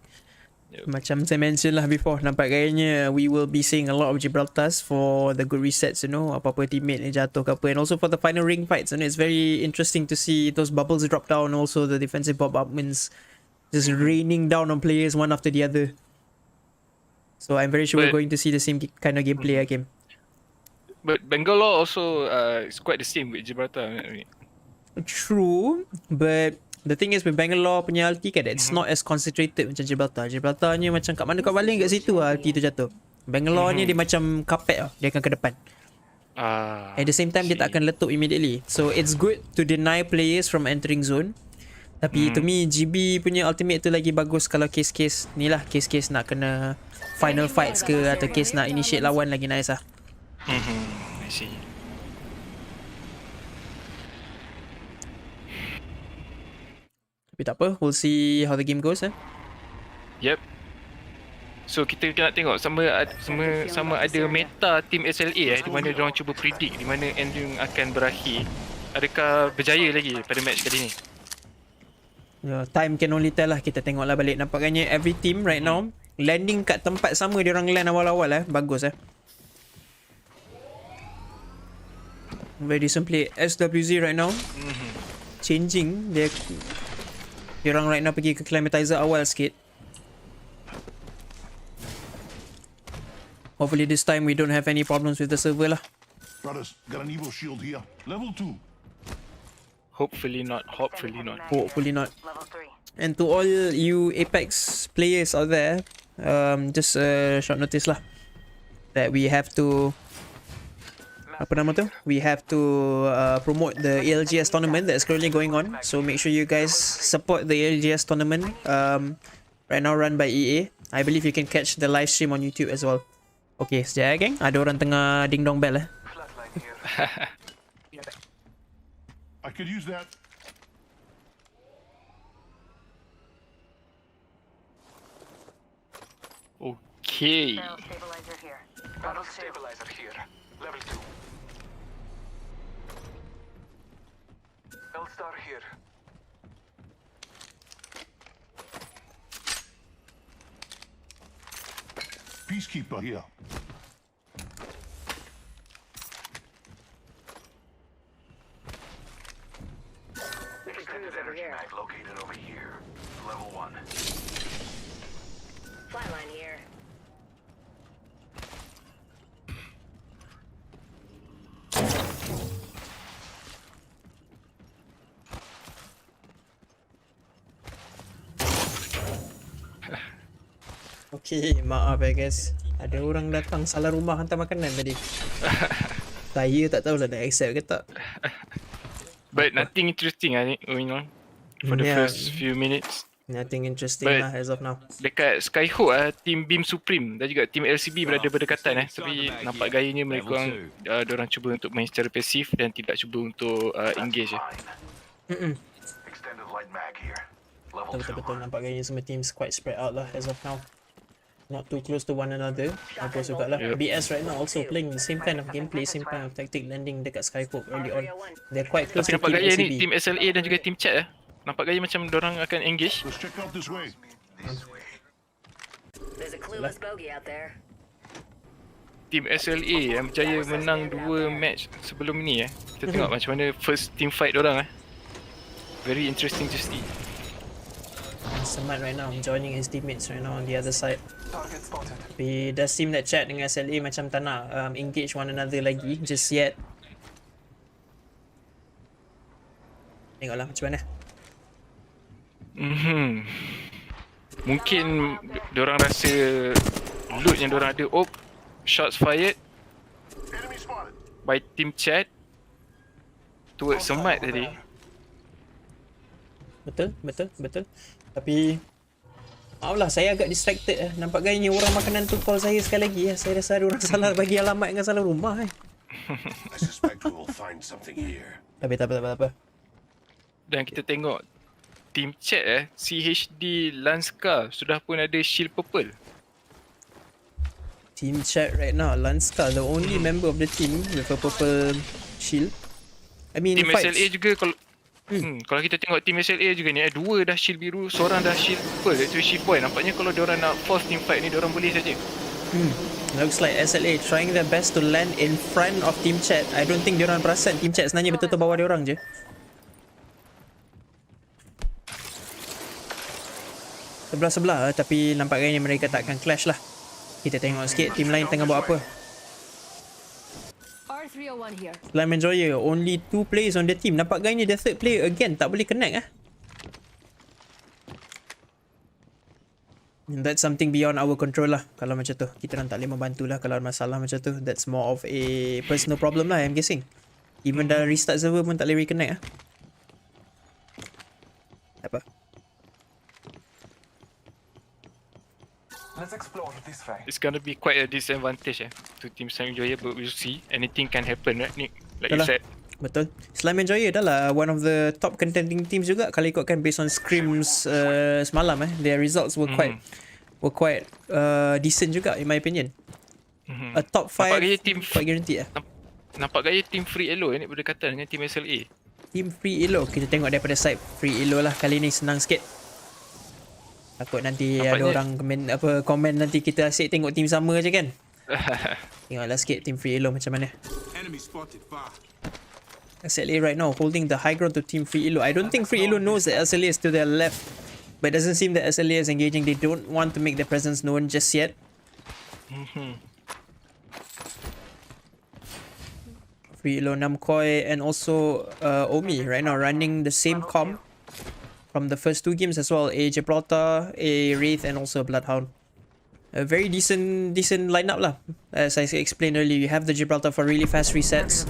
Macam saya mention lah before, nampak gayanya we will be seeing a lot of Gibraltars for the good resets, apa-apa teammate ni jatuh ke apa, and also for the final ring fights, it's very interesting to see those bubbles drop down, also the defensive bombardments just raining down on players one after the other. So I'm very sure we're going to see the same kind of gameplay again. But Bangalore also is quite the same with Gibraltar. True, but the thing is with Bangalore punya ulti kan, it's not as concentrated macam Gibraltar. Gibraltar ni macam kat mana kau baling kat situ ulti tu jatuh. Bangalore ni dia macam carpet dia akan ke depan. At the same time dia tak akan letup immediately. So it's good to deny players from entering zone. Tapi to me GB punya ultimate tu lagi bagus kalau case-case ni lah, case-case nak kena final fights ke atau case nak initiate lawan lagi nice lah. I see. Tapi tak apa, we'll see how the game goes. Yep. So kita nak tengok sama ada meta team SLA di mana diorang cuba predict di mana ending akan berakhir. Adakah berjaya lagi pada match kali ni? Time can only tell lah. Kita tengoklah balik. Nampaknya every team right now landing kat tempat sama diorang land awal-awal bagus Very simply SWZ right now changing diorang right now pergi ke climatizer awal sikit. Hopefully this time we don't have any problems with the server lah. Brothers, got an Evo shield here. Level 2. Hopefully not. And to all you Apex players out there, just a short notice lah that we have to we have to promote the ALGS tournament that's currently going on. So make sure you guys support the ALGS tournament right now run by EA. I believe you can catch the live stream on YouTube as well. Okay, sekejap geng. Ada orang tengah ding dong bell I could use that. Okay. Stabilizer here. Battle stabilizer here. Level 2. L-Star here. Peacekeeper here. Extended energy mag located over here. Level 1. Flatline here. Okay, maaf guys. Ada orang datang salah rumah hantar makanan tadi. Saya tak tahu lah nak accept ke tak. But nothing interesting going on for the first few minutes. Nothing interesting lah as of now. Dekat Skyhook team Beam Supreme dan juga team LCB berada berdekatan tapi nampak gayanya mereka diorang cuba untuk main secara pasif dan tidak cuba untuk engage Extended light mag here. Betul-betul nampak gayanya semua teams quite spread out lah as of now. Not too close to one another. Bagus juga lah. BS right now also playing the same kind of gameplay, same kind of tactic landing dekat Skyhook early on. They're quite close tapi to nampak team gaya LCB. ni team SLA dan juga team chat nampak gaya macam diorang akan engage. Let's check out this way. There's a clueless bogey out there. Team SLA yang berjaya menang 2 match sebelum ni Kita tengok macam mana first team fight diorang Very interesting to see. Semat right now joining his teammates right now on the other side. Tapi dah seem that chat dengan SLA macam tak nak engage one another lagi just yet. Tengoklah macam mana. Mungkin diorang rasa loot yang diorang ada. Shots fired by team chat towards Semat tadi. Betul. Tapi maaf lah, saya agak distracted Nampak gayanya orang makanan tu call saya sekali lagi Saya rasa ada orang salah bagi alamat dengan salah rumah I suspect we will find something here. Tak apa. Dan kita tengok team chat CHD Lanska sudah pun ada shield purple. Team chat right now, Lanska, the only member of the team with a purple shield. I mean, Team fights. SLA juga kalau kita tengok team SLA juga ni, dua dah shield biru, seorang dah shield purple, iaitu Shift Boy. Nampaknya kalau diorang nak force team fight ni, diorang boleh saja. Looks like SLA trying their best to land in front of team chat. I don't think diorang perasan team chat sebenarnya betul-betul bawah diorang je. Sebelah-sebelah tapi nampaknya mereka takkan clash lah. Kita tengok sikit team lain tengah buat apa. R301 here. Slime Enjoyer, only 2 players on the team. Nampak gayanya the third player again tak boleh connect And that's something beyond our control lah. Kalau macam tu, kita orang tak boleh membantu lah kalau ada masalah macam tu. That's more of a personal problem lah, I'm guessing. Even dah restart server pun tak boleh reconnect apa. Let's explore this way. It's gonna be quite a disadvantage to Team Slime Enjoyer, but we'll see. Anything can happen, right, Nick? Like you said. Betul. Slime Enjoyer dah lah one of the top contending teams juga kalau ikutkan based on scrims semalam Their results were quite decent juga in my opinion. A top 5 quite guaranteed Nampak gaya team Free Elo ni berdekatan dengan team SLA. Team Free Elo, kita tengok daripada side Free Elo lah. Kali ni senang sikit. Takut nanti ada orang komen nanti kita asyik tengok team sama je kan. Tengoklah sikit team Free Elo macam mana. SLA right now holding the high ground to team Free Elo. I don't think Free Elo knows that SLA is to their left, but it doesn't seem that SLA is engaging. They don't want to make their presence known just yet. Free Elo, Namkoi and also Omi right now running the same comp from the first 2 games as well. A Gibraltar, a Wraith and also a Bloodhound. A very decent lineup lah. As I explained earlier, you have the Gibraltar for really fast resets.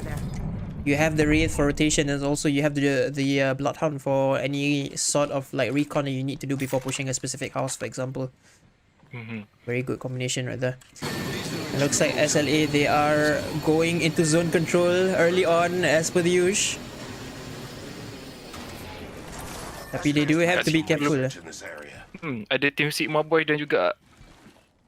You have the Wraith for rotation, and also you have the Bloodhound for any sort of like recon that you need to do before pushing a specific house, for example. Very good combination right there. It looks like SLA, they are going into zone control early on as per the usual. Tapi they do have to be careful. Ada team Sigma Boy dan juga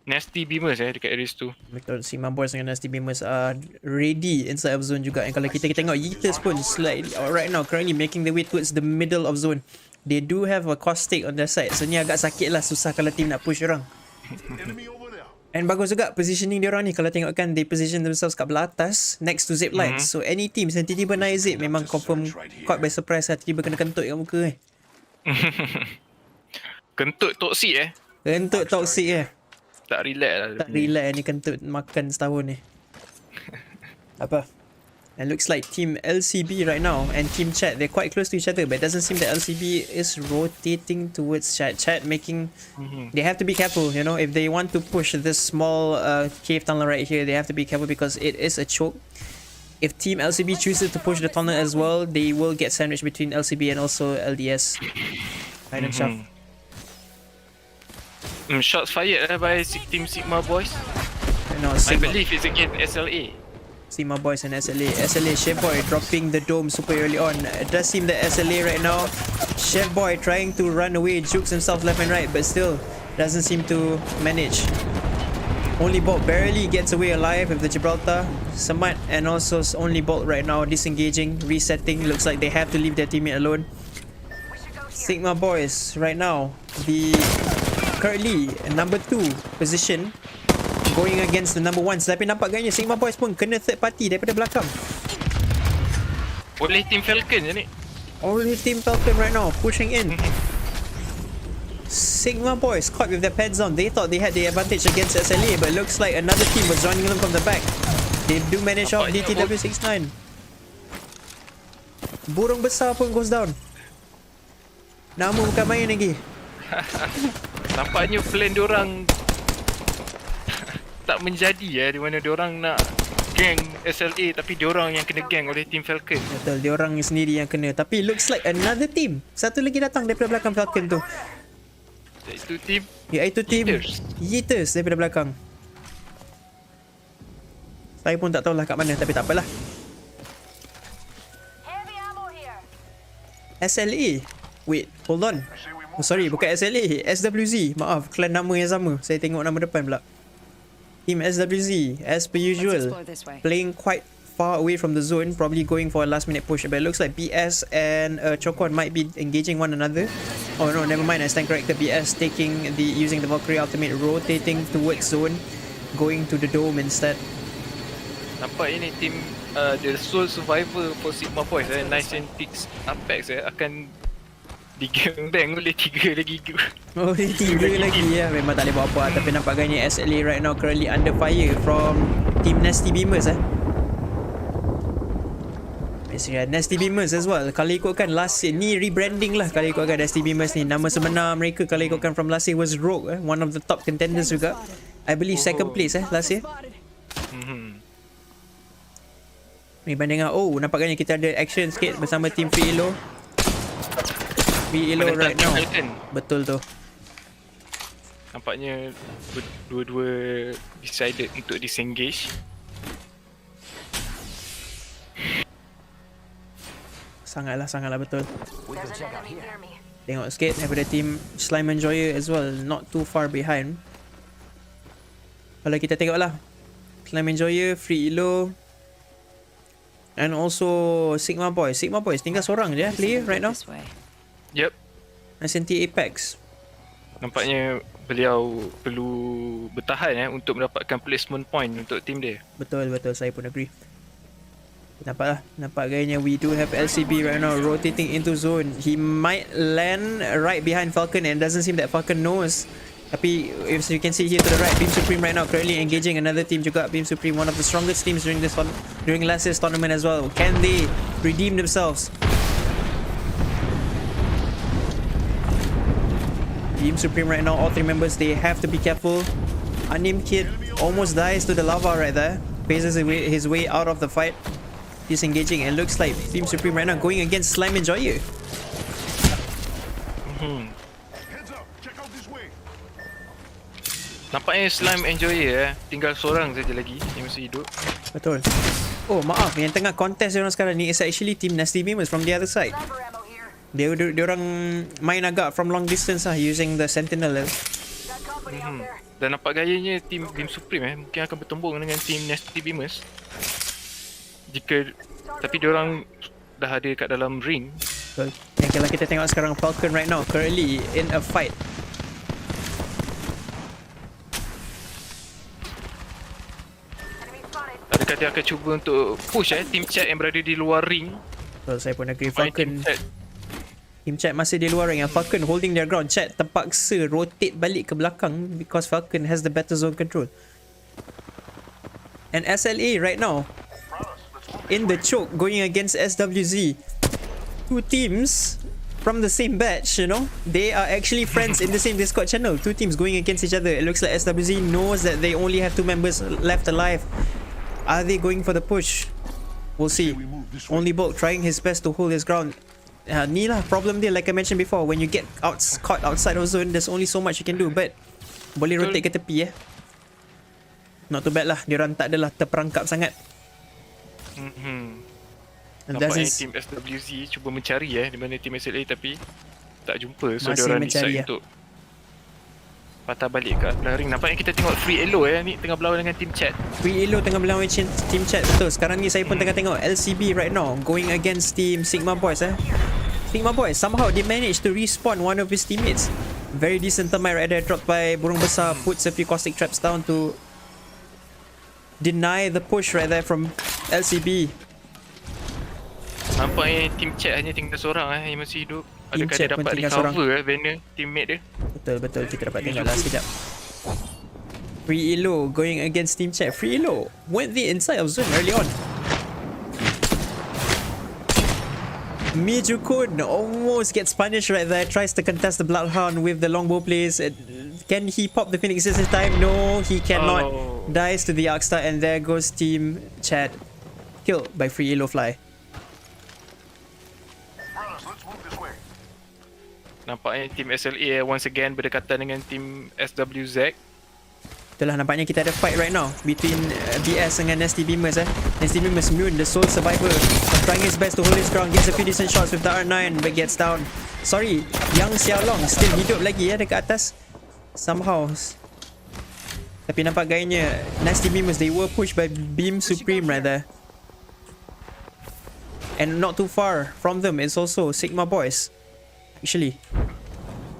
NastyBeamers dekat areas tu. Betul, Sigma Boys dengan NastyBeamers are ready inside of zone juga. And kalau kita tengok Yeeters pun slightly right now currently making the way towards the middle of zone. They do have a caustic on their side. So ni agak sakit lah, susah kalau team nak push orang. And bagus juga positioning dia orang ni. Kalau tengokkan, they position themselves kat belah atas next to zip lines. So any team yang tiba-tiba naik zip memang confirm caught by surprise lah, tiba-tiba kena kentut kat muka Kentut toksik Kentut toksik Tak relax lah. Tak relax ni kentut makan setahun ni. Apa? It looks like team LCB right now and team chat, they're quite close to each other, but it doesn't seem that LCB is rotating towards chat. Chat making, they have to be careful, you know, if they want to push this small cave tunnel right here, they have to be careful because it is a choke. If team LCB chooses to push the tunnel as well, they will get sandwiched between LCB and also LDS. Leidenschaft. Shots fired by team Sigma Boys. No, I believe it's against SLA. Sigma Boys and SLA. SLA, Chef Boy dropping the dome super early on. It does seem that SLA right now, Chef Boy trying to run away, jukes himself left and right, but still doesn't seem to manage. Only Bolt barely gets away alive with the Gibraltar. Samat and also Only Bolt right now disengaging, resetting. Looks like they have to leave their teammate alone. Sigma Boys right now, the currently number 2 position, going against the number 1. Tapi nampak gayanya Sigma Boys pun kena third party daripada belakang. Oleh team Falcon je ni. Only team Falcon right now pushing in. Sigma Boys caught with their pads on. They thought they had the advantage against SLA, but looks like another team was running them from the back. They do manage off DTW69. Burung besar pun goes down. Nama bukan main lagi. Nampaknya plan diorang tak menjadi di mana diorang nak gang SLA tapi diorang yang kena gang oleh team Falcon. Betul, diorang sendiri yang kena. Tapi looks like another team, satu lagi datang daripada belakang Falcon tu. Iaitu team Yeeters daripada belakang. Saya pun tak tahulah kat mana, tapi tak apalah. SLA. Wait, hold on. Oh, sorry, bukan SLA. SWZ. Maaf, clan nama yang sama. Saya tengok nama depan pula. Team SWZ, as per usual, playing quite far away from the zone, probably going for a last minute push. But it looks like BS and Chokwon might be engaging one another. Oh no, never mind. I stand corrected. BS using the Valkyrie ultimate, rotating towards zone, going to the dome instead. Nampak ini team the sole survivor for Sigma Boys Nice and Pix Apex akan digengbang oleh 3 lagi. Oh, 3 lagi ya. Memang tak boleh buat apa. Tapi nampak gaya SLA right now currently under fire from team NastyBeamers NastyBeamers as well. Kalau ikutkan last year ni rebranding lah. Kalau ikutkan NastyBeamers ni, nama sebenar mereka kalau ikutkan from last year was Rogue, one of the top contenders juga. I believe second place last year. Ni banding nampaknya kita ada action sikit bersama team Free Elo. Free Elo right now. Betul tu. Nampaknya dua-dua decided untuk disengage. Sangatlah betul. Tengok sikit daripada team Slime Enjoyer as well, not too far behind. Kalau kita tengok lah, Slime Enjoyer, Free Elo, and also Sigma Boys tinggal seorang je player right now. Yep. SNT Apex. Nampaknya beliau perlu bertahan untuk mendapatkan placement point untuk team dia. Betul, saya pun agree. Nampak gayanya we do have LCB right now rotating into zone. He might land right behind Falcon and doesn't seem that Falcon knows. Tapi as you can see here to the right, Beam Supreme right now currently engaging another team juga. Beam Supreme, one of the strongest teams during last year's tournament as well. Can they redeem themselves? Beam Supreme right now, all 3 members, they have to be careful. Unnamed Kid almost dies to the lava right there. Faces his way out of the fight. Disengaging, and looks like Beam Supreme right now going against Slime Enjoyer. Nampaknya Slime Enjoyer tinggal seorang saja lagi yang masih hidup. Betul. Oh maaf, yang tengah contest diorang sekarang ni is actually team NastyBeamers from the other side. Dia orang main agak from long distance using the Sentinel. Dan nampak gayanya team Beam Supreme mungkin akan bertembung dengan team NastyBeamers. Tapi diorang dah ada kat dalam ring. Betul. Dan kalau kita tengok sekarang Falcon right now currently in a fight. Adakah dia akan cuba untuk push team chat yang berada di luar ring? Betul, saya pun agree. Falcon team chat masih di luar ring. Falcon holding their ground. Chat terpaksa rotate balik ke belakang because Falcon has the better zone control. And SLA right now in the choke going against SWZ. 2 teams from the same batch, they are actually friends in the same Discord channel. 2 teams going against each other. It looks like SWZ knows that they only have 2 members left alive. Are they going for the push? We'll see. Only Bulk trying his best to hold his ground. Ni lah problem dia, like I mentioned before, when you get caught outside of zone, there's only so much you can do, but boleh rotate ke tepi not too bad lah, diorang tak adalah terperangkap sangat. Nampaknya team SWZ cuba mencari di mana team SLA tapi tak jumpa, so diorang decide untuk patah balik ke belah ring. Nampaknya kita tengok Free Elo ni tengah berlawan dengan team chat. Free Elo tengah berlawan dengan team chat, betul. Sekarang ni saya pun tengah tengok LCB right now going against team Sigma Boys. Sigma Boys somehow they managed to respawn one of his teammates. Very decent termite right there dropped by Burung Besar, puts a few caustic traps down to deny the push right there from LCB. Nampaknya team chat hanya tinggal seorang yang masih hidup. Adakah dia dapat recover banner teammate dia? Betul, kita dapat tengok lah sekejap. Free Elo going against team chat. Free Elo went the inside of zone early on. Mijukun almost gets punished right there. Tries to contest the Bloodhound with the longbow plays. Can he pop the Phoenix this time? No, he cannot. Dies to the Arcstar, and there goes team chat. Killed by Free Elo Fly. Nampaknya team SLA once again berdekatan dengan team SWZ. Itulah nampaknya kita ada fight right now between BS dengan NastyBeamers NastyBeamers immune, the sole survivor, trying his best to hold his ground, gets a few decent shots with the R9 but gets down. Sorry, Yang Xiaolong still hidup lagi dekat atas somehow. Tapi nampak gayanya NastyBeamers, they were pushed by Beam Supreme rather. And not too far from them is also Sigma Bois, actually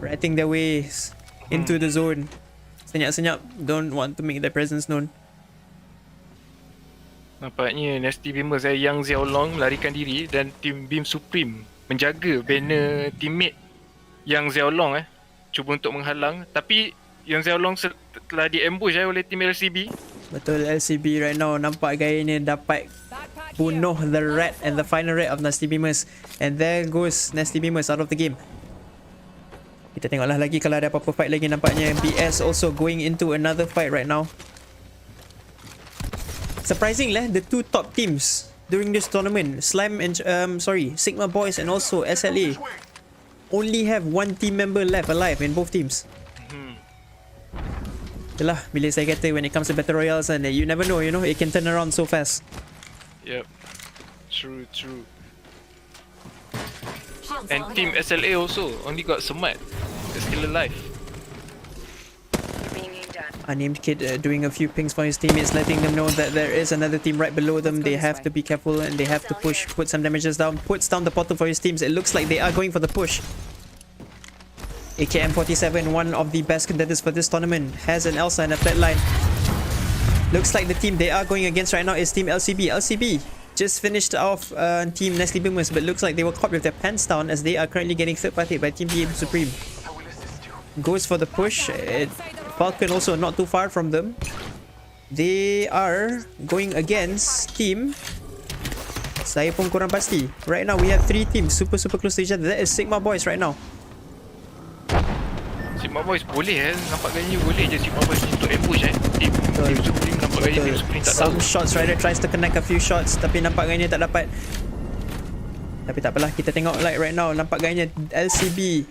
ratting their ways into the zone. Senyap-senyap, don't want to make their presence known. Nampaknya NastyBeamers Yang Xiaolong melarikan diri dan tim Beam Supreme menjaga banner teammate Yang Xiaolong cuba untuk menghalang, tapi Yang Xiaolong telah di-ambush oleh tim LCB. Betul, LCB right now nampak gayanya dapat bunuh the rat and the final rat of NastyBeamers, and there goes NastyBeamers out of the game. Kita tengoklah lagi kalau ada apa-apa fight lagi. Nampaknya BS also going into another fight right now. Surprisingly, the two top teams during this tournament, Slime and Sigma Bois and also SLA, only have one team member left alive in both teams. Itulah bila saya kata when it comes to battle royales, and you never know, it can turn around so fast. Yep, true. And team SLA also only got Semat. They're still alive. Unnamed kid doing a few pings for his teammates, letting them know that there is another team right below them. They have to be careful and they have to push, put some damages down, puts down the portal for his teams. It looks like they are going for the push. AKM47, one of the best contenders for this tournament, has an Elsa and a flatline. Looks like the team they are going against right now is Team LCB. LCB just finished off Team NastyBeamers, but looks like they were caught with their pants down as they are currently getting third-party by Team Beam Supreme. Goes for the push. Falcon also not too far from them. They are going against Team... Saya pun kurang pasti. Right now we have 3 teams super close to each other. That is Sigma Bois right now. Sigma Bois boleh nampak gayanya boleh je Sigma Bois untuk ambush Team Supreme nampak gayanya Team Supreme tak Some tahu. shots Rider tries to connect a few shots, tapi nampak gayanya tak dapat. Tapi tak apalah, kita tengok like right now, nampak gayanya LCB.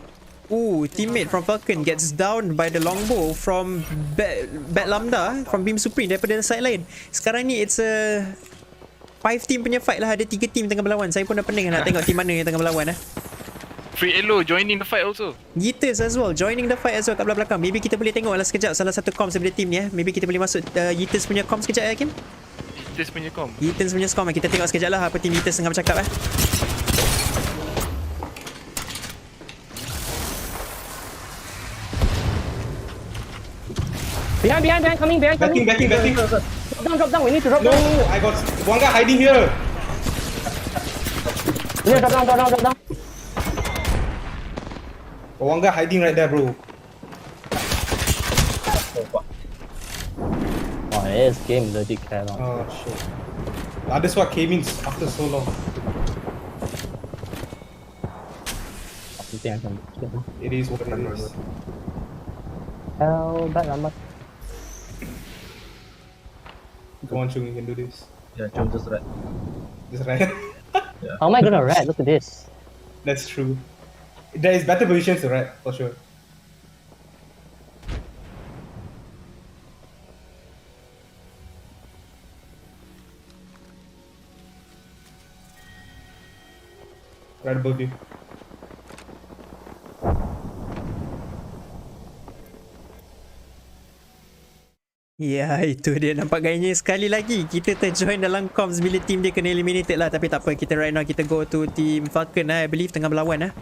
Teammate from Falcon gets down by the longbow from Bat Lambda from Beam Supreme daripada side lain. Sekarang ni it's a 5 team punya fight lah, ada 3 team tengah berlawan. Saya pun dah pening nak tengok team mana yang tengah berlawan. Free Elo joining the fight also. Yeeters as well, joining the fight as well kat belakang. Maybe kita boleh tengok lah sekejap salah satu comms daripada team ni. Maybe kita boleh masuk Yeeters punya comms sekejap Kim? Yeeters punya comms. Yeeters punya comms. Kita tengok sekejap lah apa team Yeeters tengah bercakap Behind, coming. Backing. Drop down, we need to drop down. No, I got one guy hiding here. Yeah, drop down. One guy hiding right there, bro. Oh, this game bloody carry on. Oh shit. That's what came in after so long. It is what it is. Hell, back lama. Go on, Chung, you can do this. Yeah, Chung, just right. Just right. Yeah. How am I gonna rat? Look at this. That's true. There is better positions to rat, for sure. Right above you. Ya, itu dia. Nampak gayanya sekali lagi kita terjoin dalam comms bila team dia kena eliminated lah. Tapi tak apa, kita right now kita go to team Falcon I believe tengah berlawan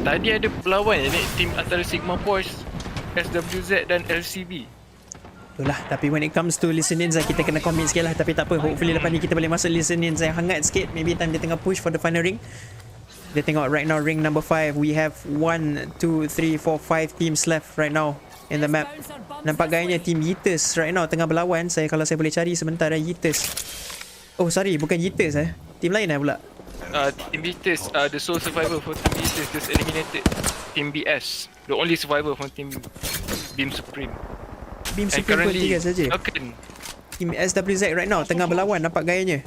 Tadi ada berlawan ni team antara Sigma Bois, SWZ dan LCB. Itulah, tapi when it comes to listen-ins kita kena commit sikit lah. Tapi tak apa, hopefully lepas ni kita boleh masuk listen-ins yang hangat sikit. Maybe time dia tengah push for the final ring. Kita tengok right now ring number 5. We have 1, 2, 3, 4, 5 teams left right now in the map. Nampak gayanya team Yeeters right now tengah berlawan. Kalau saya boleh cari sebentar Yeeters. Oh sorry, bukan Yeeters Team lain pula. Team Yeeters, the sole survivor for Team Yeeters just eliminated Team BS, the only survivor from Team Beam Supreme. Beam Supreme pun 3 saja. Team SWZ right now tengah berlawan nampak gayanya.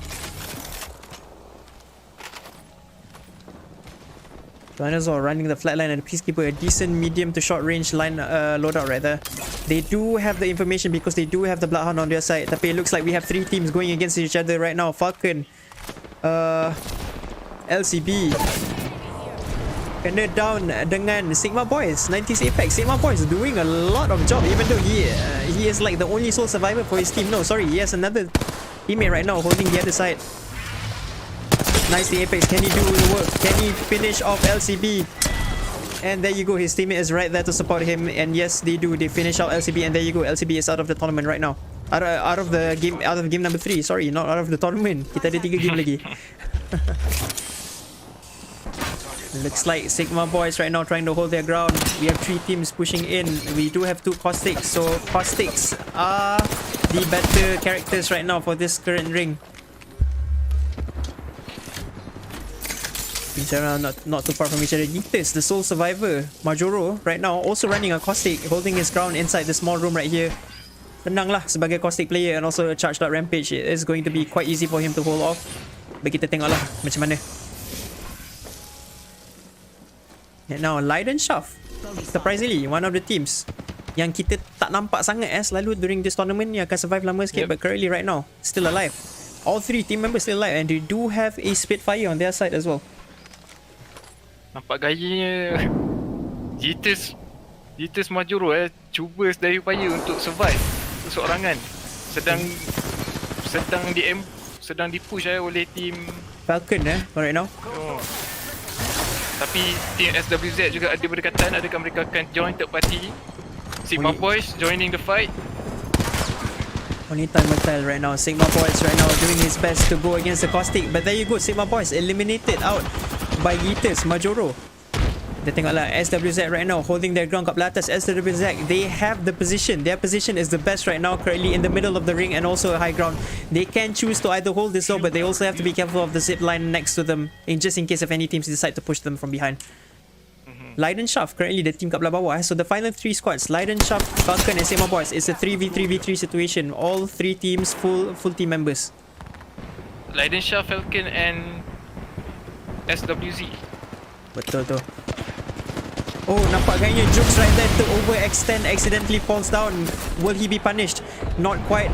Dinosaur running the flatline and the Peacekeeper, a decent medium to short range line loadout right there. They do have the information because they do have the Bloodhound on their side. Tapi it looks like we have 3 teams going against each other right now. Falcon, LCB, kena down dengan Sigma Boys, 90s Apex. Sigma Boys doing a lot of job even though he is like the only sole survivor for his team. No, sorry, he has another teammate right now holding the other side. Nicely Apex, can he do the work? Can he finish off LCB? And there you go, his teammate is right there to support him. And yes, they do, they finish out LCB. And there you go, LCB is out of the tournament right now. Out of game number 3. Sorry, not out of the tournament. Kita ada 3 game lagi. Looks like Sigma Boys right now trying to hold their ground. We have 3 teams pushing in. We do have 2 Caustics. So Caustics are the better characters right now for this current ring. Not too far from each other. Yeeters, the sole survivor, Majoro, right now also running a Caustic, holding his ground inside the small room right here. Tenang lah sebagai Caustic player and also a charged out Rampage. It is going to be quite easy for him to hold off. But kita tengok lah macam mana. And now Leidenschaft, surprisingly one of the teams yang kita tak nampak sangat selalu during this tournament, yang akan survive lama sikit, but currently right now still alive. All 3 team members still alive and they do have a Spitfire on their side as well. Nampak gayanya Yeeters Majuro cuba sedaya upaya untuk survive keseorangan. Sedang dipush oleh team Falcon right now. Tapi team SWZ juga ada berdekatan. Adakah mereka akan join third party? Sigma Boys joining the fight. Only time will tell right now. Sigma Boys right now doing his best to go against the Caustic. But there you go, Sigma Boys eliminated out by Yeeters Majoro. Kita tengoklah SWZ right now holding their ground kat belah atas. SWZ, they have the position. Their position is the best right now, currently in the middle of the ring and also a high ground. They can choose to either hold this zone, but they also have to be careful of the zip line next to them, just in case if any teams decide to push them from behind. Leidenschaft, currently the team kat belah bawah. So the final 3 squads, Leidenschaft, Falcon and Sigma Boys, is a 3v3v3 situation. All 3 teams full team members. Leidenschaft, Falcon and SWZ. Betul tu. Oh, nampak gayanya Jokes right there to overextend, accidentally falls down. Will he be punished? Not quite.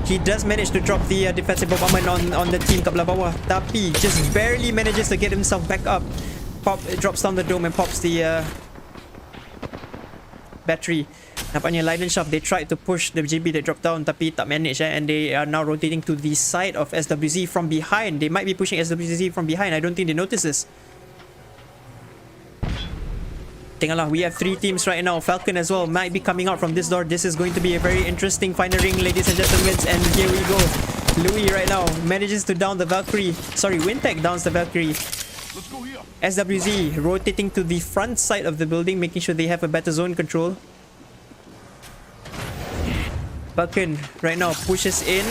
He does manage to drop the defensive bombardment on the team kat belah bawah, tapi just barely manages to get himself back up. Drops down the dome and pops the battery. Nampaknya Leidenschaft, they tried to push the GB that dropped down tapi tak manage, and they are now rotating to the side of SWZ from behind. They might be pushing SWZ from behind. I don't think they notice this. Tengoklah, we have 3 teams right now. Falcon as well might be coming out from this door. This is going to be a very interesting final ring, ladies and gentlemen. And here we go. Louis right now manages to down the Valkyrie. Sorry, Wintech downs the Valkyrie. SWZ rotating to the front side of the building, making sure they have a better zone control. Falcon right now pushes in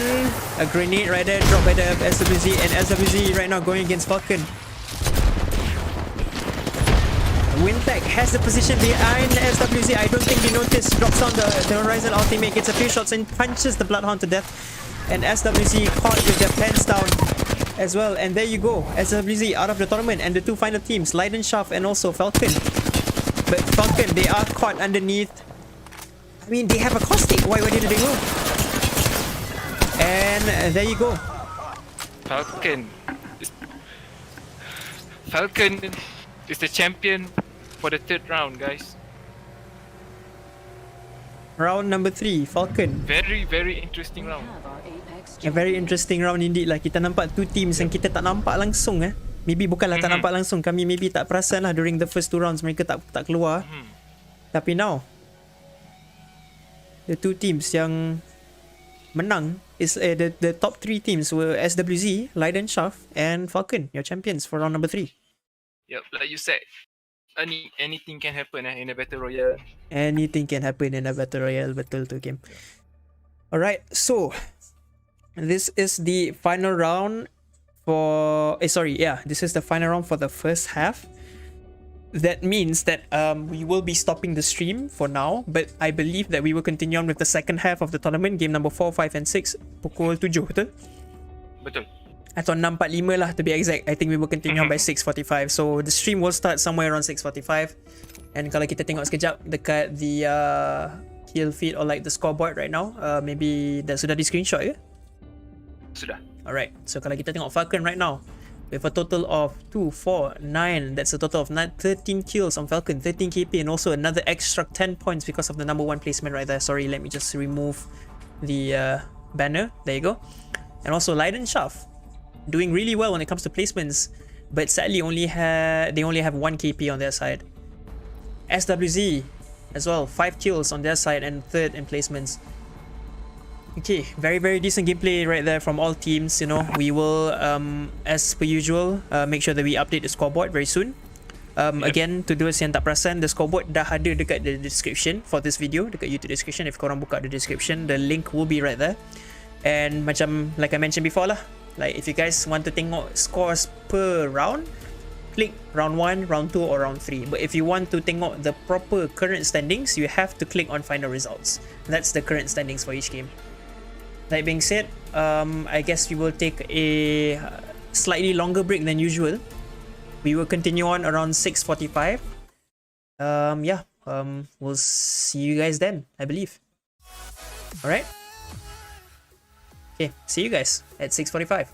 a grenade right there, drop by the SWZ, and SWZ right now going against Falcon. Wintech has the position behind SWZ. I don't think they notice. Drops down the Horizon ultimate, gets a few shots and punches the Bloodhound to death. And SWZ caught with their pants down as well. And there you go, SWZ out of the tournament. And the 2 final teams, Leidenschaft and also Falcon. But Falcon, they are caught underneath. I mean, they have a Caustic. Why did they go? And there you go. Falcon is the champion for the 3rd round, guys. Round number 3, Falcon. Very interesting round. A very interesting round indeed lah. Kita nampak 2 teams yang kita tak nampak langsung Maybe bukanlah tak nampak langsung. Kami maybe tak perasan lah during the first 2 rounds. Mereka tak keluar. Tapi now, the 2 teams yang menang is the top 3 teams were SWZ, Leidenschaft and Falcon, your champions for round number 3. Yep, like you said, anything can happen in a battle royale. Anything can happen in a battle royale, betul tu game. Alright, so this is the final round for this is the final round for the first half. That means that we will be stopping the stream for now, but I believe that we will continue on with the second half of the tournament, game number 4, 5 and 6 pukul 7, betul? Betul. Atau 6.45 lah to be exact. I think we will continue on by 6.45. So the stream will start somewhere around 6.45. And kalau kita tengok sekejap dekat the kill feed or like the scoreboard right now, maybe dah sudah di screenshot ke? Sudah. Alright, so kalau kita tengok Falcon right now with a total of 2, 4, 9, that's a total of 13 kills on Falcon, 13 KP, and also another extra 10 points because of the number 1 placement right there. Sorry, let me just remove the banner. There you go. And also Leidenschaft doing really well when it comes to placements, but sadly they only have 1 KP on their side. SWZ as well, 5 kills on their side and 3rd in placements. Okay, very decent gameplay right there from all teams. You know, we will as per usual make sure that we update the scoreboard very soon. Again, to those yang tak perasan, the scoreboard dah ada dekat the description for this video, dekat YouTube description. If korang buka the description, the link will be right there. And macam like I mentioned before lah, like if you guys want to tengok scores per round, click round 1, round 2 or round 3. But if you want to tengok the proper current standings, you have to click on final results. That's the current standings for each game. That being said, I guess we will take a slightly longer break than usual. We will continue on around 6:45. We'll see you guys then, I believe. Alright? Okay, see you guys at 6:45.